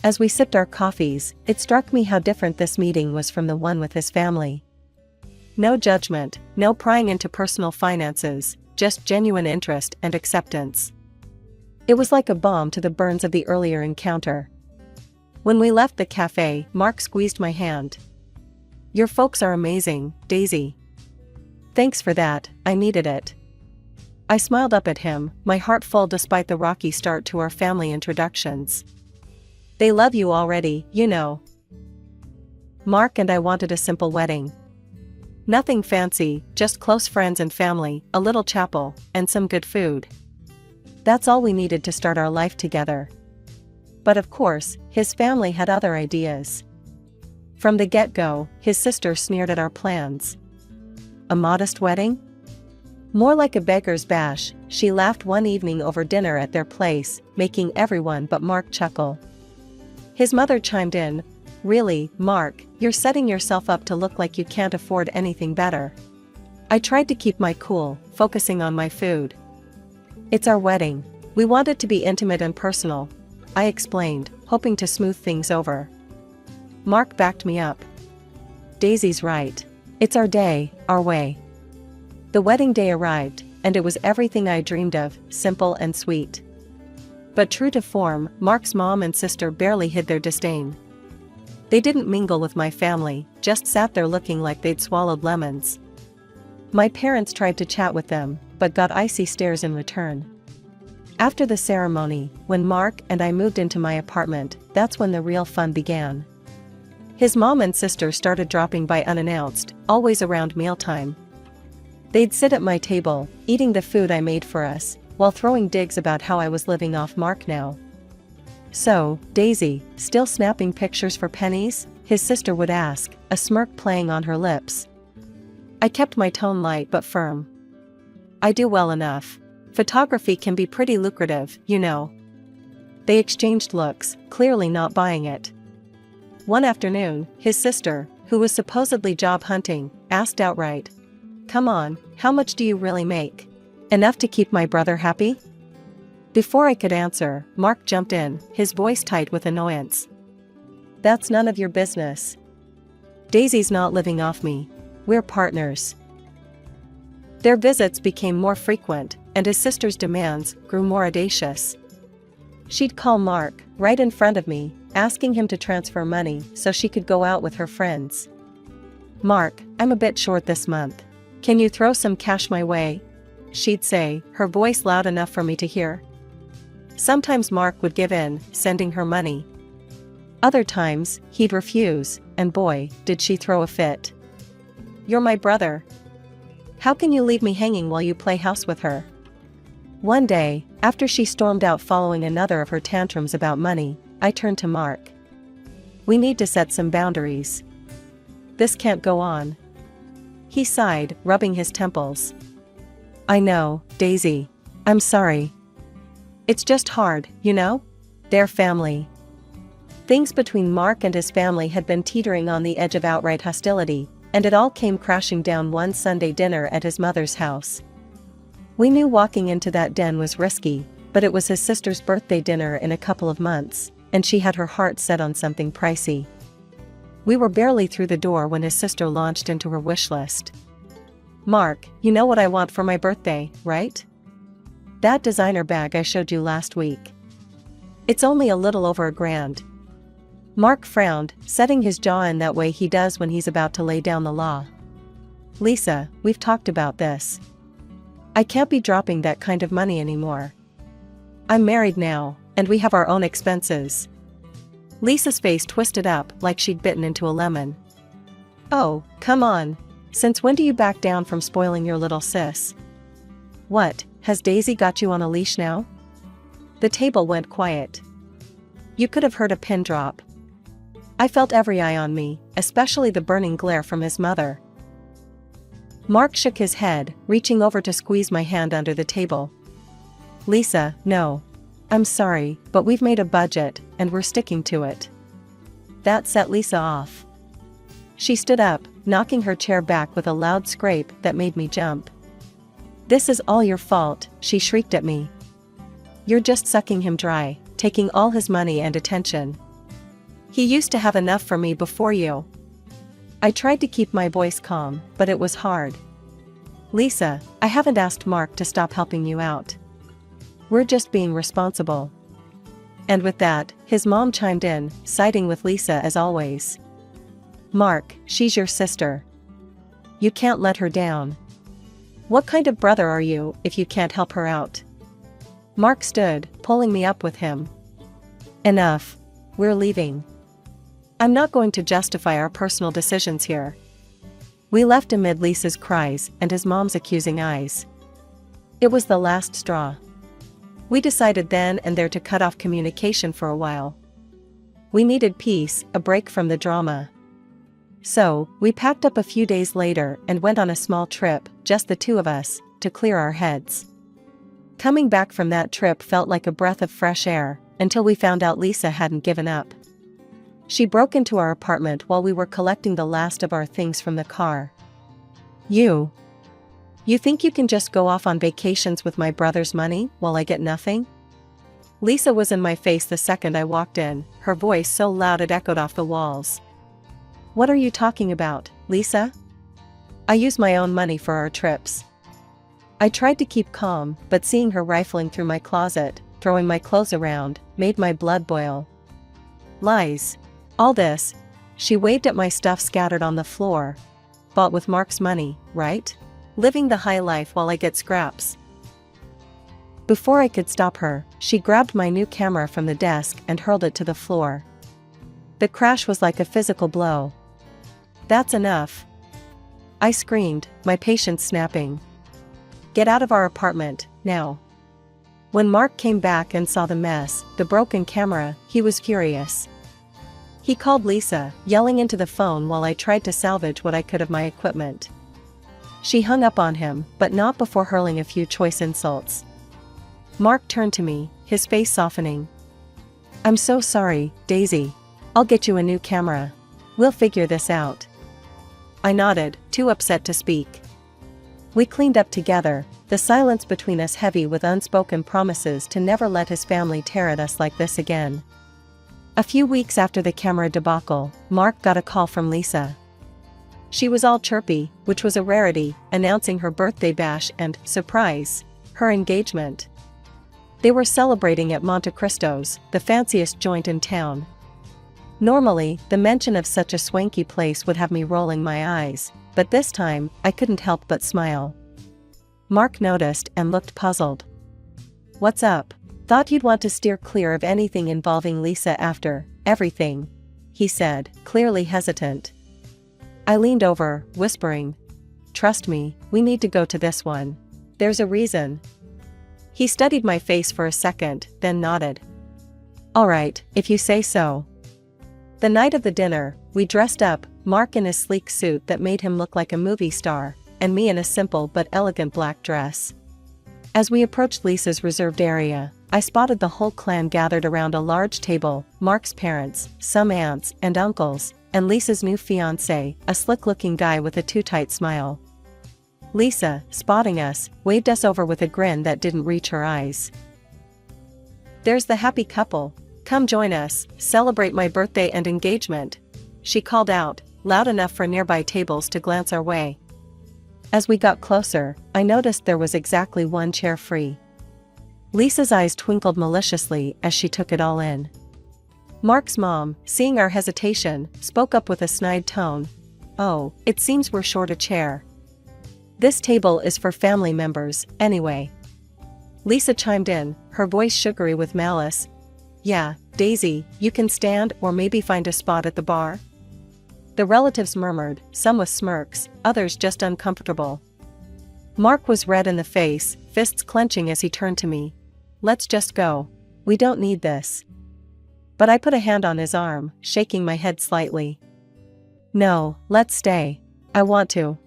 As we sipped our coffees, it struck me how different this meeting was from the one with his family. No judgment, no prying into personal finances, just genuine interest and acceptance. It was like a balm to the burns of the earlier encounter. When we left the cafe, Mark squeezed my hand. Your folks are amazing, Daisy. Thanks for that, I needed it. I smiled up at him, my heart full despite the rocky start to our family introductions. They love you already, you know. Mark and I wanted a simple wedding. Nothing fancy, just close friends and family, a little chapel, and some good food. That's all we needed to start our life together. But of course, his family had other ideas. From the get-go, his sister sneered at our plans. A modest wedding? More like a beggar's bash, she laughed one evening over dinner at their place, making everyone but Mark chuckle. His mother chimed in, really, Mark, you're setting yourself up to look like you can't afford anything better. I tried to keep my cool, focusing on my food. It's our wedding. We want it to be intimate and personal, I explained, hoping to smooth things over. Mark backed me up. Daisy's right. It's our day, our way. The wedding day arrived, and it was everything I dreamed of, simple and sweet. But true to form, Mark's mom and sister barely hid their disdain. They didn't mingle with my family, just sat there looking like they'd swallowed lemons. My parents tried to chat with them, but got icy stares in return. After the ceremony, when Mark and I moved into my apartment, that's when the real fun began. His mom and sister started dropping by unannounced, always around mealtime. They'd sit at my table, eating the food I made for us, while throwing digs about how I was living off Mark now. So, Daisy, still snapping pictures for pennies? His sister would ask, a smirk playing on her lips. I kept my tone light but firm. I do well enough. Photography can be pretty lucrative, you know. They exchanged looks, clearly not buying it. One afternoon, his sister, who was supposedly job hunting, asked outright, "Come on, how much do you really make? Enough to keep my brother happy?" Before I could answer, Mark jumped in, his voice tight with annoyance. "That's none of your business. Daisy's not living off me. We're partners." Their visits became more frequent, and his sister's demands grew more audacious. She'd call Mark, right in front of me, asking him to transfer money so she could go out with her friends. "Mark, I'm a bit short this month. Can you throw some cash my way?" she'd say, her voice loud enough for me to hear. Sometimes Mark would give in, sending her money. Other times, he'd refuse, and boy, did she throw a fit. "You're my brother. How can you leave me hanging while you play house with her?" One day, after she stormed out following another of her tantrums about money, I turned to Mark. "We need to set some boundaries. This can't go on." He sighed, rubbing his temples. "I know, Daisy. I'm sorry. It's just hard, you know? They're family." Things between Mark and his family had been teetering on the edge of outright hostility, and it all came crashing down one Sunday dinner at his mother's house. We knew walking into that den was risky, but it was his sister's birthday dinner in a couple of months, and she had her heart set on something pricey. We were barely through the door when his sister launched into her wish list. "Mark, you know what I want for my birthday, right? That designer bag I showed you last week. It's only a little over $1,000. Mark frowned, setting his jaw in that way he does when he's about to lay down the law. "Lisa, we've talked about this. I can't be dropping that kind of money anymore. I'm married now, and we have our own expenses." Lisa's face twisted up like she'd bitten into a lemon. Oh, come on. Since when do you back down from spoiling your little sis? What, has Daisy got you on a leash now? The table went quiet. You could have heard a pin drop. I felt every eye on me, especially the burning glare from his mother. Mark shook his head, reaching over to squeeze my hand under the table. Lisa, no. I'm sorry, but we've made a budget, and we're sticking to it. That set Lisa off. She stood up, knocking her chair back with a loud scrape that made me jump. This is all your fault, she shrieked at me. You're just sucking him dry, taking all his money and attention. He used to have enough for me before you. I tried to keep my voice calm, but it was hard. Lisa, I haven't asked Mark to stop helping you out. We're just being responsible. And with that, his mom chimed in, siding with Lisa as always. Mark, she's your sister. You can't let her down. What kind of brother are you if you can't help her out? Mark stood, pulling me up with him. Enough. We're leaving. I'm not going to justify our personal decisions here. We left amid Lisa's cries and his mom's accusing eyes. It was the last straw. We decided then and there to cut off communication for a while. We needed peace, a break from the drama. So, we packed up a few days later and went on a small trip, just the two of us, to clear our heads. Coming back from that trip felt like a breath of fresh air, until we found out Lisa hadn't given up. She broke into our apartment while we were collecting the last of our things from the car. You think you can just go off on vacations with my brother's money while I get nothing? Lisa was in my face the second I walked in, her voice so loud it echoed off the walls. What are you talking about, Lisa? I use my own money for our trips. I tried to keep calm, but seeing her rifling through my closet, throwing my clothes around, made my blood boil. Lies. All this. She waved at my stuff scattered on the floor. Bought with Mark's money, right? Living the high life while I get scraps. Before I could stop her, she grabbed my new camera from the desk and hurled it to the floor. The crash was like a physical blow. That's enough. I screamed, my patience snapping. Get out of our apartment, now. When Mark came back and saw the mess, the broken camera, he was furious. He called Lisa, yelling into the phone while I tried to salvage what I could of my equipment. She hung up on him, but not before hurling a few choice insults. Mark turned to me, his face softening. I'm so sorry, Daisy. I'll get you a new camera. We'll figure this out. I nodded, too upset to speak. We cleaned up together, the silence between us heavy with unspoken promises to never let his family tear at us like this again. A few weeks after the camera debacle, Mark got a call from Lisa. She was all chirpy, which was a rarity, announcing her birthday bash and, surprise, her engagement. They were celebrating at Monte Cristo's, the fanciest joint in town. Normally, the mention of such a swanky place would have me rolling my eyes, but this time, I couldn't help but smile. Mark noticed and looked puzzled. What's up? Thought you'd want to steer clear of anything involving Lisa after everything, he said, clearly hesitant. I leaned over, whispering, Trust me, we need to go to this one. There's a reason. He studied my face for a second, then nodded. All right, if you say so. The night of the dinner, we dressed up, Mark in a sleek suit that made him look like a movie star, and me in a simple but elegant black dress. As we approached Lisa's reserved area, I spotted the whole clan gathered around a large table, Mark's parents, some aunts and uncles, and Lisa's new fiancé, a slick-looking guy with a too-tight smile. Lisa, spotting us, waved us over with a grin that didn't reach her eyes. There's the happy couple. Come join us, celebrate my birthday and engagement, she called out, loud enough for nearby tables to glance our way. As we got closer, I noticed there was exactly one chair free. Lisa's eyes twinkled maliciously as she took it all in. Mark's mom, seeing our hesitation, spoke up with a snide tone. Oh, it seems we're short a chair. This table is for family members, anyway. Lisa chimed in, her voice sugary with malice. Yeah, Daisy, you can stand or maybe find a spot at the bar. The relatives murmured, some with smirks, others just uncomfortable. Mark was red in the face, fists clenching as he turned to me. Let's just go. We don't need this. But I put a hand on his arm, shaking my head slightly. No, let's stay. I want to.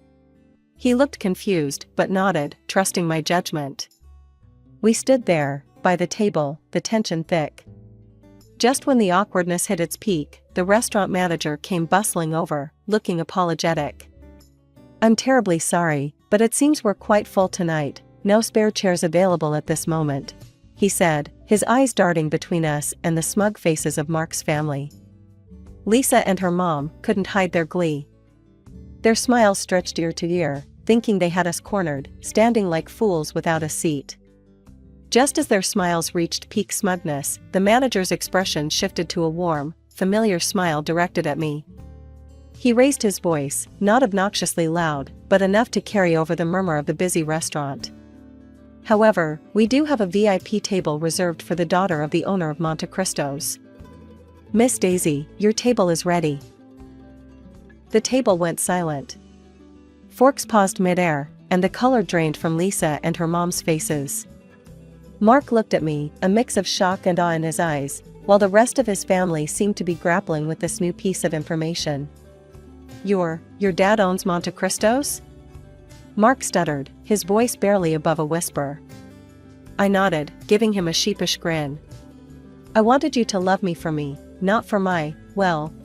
He looked confused, but nodded, trusting my judgment. We stood there, by the table, the tension thick. Just when the awkwardness hit its peak, the restaurant manager came bustling over, looking apologetic. I'm terribly sorry, but it seems we're quite full tonight, no spare chairs available at this moment, he said, his eyes darting between us and the smug faces of Mark's family. Lisa and her mom couldn't hide their glee. Their smiles stretched ear to ear, thinking they had us cornered, standing like fools without a seat. Just as their smiles reached peak smugness, the manager's expression shifted to a warm, familiar smile directed at me. He raised his voice, not obnoxiously loud, but enough to carry over the murmur of the busy restaurant. However, we do have a VIP table reserved for the daughter of the owner of Monte Cristo's. Miss Daisy, your table is ready. The table went silent. Forks paused midair, and the color drained from Lisa and her mom's faces. Mark looked at me, a mix of shock and awe in his eyes, while the rest of his family seemed to be grappling with this new piece of information. Your dad owns Monte Cristo's? Mark stuttered, his voice barely above a whisper. I nodded, giving him a sheepish grin. I wanted you to love me for me, not for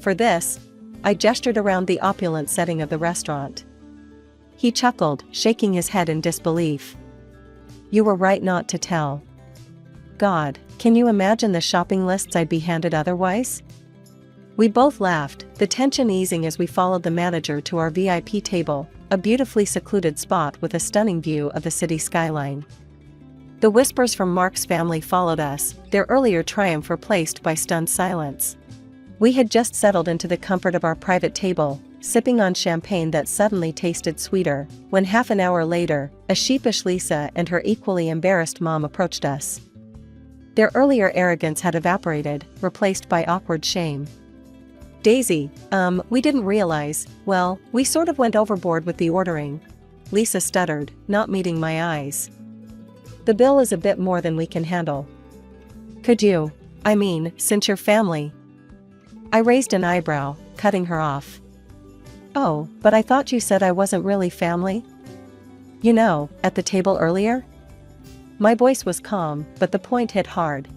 for this. I gestured around the opulent setting of the restaurant. He chuckled, shaking his head in disbelief. You were right not to tell. God, can you imagine the shopping lists I'd be handed otherwise? We both laughed, the tension easing as we followed the manager to our VIP table, a beautifully secluded spot with a stunning view of the city skyline. The whispers from Mark's family followed us, their earlier triumph replaced by stunned silence. We had just settled into the comfort of our private table, sipping on champagne that suddenly tasted sweeter, when half an hour later, a sheepish Lisa and her equally embarrassed mom approached us. Their earlier arrogance had evaporated, replaced by awkward shame. Daisy, we didn't realize, we sort of went overboard with the ordering. Lisa stuttered, not meeting my eyes. The bill is a bit more than we can handle. Could you? Since you're family. I raised an eyebrow, cutting her off. Oh, but I thought you said I wasn't really family? You know, at the table earlier? My voice was calm, but the point hit hard.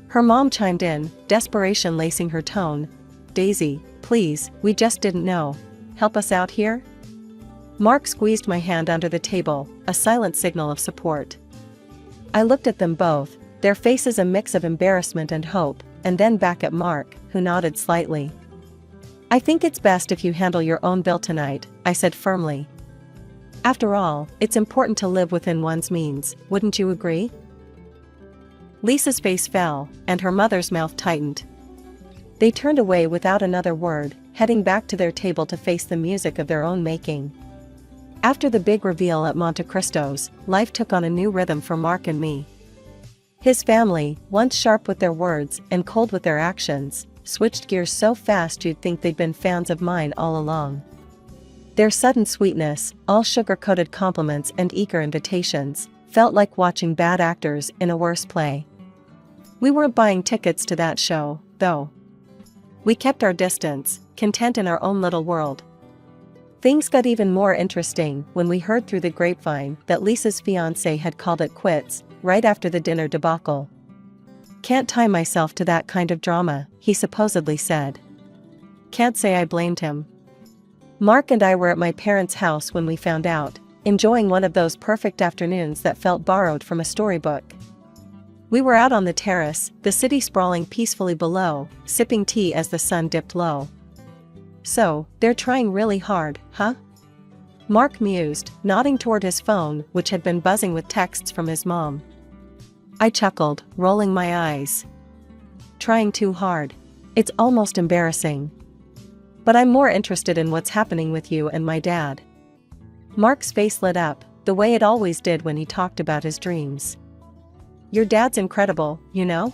Her mom chimed in, desperation lacing her tone. Daisy, please, we just didn't know. Help us out here? Mark squeezed my hand under the table, a silent signal of support. I looked at them both, their faces a mix of embarrassment and hope, and then back at Mark, who nodded slightly. I think it's best if you handle your own bill tonight, I said firmly. After all, it's important to live within one's means, wouldn't you agree? Lisa's face fell, and her mother's mouth tightened. They turned away without another word, heading back to their table to face the music of their own making. After the big reveal at Monte Cristo's, life took on a new rhythm for Mark and me. His family, once sharp with their words and cold with their actions, switched gears so fast you'd think they'd been fans of mine all along. Their sudden sweetness, all sugar-coated compliments and eager invitations, felt like watching bad actors in a worse play. We weren't buying tickets to that show, though. We kept our distance, content in our own little world. Things got even more interesting when we heard through the grapevine that Lisa's fiancé had called it quits, right after the dinner debacle. Can't tie myself to that kind of drama, he supposedly said. Can't say I blamed him. Mark and I were at my parents' house when we found out, enjoying one of those perfect afternoons that felt borrowed from a storybook. We were out on the terrace, the city sprawling peacefully below, sipping tea as the sun dipped low. So, they're trying really hard, huh? Mark mused, nodding toward his phone, which had been buzzing with texts from his mom. I chuckled, rolling my eyes. Trying too hard. It's almost embarrassing. But I'm more interested in what's happening with you and my dad. Mark's face lit up, the way it always did when he talked about his dreams. Your dad's incredible, you know?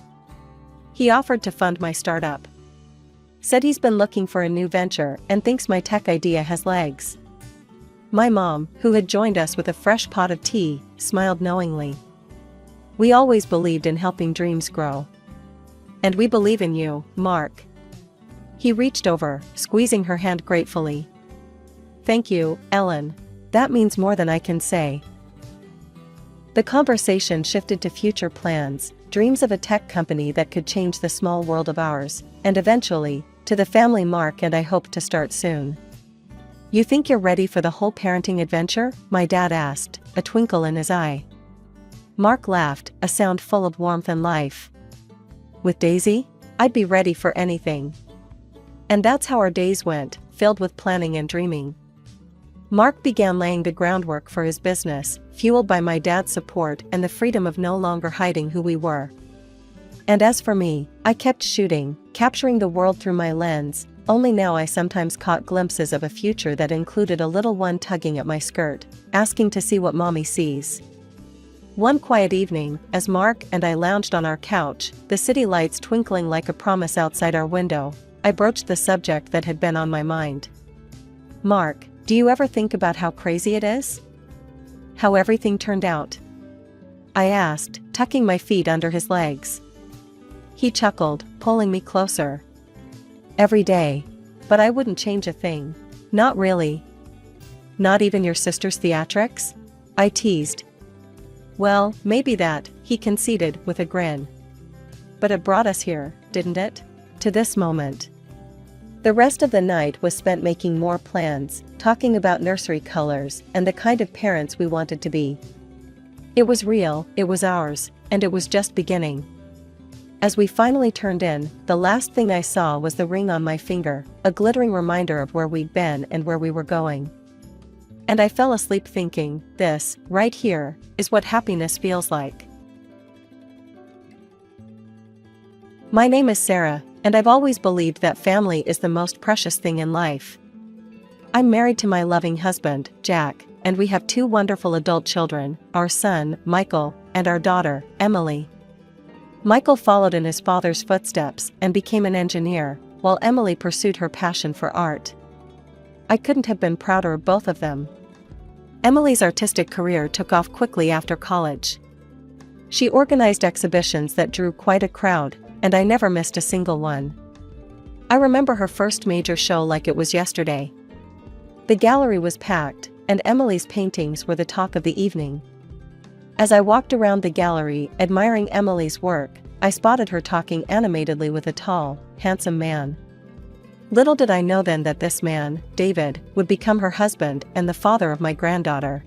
He offered to fund my startup. Said he's been looking for a new venture and thinks my tech idea has legs. My mom, who had joined us with a fresh pot of tea, smiled knowingly. We always believed in helping dreams grow. And we believe in you, Mark. He reached over, squeezing her hand gratefully. Thank you, Ellen. That means more than I can say. The conversation shifted to future plans, dreams of a tech company that could change the small world of ours, and eventually, to the family Mark and I hope to start soon. You think you're ready for the whole parenting adventure? My dad asked, a twinkle in his eye. Mark laughed, a sound full of warmth and life. With Daisy? I'd be ready for anything. And that's how our days went, filled with planning and dreaming. Mark began laying the groundwork for his business, fueled by my dad's support and the freedom of no longer hiding who we were. And as for me, I kept shooting, capturing the world through my lens, only now I sometimes caught glimpses of a future that included a little one tugging at my skirt, asking to see what mommy sees. One quiet evening, as Mark and I lounged on our couch, the city lights twinkling like a promise outside our window, I broached the subject that had been on my mind. Mark, do you ever think about how crazy it is? How everything turned out? I asked, tucking my feet under his legs. He chuckled, pulling me closer. Every day. But I wouldn't change a thing. Not really. Not even your sister's theatrics? I teased. Well, maybe that, he conceded with a grin. But it brought us here, didn't it? To this moment. The rest of the night was spent making more plans, talking about nursery colors and the kind of parents we wanted to be. It was real, it was ours, and it was just beginning. As we finally turned in, the last thing I saw was the ring on my finger, a glittering reminder of where we'd been and where we were going. And I fell asleep thinking, this, right here, is what happiness feels like. My name is Sarah, and I've always believed that family is the most precious thing in life. I'm married to my loving husband, Jack, and we have 2 wonderful adult children, our son, Michael, and our daughter, Emily. Michael followed in his father's footsteps and became an engineer, while Emily pursued her passion for art. I couldn't have been prouder of both of them. Emily's artistic career took off quickly after college. She organized exhibitions that drew quite a crowd, and I never missed a single one. I remember her first major show like it was yesterday. The gallery was packed, and Emily's paintings were the talk of the evening. As I walked around the gallery admiring Emily's work, I spotted her talking animatedly with a tall, handsome man. Little did I know then that this man, David, would become her husband and the father of my granddaughter.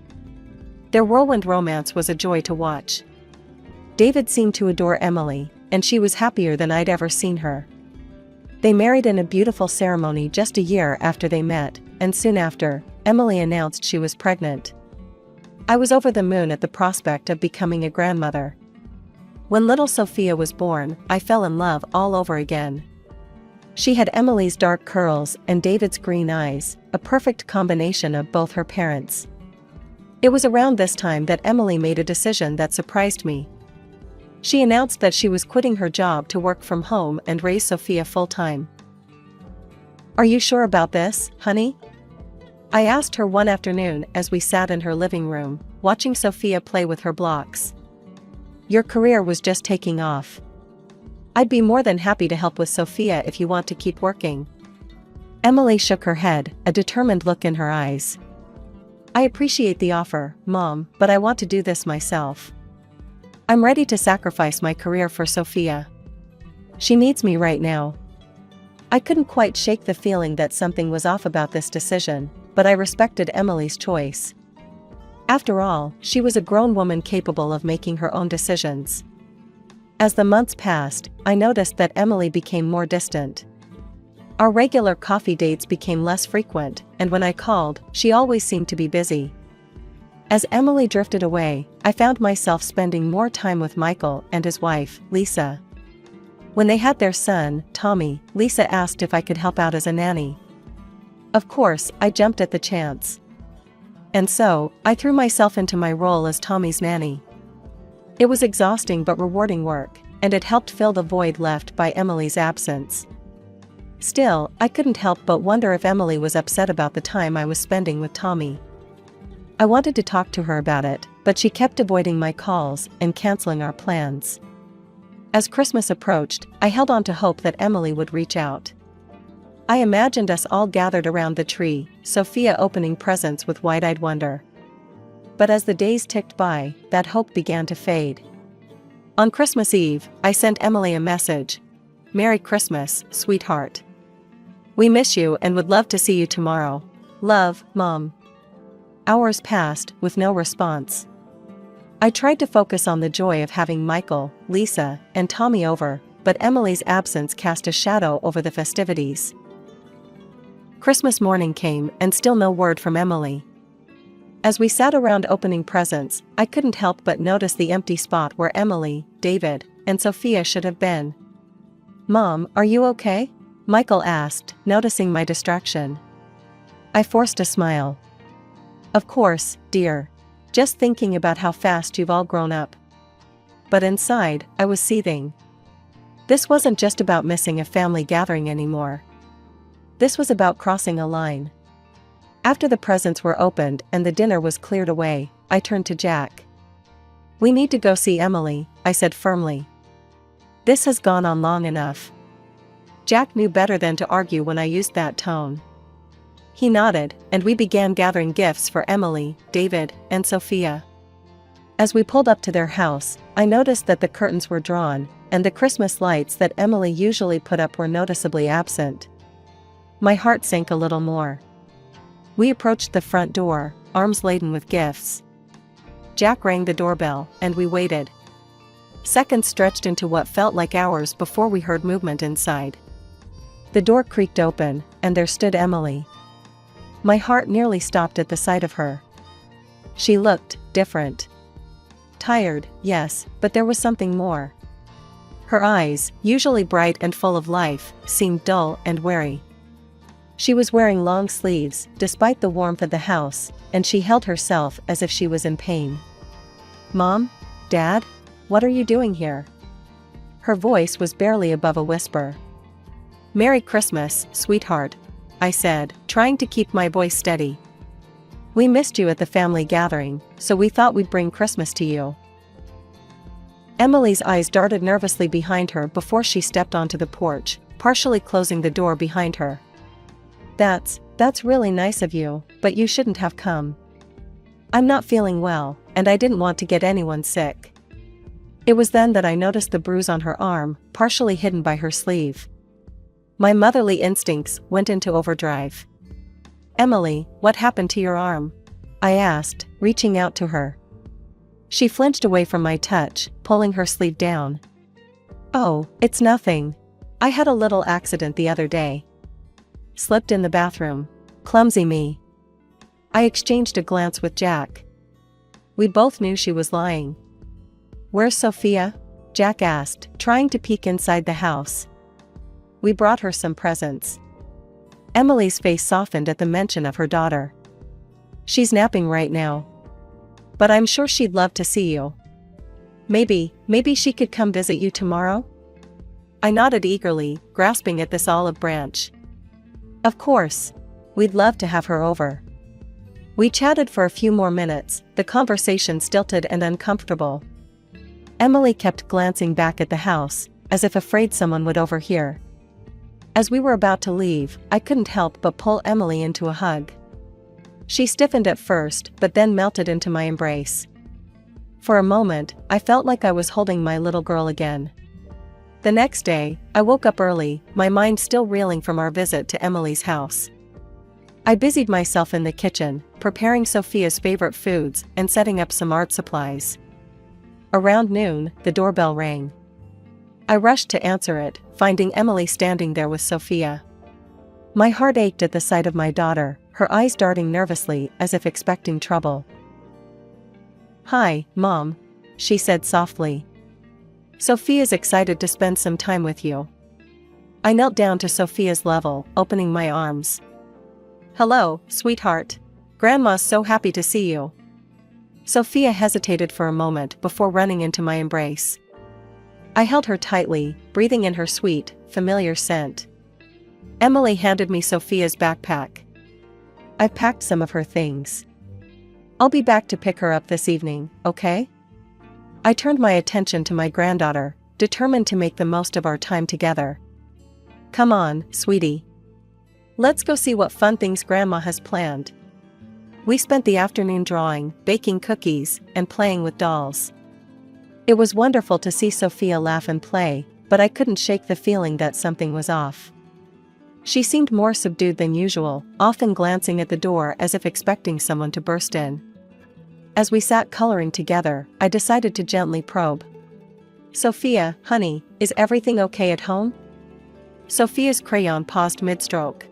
Their whirlwind romance was a joy to watch. David seemed to adore Emily, and she was happier than I'd ever seen her. They married in a beautiful ceremony just a year after they met, and soon after, Emily announced she was pregnant. I was over the moon at the prospect of becoming a grandmother. When little Sophia was born, I fell in love all over again. She had Emily's dark curls and David's green eyes, a perfect combination of both her parents. It was around this time that Emily made a decision that surprised me. She announced that she was quitting her job to work from home and raise Sophia full-time. Are you sure about this, honey? I asked her one afternoon as we sat in her living room, watching Sophia play with her blocks. Your career was just taking off. I'd be more than happy to help with Sophia if you want to keep working. Emily shook her head, a determined look in her eyes. I appreciate the offer, Mom, but I want to do this myself. I'm ready to sacrifice my career for Sophia. She needs me right now. I couldn't quite shake the feeling that something was off about this decision, but I respected Emily's choice. After all, she was a grown woman capable of making her own decisions. As the months passed, I noticed that Emily became more distant. Our regular coffee dates became less frequent, and when I called, she always seemed to be busy. As Emily drifted away, I found myself spending more time with Michael and his wife, Lisa. When they had their son, Tommy, Lisa asked if I could help out as a nanny. Of course, I jumped at the chance. And so, I threw myself into my role as Tommy's nanny. It was exhausting but rewarding work, and it helped fill the void left by Emily's absence. Still, I couldn't help but wonder if Emily was upset about the time I was spending with Tommy. I wanted to talk to her about it, but she kept avoiding my calls and canceling our plans. As Christmas approached, I held on to hope that Emily would reach out. I imagined us all gathered around the tree, Sophia opening presents with wide-eyed wonder. But as the days ticked by, that hope began to fade. On Christmas Eve, I sent Emily a message. "Merry Christmas, sweetheart. We miss you and would love to see you tomorrow. Love, Mom." Hours passed, with no response. I tried to focus on the joy of having Michael, Lisa, and Tommy over, but Emily's absence cast a shadow over the festivities. Christmas morning came and still no word from Emily. As we sat around opening presents, I couldn't help but notice the empty spot where Emily, David, and Sophia should have been. "Mom, are you okay?" Michael asked, noticing my distraction. I forced a smile. "Of course, dear. Just thinking about how fast you've all grown up." But inside, I was seething. This wasn't just about missing a family gathering anymore. This was about crossing a line. After the presents were opened and the dinner was cleared away, I turned to Jack. "We need to go see Emily," I said firmly. "This has gone on long enough." Jack knew better than to argue when I used that tone. He nodded, and we began gathering gifts for Emily, David, and Sophia. As we pulled up to their house, I noticed that the curtains were drawn, and the Christmas lights that Emily usually put up were noticeably absent. My heart sank a little more. We approached the front door, arms laden with gifts. Jack rang the doorbell, and we waited. Seconds stretched into what felt like hours before we heard movement inside. The door creaked open, and there stood Emily. My heart nearly stopped at the sight of her. She looked different. Tired, yes, but there was something more. Her eyes, usually bright and full of life, seemed dull and weary. She was wearing long sleeves, despite the warmth of the house, and she held herself as if she was in pain. "Mom? Dad? What are you doing here?" Her voice was barely above a whisper. "Merry Christmas, sweetheart," I said, trying to keep my voice steady. "We missed you at the family gathering, so we thought we'd bring Christmas to you." Emily's eyes darted nervously behind her before she stepped onto the porch, partially closing the door behind her. That's really nice of you, but you shouldn't have come. I'm not feeling well, and I didn't want to get anyone sick." It was then that I noticed the bruise on her arm, partially hidden by her sleeve. My motherly instincts went into overdrive. "Emily, what happened to your arm?" I asked, reaching out to her. She flinched away from my touch, pulling her sleeve down. "Oh, it's nothing. I had a little accident the other day. Slipped in the bathroom. Clumsy me." I exchanged a glance with Jack. We both knew she was lying. "Where's Sophia?" Jack asked, trying to peek inside the house. "We brought her some presents." Emily's face softened at the mention of her daughter. "She's napping right now. But I'm sure she'd love to see you. Maybe she could come visit you tomorrow?" I nodded eagerly, grasping at this olive branch. "Of course. We'd love to have her over." We chatted for a few more minutes, the conversation stilted and uncomfortable. Emily kept glancing back at the house, as if afraid someone would overhear. As we were about to leave, I couldn't help but pull Emily into a hug. She stiffened at first, but then melted into my embrace. For a moment, I felt like I was holding my little girl again. The next day, I woke up early, my mind still reeling from our visit to Emily's house. I busied myself in the kitchen, preparing Sophia's favorite foods and setting up some art supplies. Around noon, the doorbell rang. I rushed to answer it, finding Emily standing there with Sophia. My heart ached at the sight of my daughter, her eyes darting nervously as if expecting trouble. "Hi, Mom," she said softly. "Sophia's excited to spend some time with you." I knelt down to Sophia's level, opening my arms. "Hello, sweetheart. Grandma's so happy to see you." Sophia hesitated for a moment before running into my embrace. I held her tightly, breathing in her sweet, familiar scent. Emily handed me Sophia's backpack. I've packed some of her things. I'll be back to pick her up this evening, okay? I turned my attention to my granddaughter, determined to make the most of our time together. Come on, sweetie. Let's go see what fun things Grandma has planned. We spent the afternoon drawing, baking cookies, and playing with dolls. It was wonderful to see Sophia laugh and play, but I couldn't shake the feeling that something was off. She seemed more subdued than usual, often glancing at the door as if expecting someone to burst in. As we sat coloring together, I decided to gently probe. Sophia, honey, is everything okay at home? Sophia's crayon paused mid-stroke.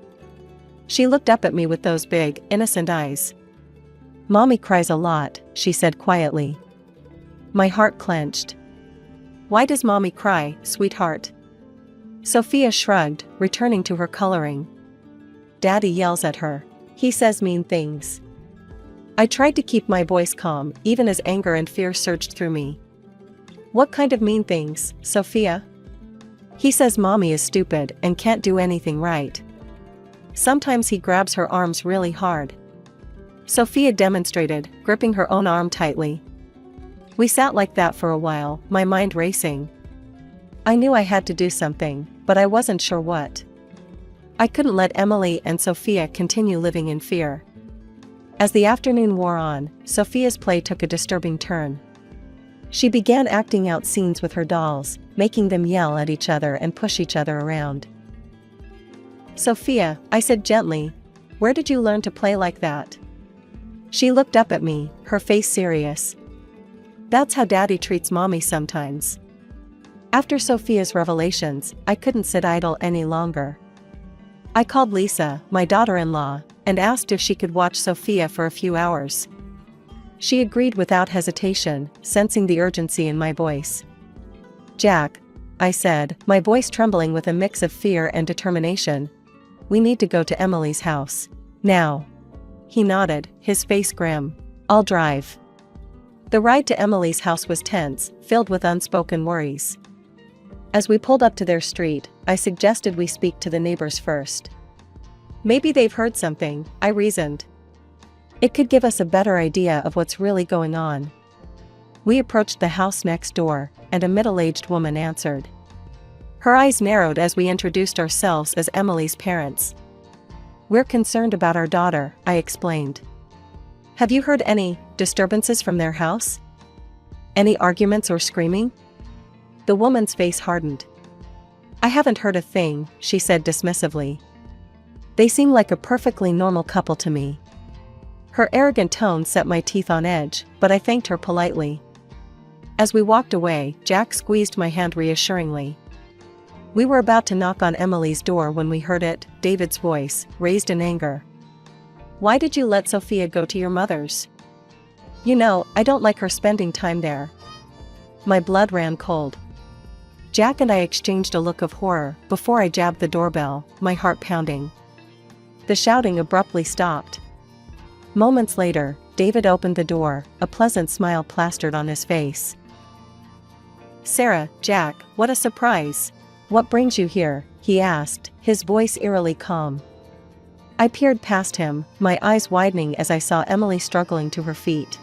She looked up at me with those big, innocent eyes. Mommy cries a lot, she said quietly. My heart clenched. Why does Mommy cry, sweetheart? Sophia shrugged, returning to her coloring. Daddy yells at her. He says mean things. I tried to keep my voice calm, even as anger and fear surged through me. What kind of mean things, Sophia? He says Mommy is stupid and can't do anything right. Sometimes he grabs her arms really hard. Sophia demonstrated, gripping her own arm tightly. We sat like that for a while, my mind racing. I knew I had to do something, but I wasn't sure what. I couldn't let Emily and Sophia continue living in fear. As the afternoon wore on, Sophia's play took a disturbing turn. She began acting out scenes with her dolls, making them yell at each other and push each other around. Sophia, I said gently, where did you learn to play like that? She looked up at me, her face serious. That's how Daddy treats Mommy sometimes. After Sophia's revelations, I couldn't sit idle any longer. I called Lisa, my daughter-in-law, and asked if she could watch Sophia for a few hours. She agreed without hesitation, sensing the urgency in my voice. Jack, I said, my voice trembling with a mix of fear and determination, we need to go to Emily's house. Now. He nodded, his face grim. I'll drive. The ride to Emily's house was tense, filled with unspoken worries. As we pulled up to their street, I suggested we speak to the neighbors first. Maybe they've heard something, I reasoned. It could give us a better idea of what's really going on. We approached the house next door, and a middle-aged woman answered. Her eyes narrowed as we introduced ourselves as Emily's parents. We're concerned about our daughter, I explained. Have you heard any disturbances from their house? Any arguments or screaming? The woman's face hardened. I haven't heard a thing, she said dismissively. They seem like a perfectly normal couple to me. Her arrogant tone set my teeth on edge, but I thanked her politely. As we walked away, Jack squeezed my hand reassuringly. We were about to knock on Emily's door when we heard it, David's voice, raised in anger. Why did you let Sophia go to your mother's? You know, I don't like her spending time there. My blood ran cold. Jack and I exchanged a look of horror before I jabbed the doorbell, my heart pounding. The shouting abruptly stopped. Moments later, David opened the door, a pleasant smile plastered on his face. Sarah, Jack, what a surprise. What brings you here? He asked, his voice eerily calm. I peered past him, my eyes widening as I saw Emily struggling to her feet.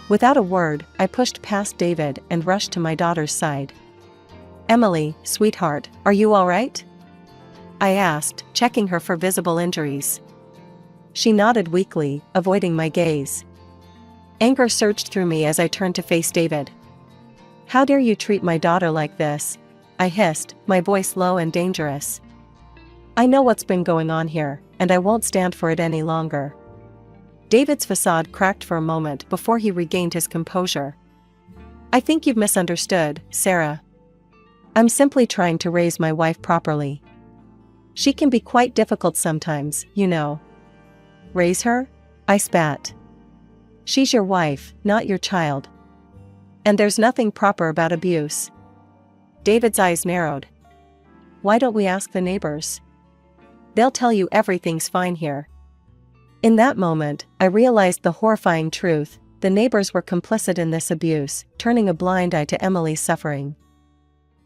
Without a word, I pushed past David and rushed to my daughter's side. Emily, sweetheart, are you all right? I asked, checking her for visible injuries. She nodded weakly, avoiding my gaze. Anger surged through me as I turned to face David. How dare you treat my daughter like this? I hissed, my voice low and dangerous. I know what's been going on here, and I won't stand for it any longer. David's facade cracked for a moment before he regained his composure. I think you've misunderstood, Sarah. I'm simply trying to raise my wife properly. She can be quite difficult sometimes, you know. Raise her? I spat. She's your wife, not your child. And there's nothing proper about abuse. David's eyes narrowed. Why don't we ask the neighbors? They'll tell you everything's fine here. In that moment, I realized the horrifying truth. The neighbors were complicit in this abuse, turning a blind eye to Emily's suffering.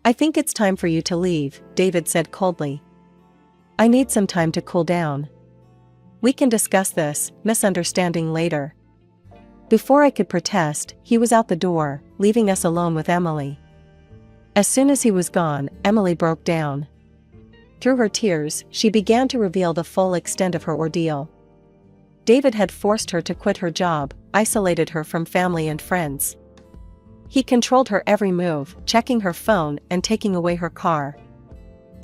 I think it's time for you to leave, David said coldly. I need some time to cool down. We can discuss this misunderstanding later. Before I could protest, he was out the door, leaving us alone with Emily. As soon as he was gone, Emily broke down. Through her tears, she began to reveal the full extent of her ordeal. David had forced her to quit her job, isolated her from family and friends. He controlled her every move, checking her phone and taking away her car.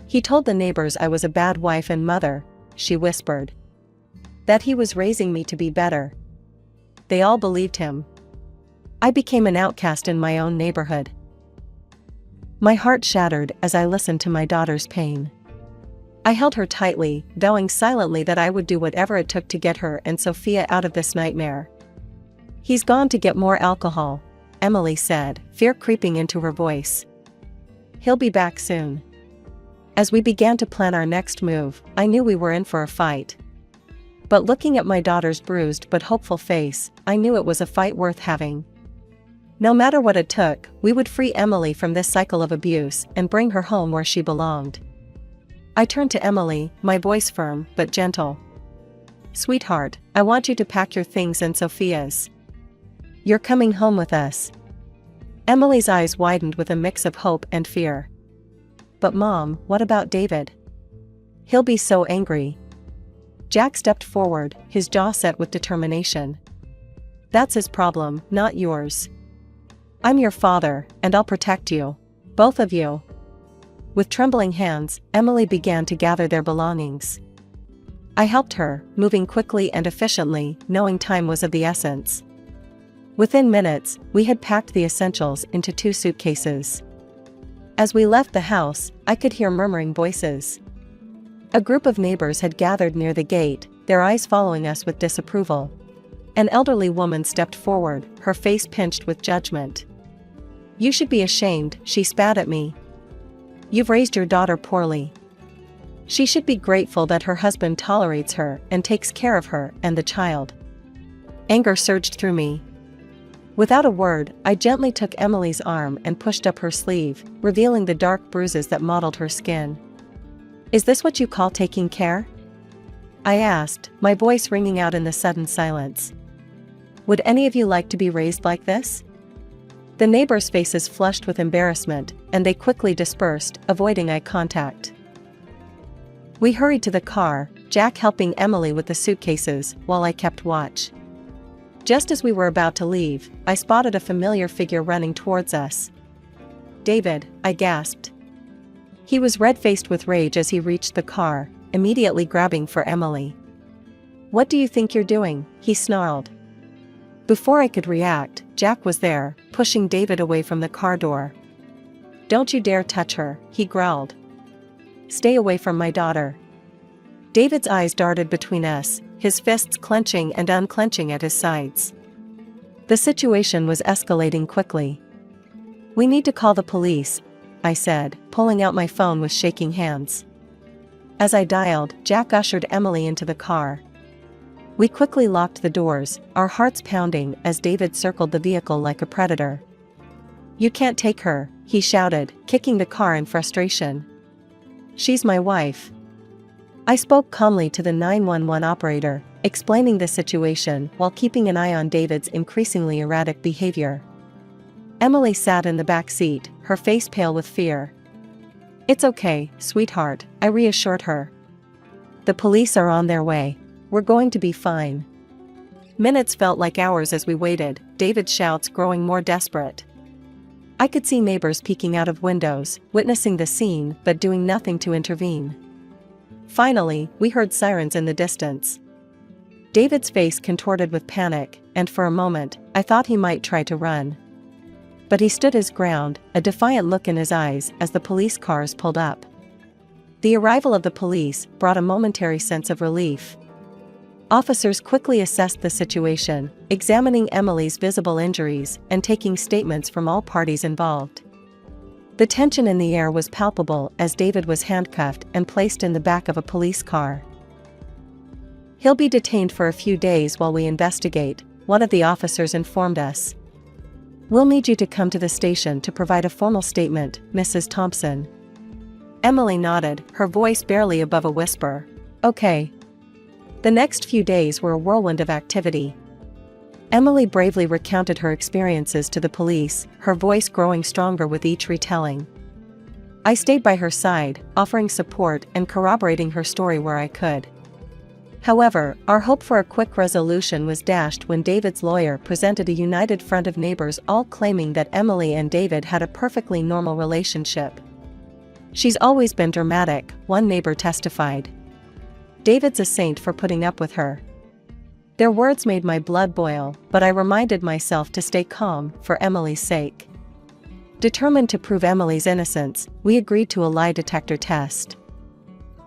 He told the neighbors I was a bad wife and mother, she whispered. That he was raising me to be better. They all believed him. I became an outcast in my own neighborhood. My heart shattered as I listened to my daughter's pain. I held her tightly, vowing silently that I would do whatever it took to get her and Sophia out of this nightmare. He's gone to get more alcohol, Emily said, fear creeping into her voice. He'll be back soon. As we began to plan our next move, I knew we were in for a fight. But looking at my daughter's bruised but hopeful face, I knew it was a fight worth having. No matter what it took, we would free Emily from this cycle of abuse and bring her home where she belonged. I turned to Emily, my voice firm but gentle. Sweetheart, I want you to pack your things and Sophia's. You're coming home with us. Emily's eyes widened with a mix of hope and fear. But Mom, what about David? He'll be so angry. Jack stepped forward, his jaw set with determination. That's his problem, not yours. I'm your father, and I'll protect you. Both of you. With trembling hands, Emily began to gather their belongings. I helped her, moving quickly and efficiently, knowing time was of the essence. Within minutes, we had packed the essentials into 2 suitcases. As we left the house, I could hear murmuring voices. A group of neighbors had gathered near the gate, their eyes following us with disapproval. An elderly woman stepped forward, her face pinched with judgment. You should be ashamed, she spat at me. You've raised your daughter poorly. She should be grateful that her husband tolerates her and takes care of her and the child. Anger surged through me. Without a word, I gently took Emily's arm and pushed up her sleeve, revealing the dark bruises that mottled her skin. Is this what you call taking care? I asked, my voice ringing out in the sudden silence. Would any of you like to be raised like this? The neighbors' faces flushed with embarrassment, and they quickly dispersed, avoiding eye contact. We hurried to the car, Jack helping Emily with the suitcases, while I kept watch. Just as we were about to leave, I spotted a familiar figure running towards us. David, I gasped. He was red-faced with rage as he reached the car, immediately grabbing for Emily. What do you think you're doing? He snarled. Before I could react, Jack was there, pushing David away from the car door. Don't you dare touch her, he growled. Stay away from my daughter. David's eyes darted between us, his fists clenching and unclenching at his sides. The situation was escalating quickly. We need to call the police, I said, pulling out my phone with shaking hands. As I dialed, Jack ushered Emily into the car. We quickly locked the doors, our hearts pounding as David circled the vehicle like a predator. You can't take her, he shouted, kicking the car in frustration. She's my wife. I spoke calmly to the 911 operator, explaining the situation while keeping an eye on David's increasingly erratic behavior. Emily sat in the back seat, her face pale with fear. It's okay, sweetheart, I reassured her. The police are on their way. We're going to be fine. Minutes felt like hours as we waited, David's shouts growing more desperate. I could see neighbors peeking out of windows, witnessing the scene but doing nothing to intervene. Finally, we heard sirens in the distance. David's face contorted with panic, and for a moment, I thought he might try to run. But he stood his ground, a defiant look in his eyes as the police cars pulled up. The arrival of the police brought a momentary sense of relief. Officers quickly assessed the situation, examining Emily's visible injuries and taking statements from all parties involved. The tension in the air was palpable as David was handcuffed and placed in the back of a police car. He'll be detained for a few days while we investigate, one of the officers informed us. We'll need you to come to the station to provide a formal statement, Mrs. Thompson. Emily nodded, her voice barely above a whisper. Okay. The next few days were a whirlwind of activity. Emily bravely recounted her experiences to the police, her voice growing stronger with each retelling. I stayed by her side, offering support and corroborating her story where I could. However, our hope for a quick resolution was dashed when David's lawyer presented a united front of neighbors, all claiming that Emily and David had a perfectly normal relationship. She's always been dramatic, one neighbor testified. David's a saint for putting up with her. Their words made my blood boil, but I reminded myself to stay calm for Emily's sake. Determined to prove Emily's innocence, we agreed to a lie detector test.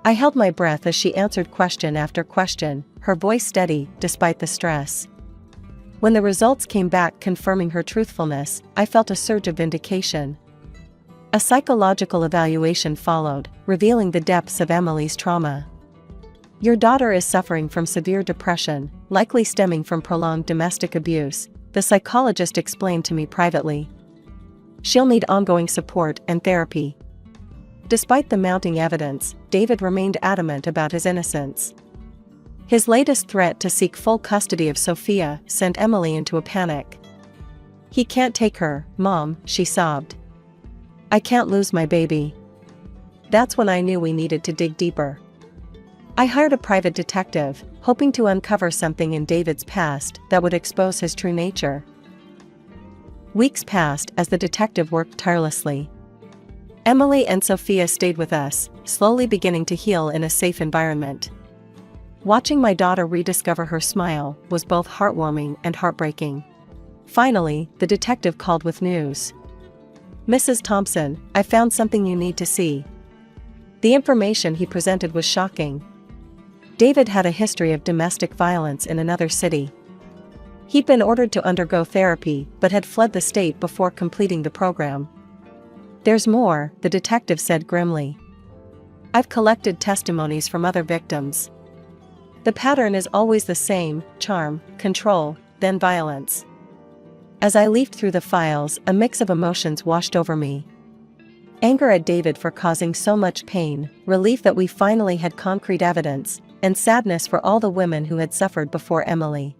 I held my breath as she answered question after question, her voice steady despite the stress. When the results came back confirming her truthfulness, I felt a surge of vindication. A psychological evaluation followed, revealing the depths of Emily's trauma. Your daughter is suffering from severe depression, likely stemming from prolonged domestic abuse, the psychologist explained to me privately. She'll need ongoing support and therapy. Despite the mounting evidence, David remained adamant about his innocence. His latest threat to seek full custody of Sophia sent Emily into a panic. He can't take her, Mom, she sobbed. I can't lose my baby. That's when I knew we needed to dig deeper. I hired a private detective, hoping to uncover something in David's past that would expose his true nature. Weeks passed as the detective worked tirelessly. Emily and Sophia stayed with us, slowly beginning to heal in a safe environment. Watching my daughter rediscover her smile was both heartwarming and heartbreaking. Finally, the detective called with news. Mrs. Thompson, I found something you need to see. The information he presented was shocking. David had a history of domestic violence in another city. He'd been ordered to undergo therapy but had fled the state before completing the program. There's more, the detective said grimly. I've collected testimonies from other victims. The pattern is always the same: charm, control, then violence. As I leafed through the files, a mix of emotions washed over me. Anger at David for causing so much pain, relief that we finally had concrete evidence, and sadness for all the women who had suffered before Emily.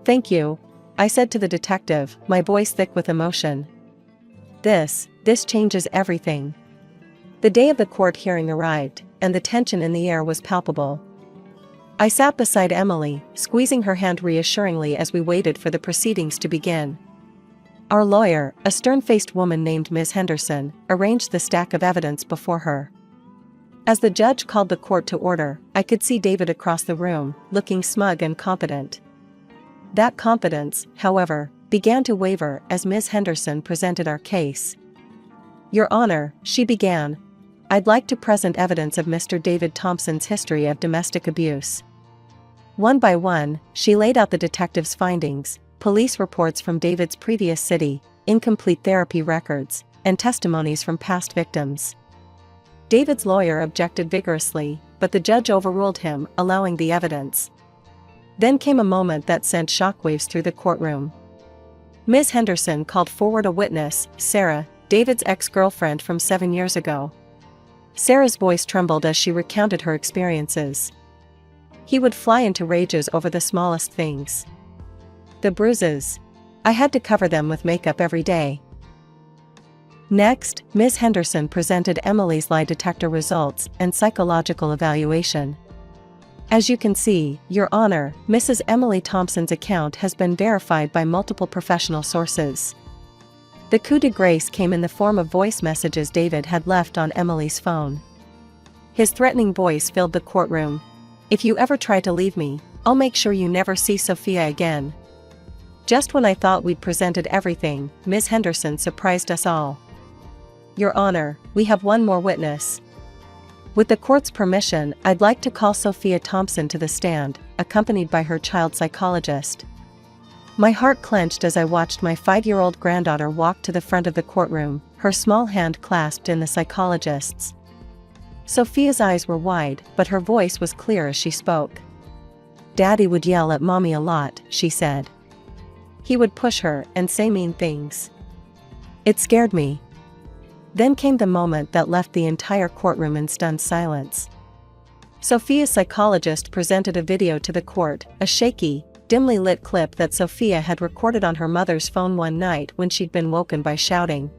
Thank you, I said to the detective, my voice thick with emotion. This changes everything. The day of the court hearing arrived, and the tension in the air was palpable. I sat beside Emily, squeezing her hand reassuringly as we waited for the proceedings to begin. Our lawyer, a stern-faced woman named Ms. Henderson, arranged the stack of evidence before her. As the judge called the court to order, I could see David across the room, looking smug and confident. That confidence, however, began to waver as Ms. Henderson presented our case. Your Honor, she began, I'd like to present evidence of Mr. David Thompson's history of domestic abuse. One by one, she laid out the detective's findings, police reports from David's previous city, incomplete therapy records, and testimonies from past victims. David's lawyer objected vigorously, but the judge overruled him, allowing the evidence. Then came a moment that sent shockwaves through the courtroom. Ms. Henderson called forward a witness, Sarah, David's ex-girlfriend from 7 years ago. Sarah's voice trembled as she recounted her experiences. He would fly into rages over the smallest things. The bruises. I had to cover them with makeup every day. Next, Ms. Henderson presented Emily's lie detector results and psychological evaluation. As you can see, Your Honor, Mrs. Emily Thompson's account has been verified by multiple professional sources. The coup de grace came in the form of voice messages David had left on Emily's phone. His threatening voice filled the courtroom. If you ever try to leave me, I'll make sure you never see Sophia again. Just when I thought we'd presented everything, Ms. Henderson surprised us all. Your Honor, we have one more witness. With the court's permission, I'd like to call Sophia Thompson to the stand, accompanied by her child psychologist. My heart clenched as I watched my 5-year-old granddaughter walk to the front of the courtroom, her small hand clasped in the psychologist's. Sophia's eyes were wide, but her voice was clear as she spoke. Daddy would yell at Mommy a lot, she said. He would push her and say mean things. It scared me. Then came the moment that left the entire courtroom in stunned silence. Sophia's psychologist presented a video to the court, a shaky, dimly lit clip that Sophia had recorded on her mother's phone one night when she'd been woken by shouting.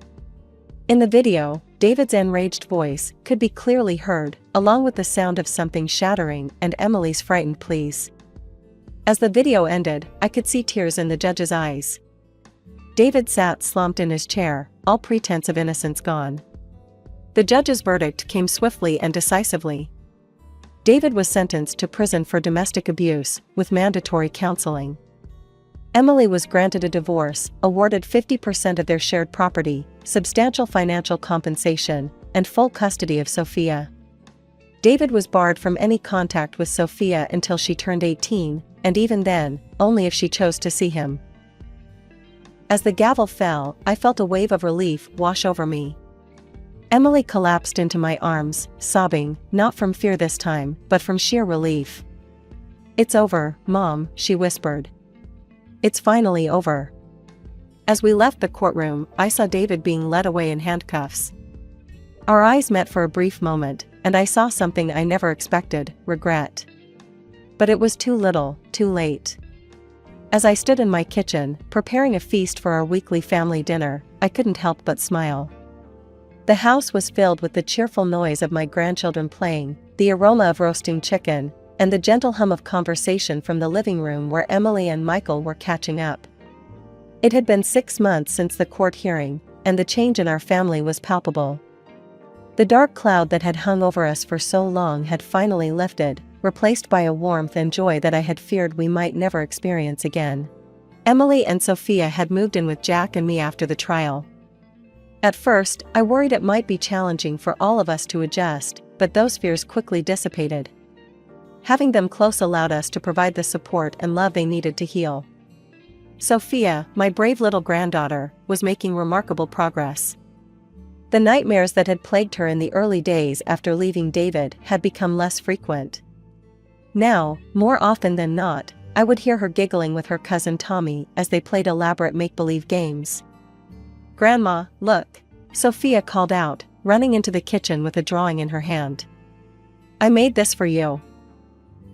In the video, David's enraged voice could be clearly heard, along with the sound of something shattering and Emily's frightened pleas. As the video ended, I could see tears in the judge's eyes. David sat slumped in his chair, all pretense of innocence gone. The judge's verdict came swiftly and decisively. David was sentenced to prison for domestic abuse, with mandatory counseling. Emily was granted a divorce, awarded 50% of their shared property, substantial financial compensation, and full custody of Sophia. David was barred from any contact with Sophia until she turned 18, and even then, only if she chose to see him. As the gavel fell, I felt a wave of relief wash over me. Emily collapsed into my arms, sobbing, not from fear this time, but from sheer relief. "It's over, Mom," she whispered. "It's finally over." As we left the courtroom, I saw David being led away in handcuffs. Our eyes met for a brief moment, and I saw something I never expected: regret. But it was too little, too late. As I stood in my kitchen, preparing a feast for our weekly family dinner, I couldn't help but smile. The house was filled with the cheerful noise of my grandchildren playing, the aroma of roasting chicken, and the gentle hum of conversation from the living room where Emily and Michael were catching up. It had been 6 months since the court hearing, and the change in our family was palpable. The dark cloud that had hung over us for so long had finally lifted, replaced by a warmth and joy that I had feared we might never experience again. Emily and Sophia had moved in with Jack and me after the trial. At first, I worried it might be challenging for all of us to adjust, but those fears quickly dissipated. Having them close allowed us to provide the support and love they needed to heal. Sophia, my brave little granddaughter, was making remarkable progress. The nightmares that had plagued her in the early days after leaving David had become less frequent. Now, more often than not, I would hear her giggling with her cousin Tommy as they played elaborate make-believe games. "Grandma, look," Sophia called out, running into the kitchen with a drawing in her hand. "I made this for you."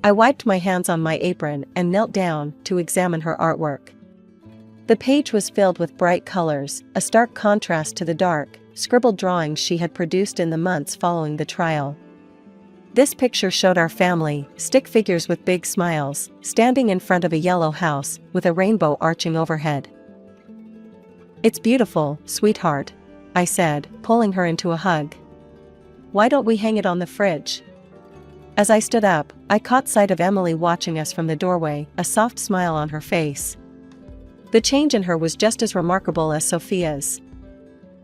I wiped my hands on my apron and knelt down to examine her artwork. The page was filled with bright colors, a stark contrast to the dark, scribbled drawings she had produced in the months following the trial. This picture showed our family, stick figures with big smiles, standing in front of a yellow house, with a rainbow arching overhead. "It's beautiful, sweetheart," I said, pulling her into a hug. "Why don't we hang it on the fridge?" As I stood up, I caught sight of Emily watching us from the doorway, a soft smile on her face. The change in her was just as remarkable as Sophia's.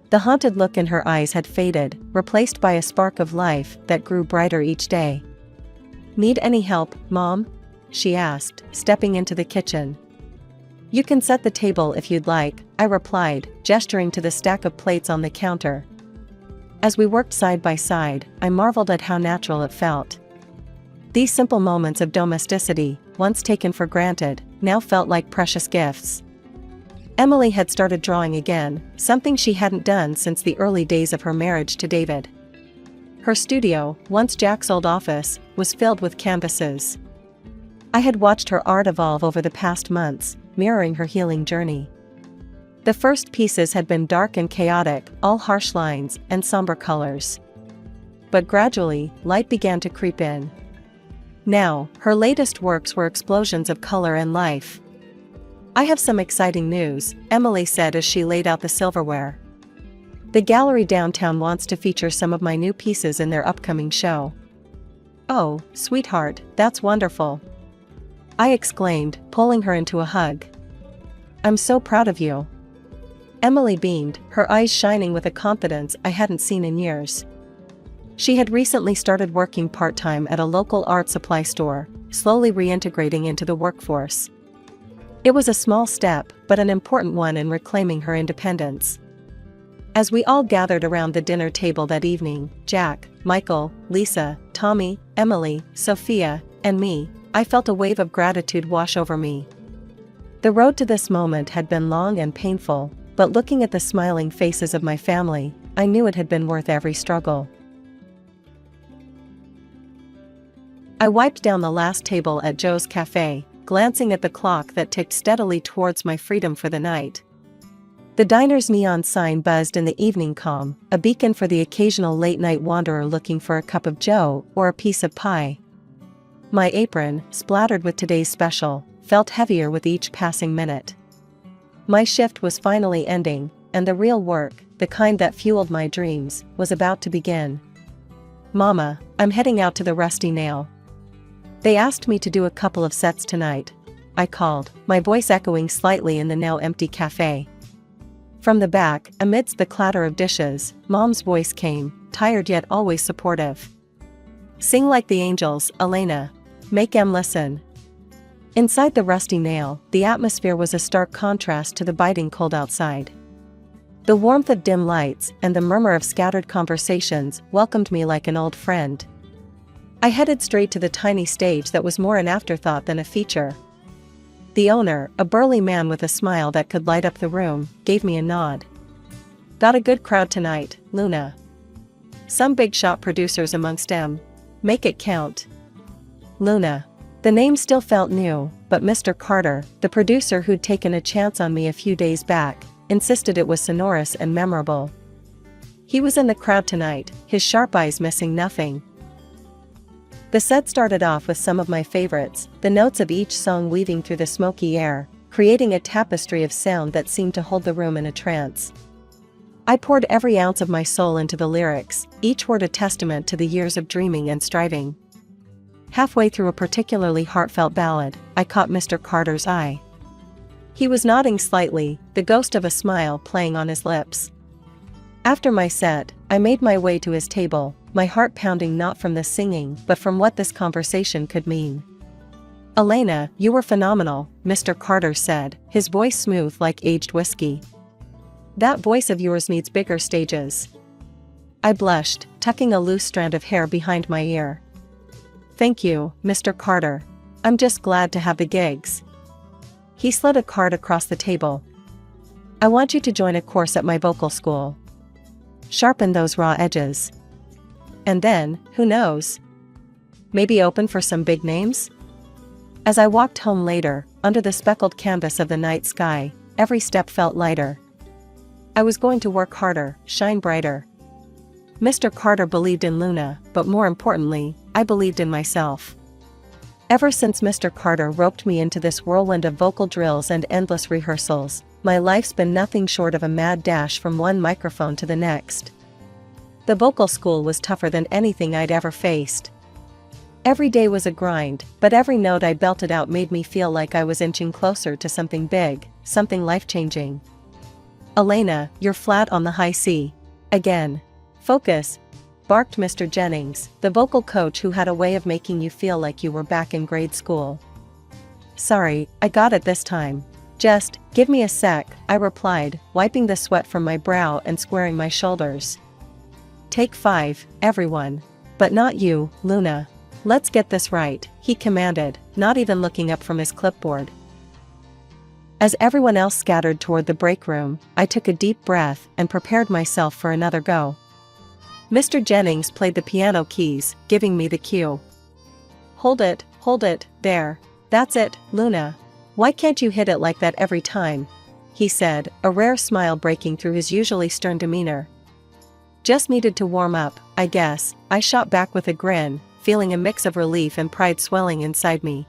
The haunted look in her eyes had faded, replaced by a spark of life that grew brighter each day. "Need any help, Mom?" she asked, stepping into the kitchen. "You can set the table if you'd like," I replied, gesturing to the stack of plates on the counter. As we worked side by side, I marveled at how natural it felt. These simple moments of domesticity, once taken for granted, now felt like precious gifts. Emily had started drawing again, something she hadn't done since the early days of her marriage to David. Her studio, once Jack's old office, was filled with canvases. I had watched her art evolve over the past months, mirroring her healing journey. The first pieces had been dark and chaotic, all harsh lines and somber colors. But gradually, light began to creep in. Now, her latest works were explosions of color and life. "I have some exciting news," Emily said as she laid out the silverware. "The gallery downtown wants to feature some of my new pieces in their upcoming show." "Oh, sweetheart, that's wonderful," I exclaimed, pulling her into a hug. "I'm so proud of you." Emily beamed, her eyes shining with a confidence I hadn't seen in years. She had recently started working part-time at a local art supply store, slowly reintegrating into the workforce. It was a small step, but an important one in reclaiming her independence. As we all gathered around the dinner table that evening, Jack, Michael, Lisa, Tommy, Emily, Sophia, and me, I felt a wave of gratitude wash over me. The road to this moment had been long and painful, but looking at the smiling faces of my family, I knew it had been worth every struggle. I wiped down the last table at Joe's Cafe, glancing at the clock that ticked steadily towards my freedom for the night. The diner's neon sign buzzed in the evening calm, a beacon for the occasional late-night wanderer looking for a cup of joe or a piece of pie. My apron, splattered with today's special, felt heavier with each passing minute. My shift was finally ending, and the real work, the kind that fueled my dreams, was about to begin. "Mama, I'm heading out to the Rusty Nail. They asked me to do a couple of sets tonight," I called, my voice echoing slightly in the now empty cafe. From the back, amidst the clatter of dishes, Mom's voice came, tired yet always supportive. "Sing like the angels, Elena. Make 'em listen." Inside the Rusty Nail, the atmosphere was a stark contrast to the biting cold outside. The warmth of dim lights and the murmur of scattered conversations welcomed me like an old friend. I headed straight to the tiny stage that was more an afterthought than a feature. The owner, a burly man with a smile that could light up the room, gave me a nod. "Got a good crowd tonight, Luna. Some big shot producers amongst 'em. Make it count." Luna. The name still felt new, but Mr. Carter, the producer who'd taken a chance on me a few days back, insisted it was sonorous and memorable. He was in the crowd tonight, his sharp eyes missing nothing. The set started off with some of my favorites, the notes of each song weaving through the smoky air, creating a tapestry of sound that seemed to hold the room in a trance. I poured every ounce of my soul into the lyrics, each word a testament to the years of dreaming and striving. Halfway through a particularly heartfelt ballad, I caught Mr. Carter's eye. He was nodding slightly, the ghost of a smile playing on his lips. After my set, I made my way to his table, my heart pounding not from the singing but from what this conversation could mean. "Elena, you were phenomenal," Mr. Carter said, his voice smooth like aged whiskey. "That voice of yours needs bigger stages." I blushed, tucking a loose strand of hair behind my ear. "Thank you, Mr. Carter. I'm just glad to have the gigs." He slid a card across the table. "I want you to join a course at my vocal school. Sharpen those raw edges. And then, who knows? Maybe open for some big names?" As I walked home later, under the speckled canvas of the night sky, every step felt lighter. I was going to work harder, shine brighter. Mr. Carter believed in Luna, but more importantly, I believed in myself. Ever since Mr. Carter roped me into this whirlwind of vocal drills and endless rehearsals, my life's been nothing short of a mad dash from one microphone to the next. The vocal school was tougher than anything I'd ever faced. Every day was a grind, but every note I belted out made me feel like I was inching closer to something big, something life-changing. "Elena, you're flat on the high C. Again. Focus," barked Mr. Jennings, the vocal coach who had a way of making you feel like you were back in grade school. "Sorry, I got it this time. Just, give me a sec," I replied, wiping the sweat from my brow and squaring my shoulders. "Take 5, everyone. But not you, Luna. Let's get this right," he commanded, not even looking up from his clipboard. As everyone else scattered toward the break room, I took a deep breath and prepared myself for another go. Mr. Jennings played the piano keys, giving me the cue. Hold it, there. That's it, Luna. Why can't you hit it like that every time?" he said, a rare smile breaking through his usually stern demeanor. "Just needed to warm up, I guess," I shot back with a grin, feeling a mix of relief and pride swelling inside me.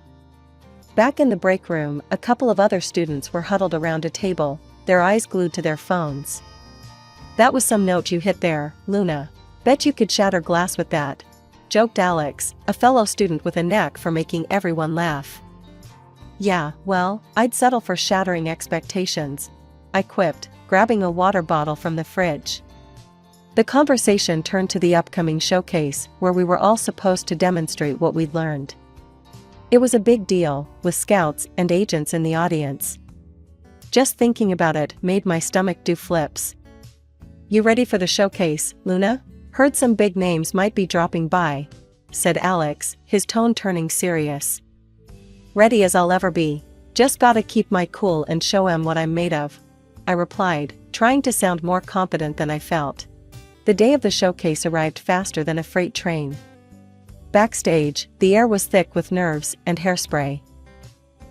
Back in the break room, a couple of other students were huddled around a table, their eyes glued to their phones. "That was some note you hit there, Luna. Bet you could shatter glass with that," joked Alex, a fellow student with a knack for making everyone laugh. "Yeah, well, I'd settle for shattering expectations," I quipped, grabbing a water bottle from the fridge. The conversation turned to the upcoming showcase, where we were all supposed to demonstrate what we'd learned. It was a big deal, with scouts and agents in the audience. Just thinking about it made my stomach do flips. "You ready for the showcase, Luna? Heard some big names might be dropping by," said Alex, his tone turning serious. "Ready as I'll ever be. Just gotta keep my cool and show 'em what I'm made of," I replied, trying to sound more confident than I felt. The day of the showcase arrived faster than a freight train. Backstage, the air was thick with nerves and hairspray.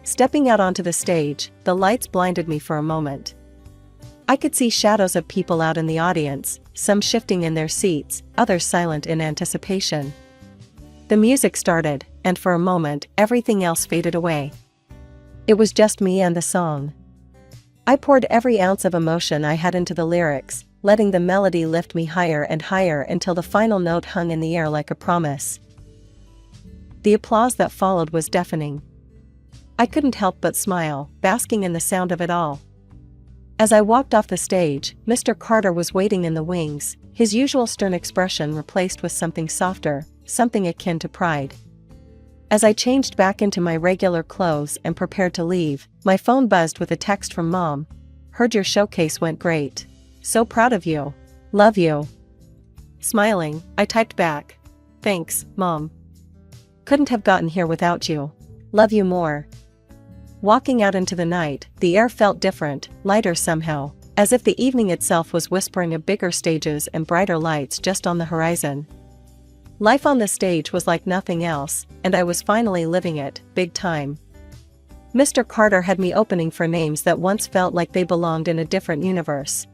Stepping out onto the stage, the lights blinded me for a moment. I could see shadows of people out in the audience, some shifting in their seats, others silent in anticipation. The music started, and for a moment, everything else faded away. It was just me and the song. I poured every ounce of emotion I had into the lyrics, letting the melody lift me higher and higher until the final note hung in the air like a promise. The applause that followed was deafening. I couldn't help but smile, basking in the sound of it all. As I walked off the stage, Mr. Carter was waiting in the wings, his usual stern expression replaced with something softer, something akin to pride. As I changed back into my regular clothes and prepared to leave, my phone buzzed with a text from Mom. "Heard your showcase went great. So proud of you. Love you." Smiling, I typed back, "Thanks, Mom. Couldn't have gotten here without you. Love you more." Walking out into the night, the air felt different, lighter somehow, as if the evening itself was whispering of bigger stages and brighter lights just on the horizon. Life on the stage was like nothing else, and I was finally living it, big time. Mr. Carter had me opening for names that once felt like they belonged in a different universe.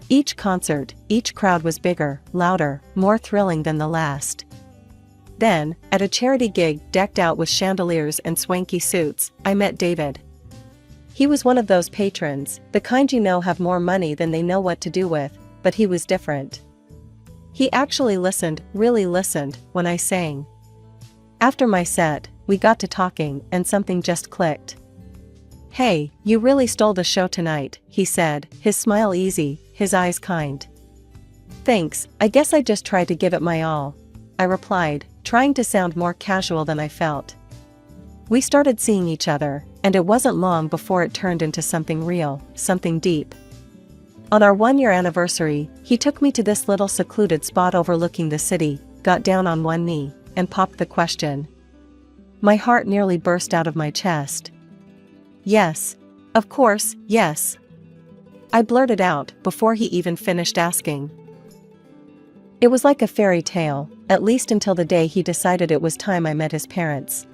Each concert, each crowd was bigger, louder, more thrilling than the last. Then, at a charity gig decked out with chandeliers and swanky suits, I met David. He was one of those patrons, the kind you know have more money than they know what to do with, but he was different. He actually listened, really listened, when I sang. After my set, we got to talking and something just clicked. "Hey, you really stole the show tonight," he said, his smile easy, his eyes kind. "Thanks, I guess I just tried to give it my all," I replied, trying to sound more casual than I felt. We started seeing each other, and it wasn't long before it turned into something real, something deep. On our 1-year anniversary, he took me to this little secluded spot overlooking the city, got down on one knee, and popped the question. My heart nearly burst out of my chest. "Yes. Of course, yes." I blurted out before he even finished asking. It was like a fairy tale, at least until the day he decided it was time I met his parents.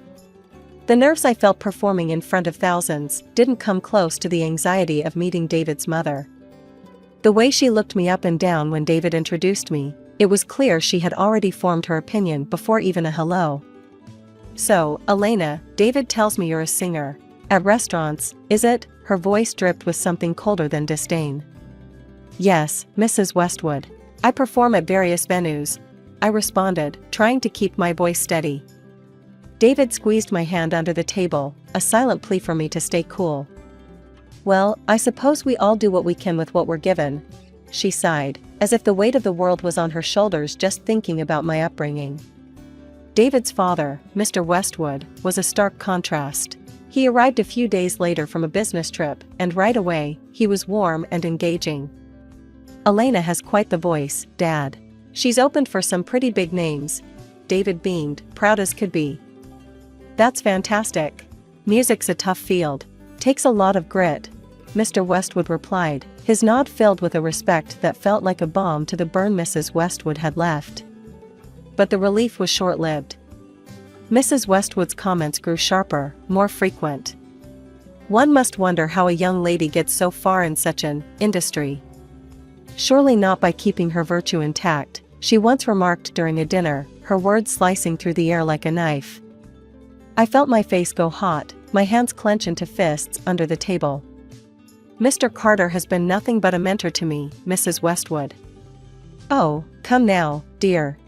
The nerves I felt performing in front of thousands didn't come close to the anxiety of meeting David's mother. The way she looked me up and down when David introduced me, it was clear she had already formed her opinion before even a hello. "So, Elena, David tells me you're a singer. At restaurants, is it?" Her voice dripped with something colder than disdain. "Yes, Mrs. Westwood. I perform at various venues," I responded, trying to keep my voice steady. David squeezed my hand under the table, a silent plea for me to stay cool. "Well, I suppose we all do what we can with what we're given," she sighed, as if the weight of the world was on her shoulders just thinking about my upbringing. David's father, Mr. Westwood, was a stark contrast. He arrived a few days later from a business trip, and right away, he was warm and engaging. "Elena has quite the voice, Dad. She's opened for some pretty big names." David beamed, proud as could be. "That's fantastic. Music's a tough field. Takes a lot of grit," Mr. Westwood replied, his nod filled with a respect that felt like a balm to the burn Mrs. Westwood had left. But the relief was short-lived. Mrs. Westwood's comments grew sharper, more frequent. One must wonder how a young lady gets so far in such an industry. Surely not by keeping her virtue intact, she once remarked during a dinner, her words slicing through the air like a knife. I felt my face go hot, my hands clench into fists under the table. "Mr. Carter has been nothing but a mentor to me, Mrs. Westwood." "Oh, come now, dear.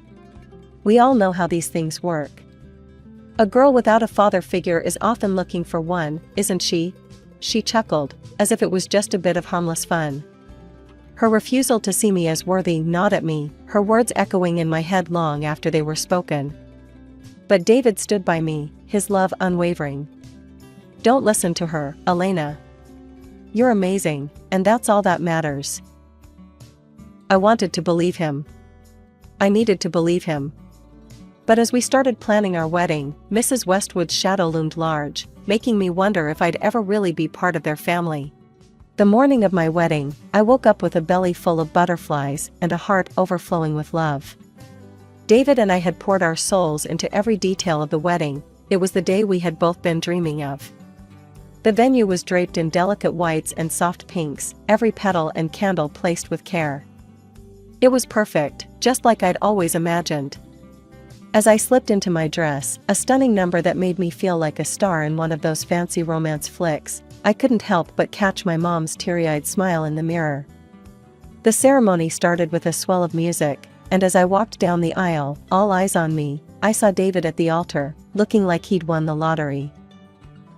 We all know how these things work. A girl without a father figure is often looking for one, isn't she?" She chuckled, as if it was just a bit of harmless fun. Her refusal to see me as worthy gnawed at me, her words echoing in my head long after they were spoken. But David stood by me, his love unwavering. "Don't listen to her, Elena. You're amazing, and that's all that matters." I wanted to believe him. I needed to believe him. But as we started planning our wedding, Mrs. Westwood's shadow loomed large, making me wonder if I'd ever really be part of their family. The morning of my wedding, I woke up with a belly full of butterflies and a heart overflowing with love. David and I had poured our souls into every detail of the wedding. It was the day we had both been dreaming of. The venue was draped in delicate whites and soft pinks, every petal and candle placed with care. It was perfect, just like I'd always imagined. As I slipped into my dress, a stunning number that made me feel like a star in one of those fancy romance flicks, I couldn't help but catch my mom's teary-eyed smile in the mirror. The ceremony started with a swell of music, and as I walked down the aisle, all eyes on me, I saw David at the altar, looking like he'd won the lottery.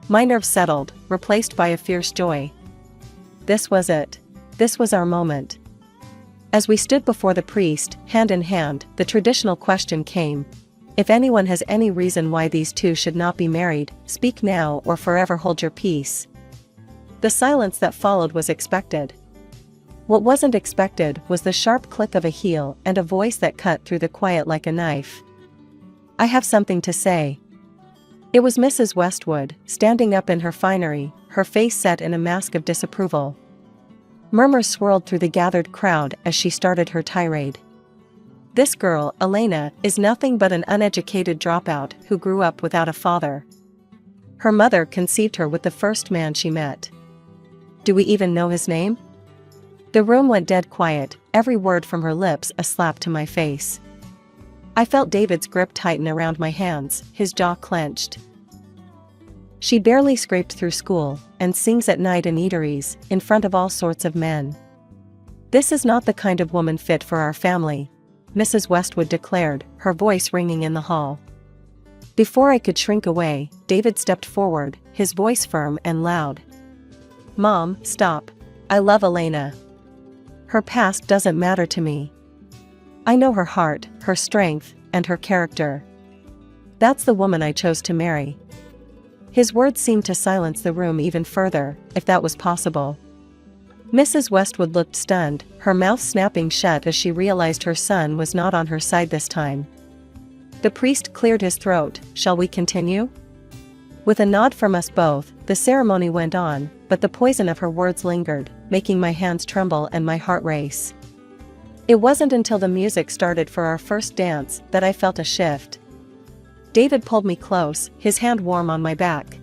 My nerves settled, replaced by a fierce joy. This was it. This was our moment. As we stood before the priest, hand in hand, the traditional question came: if anyone has any reason why these two should not be married, speak now or forever hold your peace. The silence that followed was expected. What wasn't expected was the sharp click of a heel and a voice that cut through the quiet like a knife. I have something to say. It was Mrs. Westwood, standing up in her finery, her face set in a mask of disapproval. Murmurs swirled through the gathered crowd as she started her tirade. This girl, Elena, is nothing but an uneducated dropout who grew up without a father. Her mother conceived her with the first man she met. Do we even know his name? The room went dead quiet, every word from her lips a slap to my face. I felt David's grip tighten around my hands, his jaw clenched. She barely scraped through school, and sings at night in eateries, in front of all sorts of men. This is not the kind of woman fit for our family, Mrs. Westwood declared, her voice ringing in the hall. Before I could shrink away, David stepped forward, his voice firm and loud. Mom, stop. I love Elena. Her past doesn't matter to me. I know her heart, her strength, and her character. That's the woman I chose to marry. His words seemed to silence the room even further, if that was possible. Mrs. Westwood looked stunned, her mouth snapping shut as she realized her son was not on her side this time. The priest cleared his throat. Shall we continue? With a nod from us both, the ceremony went on, but the poison of her words lingered, making my hands tremble and my heart race. It wasn't until the music started for our first dance that I felt a shift. David pulled me close, his hand warm on my back.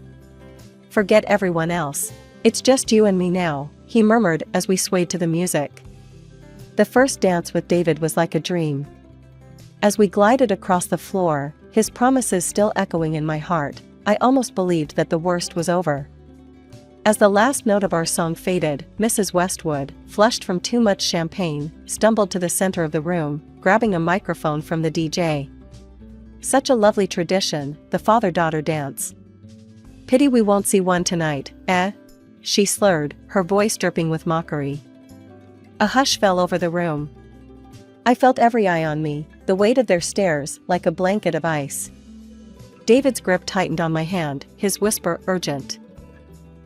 Forget everyone else. It's just you and me now, he murmured as we swayed to the music. The first dance with David was like a dream. As we glided across the floor, his promises still echoing in my heart, I almost believed that the worst was over. As the last note of our song faded, Mrs. Westwood, flushed from too much champagne, stumbled to the center of the room, grabbing a microphone from the DJ. Such a lovely tradition, the father-daughter dance. Pity we won't see one tonight, eh? She slurred, her voice dripping with mockery. A hush fell over the room. I felt every eye on me, the weight of their stares like a blanket of ice. David's grip tightened on my hand, his whisper urgent.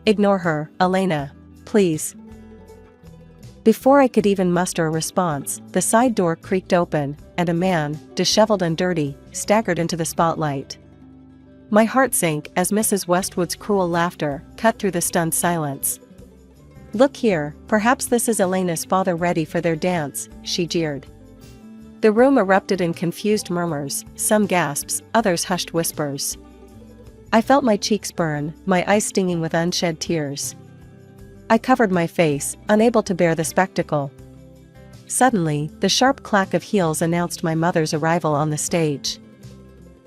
Ignore her, Elena, please. Before I could even muster a response, the side door creaked open, and a man, disheveled and dirty, staggered into the spotlight. My heart sank as Mrs. Westwood's cruel laughter cut through the stunned silence. Look here, perhaps this is Elena's father ready for their dance, she jeered. The room erupted in confused murmurs, some gasps, others hushed whispers. I felt my cheeks burn, my eyes stinging with unshed tears. I covered my face, unable to bear the spectacle. Suddenly, the sharp clack of heels announced my mother's arrival on the stage.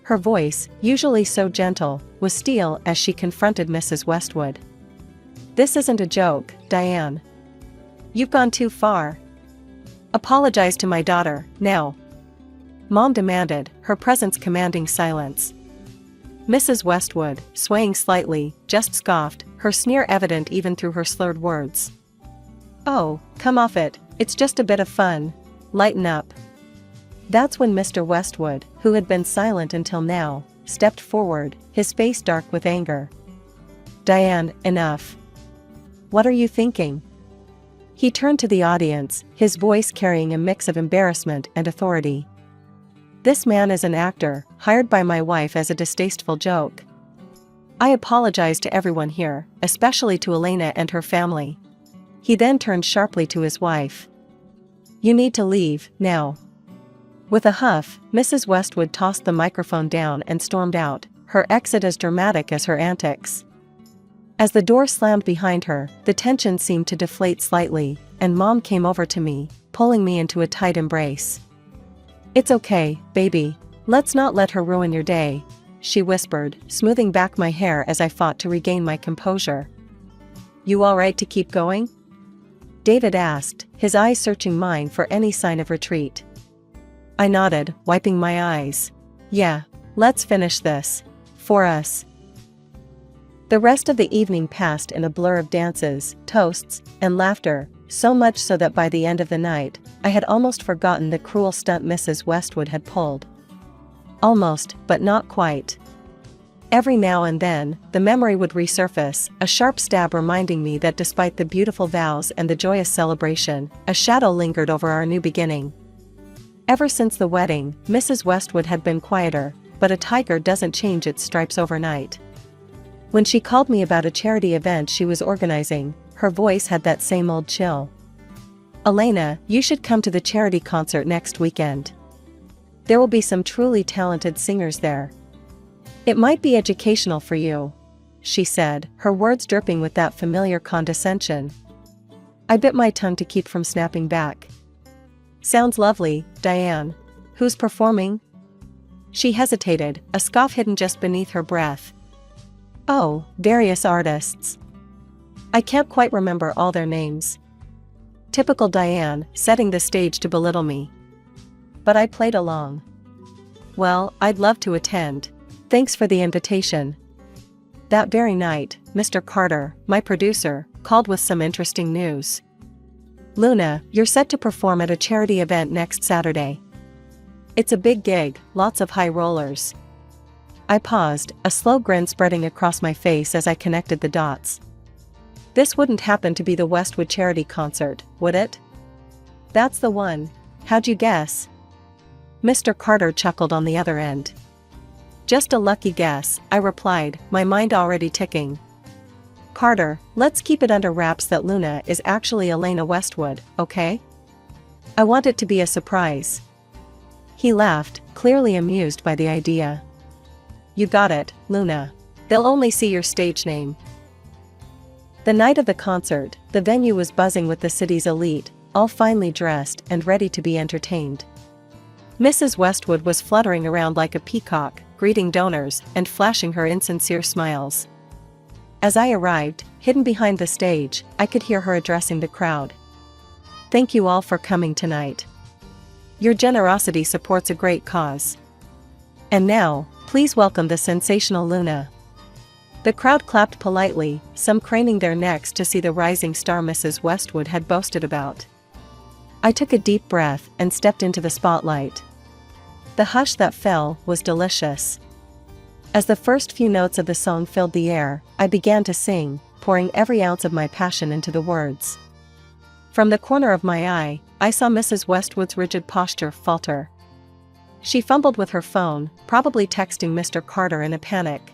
Her voice, usually so gentle, was steel as she confronted Mrs. Westwood. This isn't a joke, Diane. You've gone too far. Apologize to my daughter, now. Mom demanded, her presence commanding silence. Mrs. Westwood, swaying slightly, just scoffed, her sneer evident even through her slurred words. Oh, come off it, it's just a bit of fun. Lighten up. That's when Mr. Westwood, who had been silent until now, stepped forward, his face dark with anger. Diane, enough. What are you thinking? He turned to the audience, his voice carrying a mix of embarrassment and authority. This man is an actor, hired by my wife as a distasteful joke. I apologize to everyone here, especially to Elena and her family. He then turned sharply to his wife. "You need to leave, now." With a huff, Mrs. Westwood tossed the microphone down and stormed out, her exit as dramatic as her antics. As the door slammed behind her, the tension seemed to deflate slightly, and Mom came over to me, pulling me into a tight embrace. "It's okay, baby. Let's not let her ruin your day," she whispered, smoothing back my hair as I fought to regain my composure. "You all right to keep going?" David asked, his eyes searching mine for any sign of retreat. I nodded, wiping my eyes. "Yeah, let's finish this. For us." The rest of the evening passed in a blur of dances, toasts, and laughter, so much so that by the end of the night, I had almost forgotten the cruel stunt Mrs. Westwood had pulled. Almost, but not quite. Every now and then, the memory would resurface, a sharp stab reminding me that despite the beautiful vows and the joyous celebration, a shadow lingered over our new beginning. Ever since the wedding, Mrs. Westwood had been quieter, but a tiger doesn't change its stripes overnight. When she called me about a charity event she was organizing, her voice had that same old chill. "Elena, you should come to the charity concert next weekend. There will be some truly talented singers there. It might be educational for you," she said, her words dripping with that familiar condescension. I bit my tongue to keep from snapping back. "Sounds lovely, Diane. Who's performing?" She hesitated, a scoff hidden just beneath her breath. "Oh, various artists. I can't quite remember all their names." Typical Diane, setting the stage to belittle me. But I played along. "Well, I'd love to attend. Thanks for the invitation." That very night, Mr. Carter, my producer, called with some interesting news. "Luna, you're set to perform at a charity event next Saturday. It's a big gig, lots of high rollers." I paused, a slow grin spreading across my face as I connected the dots. This wouldn't happen to be the Westwood charity concert, would it? "That's the one. How'd you guess?" Mr. Carter chuckled on the other end. "Just a lucky guess," I replied, my mind already ticking. "Carter, let's keep it under wraps that Luna is actually Elena Westwood, okay? I want it to be a surprise." He laughed, clearly amused by the idea. "You got it, Luna. They'll only see your stage name." The night of the concert, the venue was buzzing with the city's elite, all finely dressed and ready to be entertained. Mrs. Westwood was fluttering around like a peacock, greeting donors and flashing her insincere smiles. As I arrived, hidden behind the stage, I could hear her addressing the crowd. "Thank you all for coming tonight. Your generosity supports a great cause. And now, please welcome the sensational Luna." The crowd clapped politely, some craning their necks to see the rising star Mrs. Westwood had boasted about. I took a deep breath and stepped into the spotlight. The hush that fell was delicious. As the first few notes of the song filled the air, I began to sing, pouring every ounce of my passion into the words. From the corner of my eye, I saw Mrs. Westwood's rigid posture falter. She fumbled with her phone, probably texting Mr. Carter in a panic.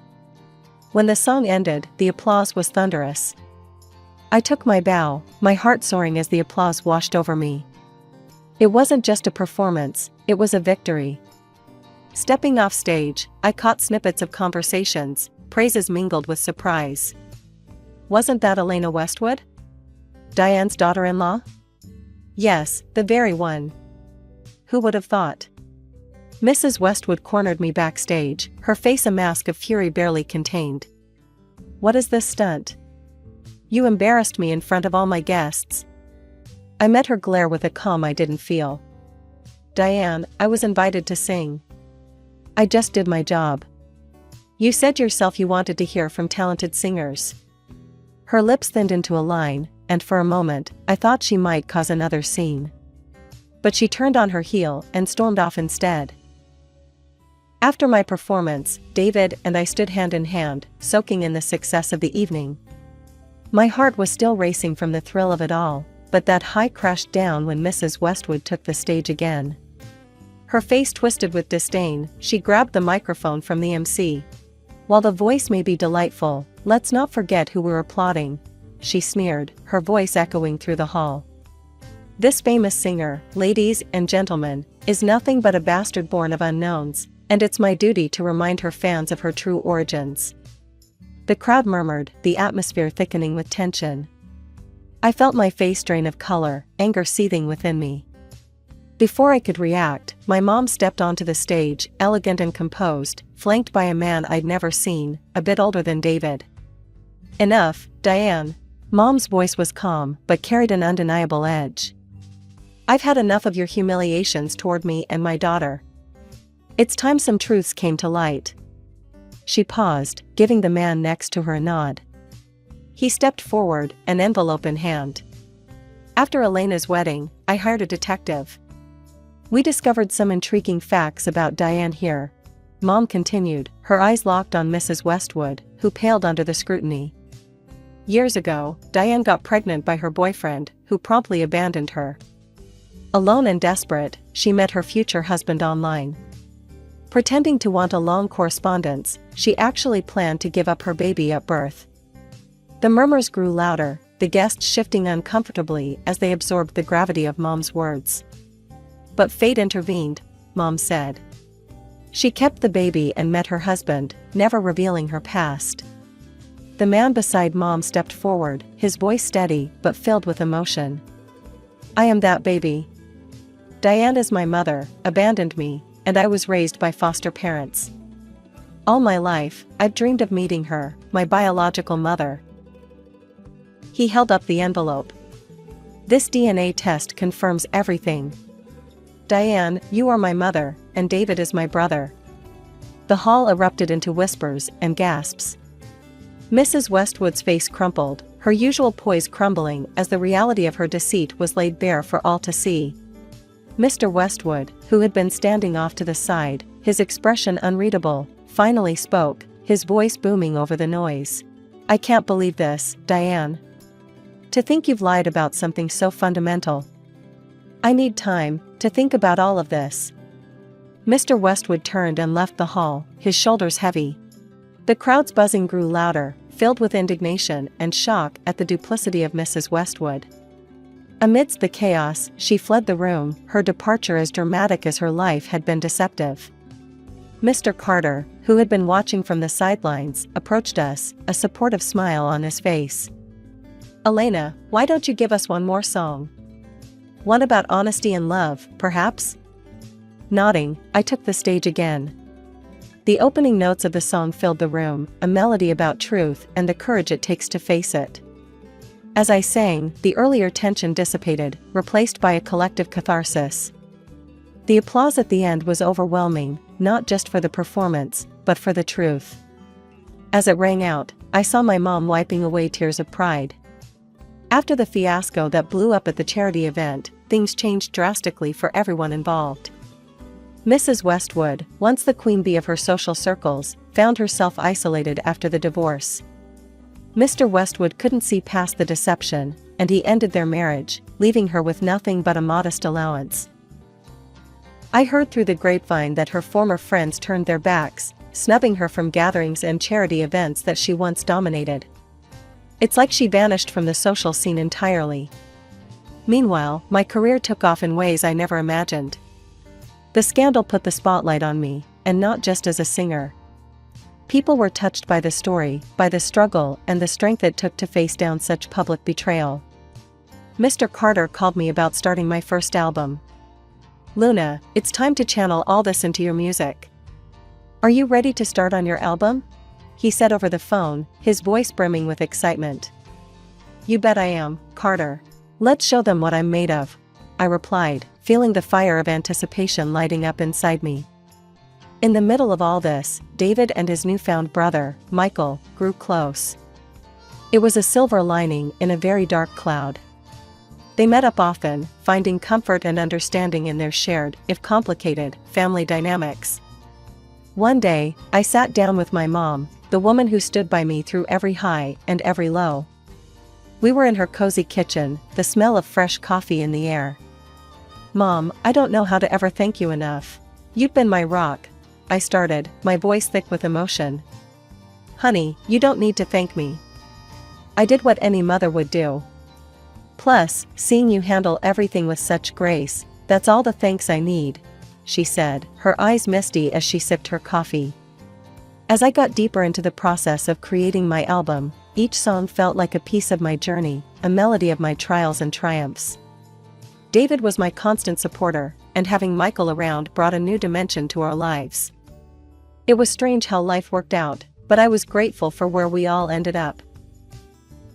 When the song ended, the applause was thunderous. I took my bow, my heart soaring as the applause washed over me. It wasn't just a performance, it was a victory. Stepping off stage, I caught snippets of conversations, praises mingled with surprise. "Wasn't that Elena Westwood? Diane's daughter-in-law?" "Yes, the very one. Who would have thought?" Mrs. Westwood cornered me backstage, her face a mask of fury barely contained. "What is this stunt? You embarrassed me in front of all my guests." I met her glare with a calm I didn't feel. "Diane, I was invited to sing. I just did my job. You said yourself you wanted to hear from talented singers." Her lips thinned into a line, and for a moment, I thought she might cause another scene. But she turned on her heel and stormed off instead. After my performance, David and I stood hand in hand, soaking in the success of the evening. My heart was still racing from the thrill of it all, but that high crashed down when Mrs. Westwood took the stage again. Her face twisted with disdain, she grabbed the microphone from the MC. "While the voice may be delightful, let's not forget who we're applauding. she sneered, her voice echoing through the hall. This famous singer, ladies and gentlemen, is nothing but a bastard born of unknowns, and it's my duty to remind her fans of her true origins. The crowd murmured, the atmosphere thickening with tension. I felt my face drain of color, anger seething within me. Before I could react, my mom stepped onto the stage, elegant and composed, flanked by a man I'd never seen, a bit older than David. Enough, Diane. Mom's voice was calm, but carried an undeniable edge. I've had enough of your humiliations toward me and my daughter. It's time some truths came to light. She paused, giving the man next to her a nod. He stepped forward, an envelope in hand. After Elena's wedding, I hired a detective. We discovered some intriguing facts about Diane here. Mom continued, her eyes locked on Mrs. Westwood, who paled under the scrutiny. Years ago, Diane got pregnant by her boyfriend, who promptly abandoned her. Alone and desperate, she met her future husband online. Pretending to want a long correspondence, she actually planned to give up her baby at birth. The murmurs grew louder, the guests shifting uncomfortably as they absorbed the gravity of Mom's words. But fate intervened, Mom said. She kept the baby and met her husband, never revealing her past. The man beside Mom stepped forward, his voice steady but filled with emotion. I am that baby. Diane is my mother, abandoned me, and I was raised by foster parents. All my life, I've dreamed of meeting her, my biological mother. He held up the envelope. This DNA test confirms everything. Diane, you are my mother, and David is my brother. The hall erupted into whispers and gasps. Mrs. Westwood's face crumpled, her usual poise crumbling as the reality of her deceit was laid bare for all to see. Mr. Westwood, who had been standing off to the side, his expression unreadable, finally spoke, his voice booming over the noise. I can't believe this, Diane. To think you've lied about something so fundamental. I need time to think about all of this. Mr. Westwood turned and left the hall, his shoulders heavy. The crowd's buzzing grew louder, filled with indignation and shock at the duplicity of Mrs. Westwood. Amidst the chaos, she fled the room, her departure as dramatic as her life had been deceptive. Mr. Carter, who had been watching from the sidelines, approached us, a supportive smile on his face. Elena, why don't you give us one more song? One about honesty and love, perhaps? Nodding, I took the stage again. The opening notes of the song filled the room, a melody about truth and the courage it takes to face it. As I sang, the earlier tension dissipated, replaced by a collective catharsis. The applause at the end was overwhelming, not just for the performance, but for the truth. As it rang out, I saw my mom wiping away tears of pride. After the fiasco that blew up at the charity event, things changed drastically for everyone involved. Mrs. Westwood, once the queen bee of her social circles, found herself isolated after the divorce. Mr. Westwood couldn't see past the deception, and he ended their marriage, leaving her with nothing but a modest allowance. I heard through the grapevine that her former friends turned their backs, snubbing her from gatherings and charity events that she once dominated. It's like she vanished from the social scene entirely. Meanwhile, my career took off in ways I never imagined. The scandal put the spotlight on me, and not just as a singer. People were touched by the story, by the struggle and the strength it took to face down such public betrayal. Mr. Carter called me about starting my first album. Luna, it's time to channel all this into your music. Are you ready to start on your album? He said over the phone, his voice brimming with excitement. You bet I am, Carter. Let's show them what I'm made of, I replied, feeling the fire of anticipation lighting up inside me. In the middle of all this, David and his newfound brother, Michael, grew close. It was a silver lining in a very dark cloud. They met up often, finding comfort and understanding in their shared, if complicated, family dynamics. One day, I sat down with my mom, the woman who stood by me through every high and every low. We were in her cozy kitchen, the smell of fresh coffee in the air. Mom, I don't know how to ever thank you enough. You've been my rock, I started, my voice thick with emotion. Honey, you don't need to thank me. I did what any mother would do. Plus, seeing you handle everything with such grace, that's all the thanks I need," she said, her eyes misty as she sipped her coffee. As I got deeper into the process of creating my album, each song felt like a piece of my journey, a melody of my trials and triumphs. David was my constant supporter, and having Michael around brought a new dimension to our lives. It was strange how life worked out, but I was grateful for where we all ended up.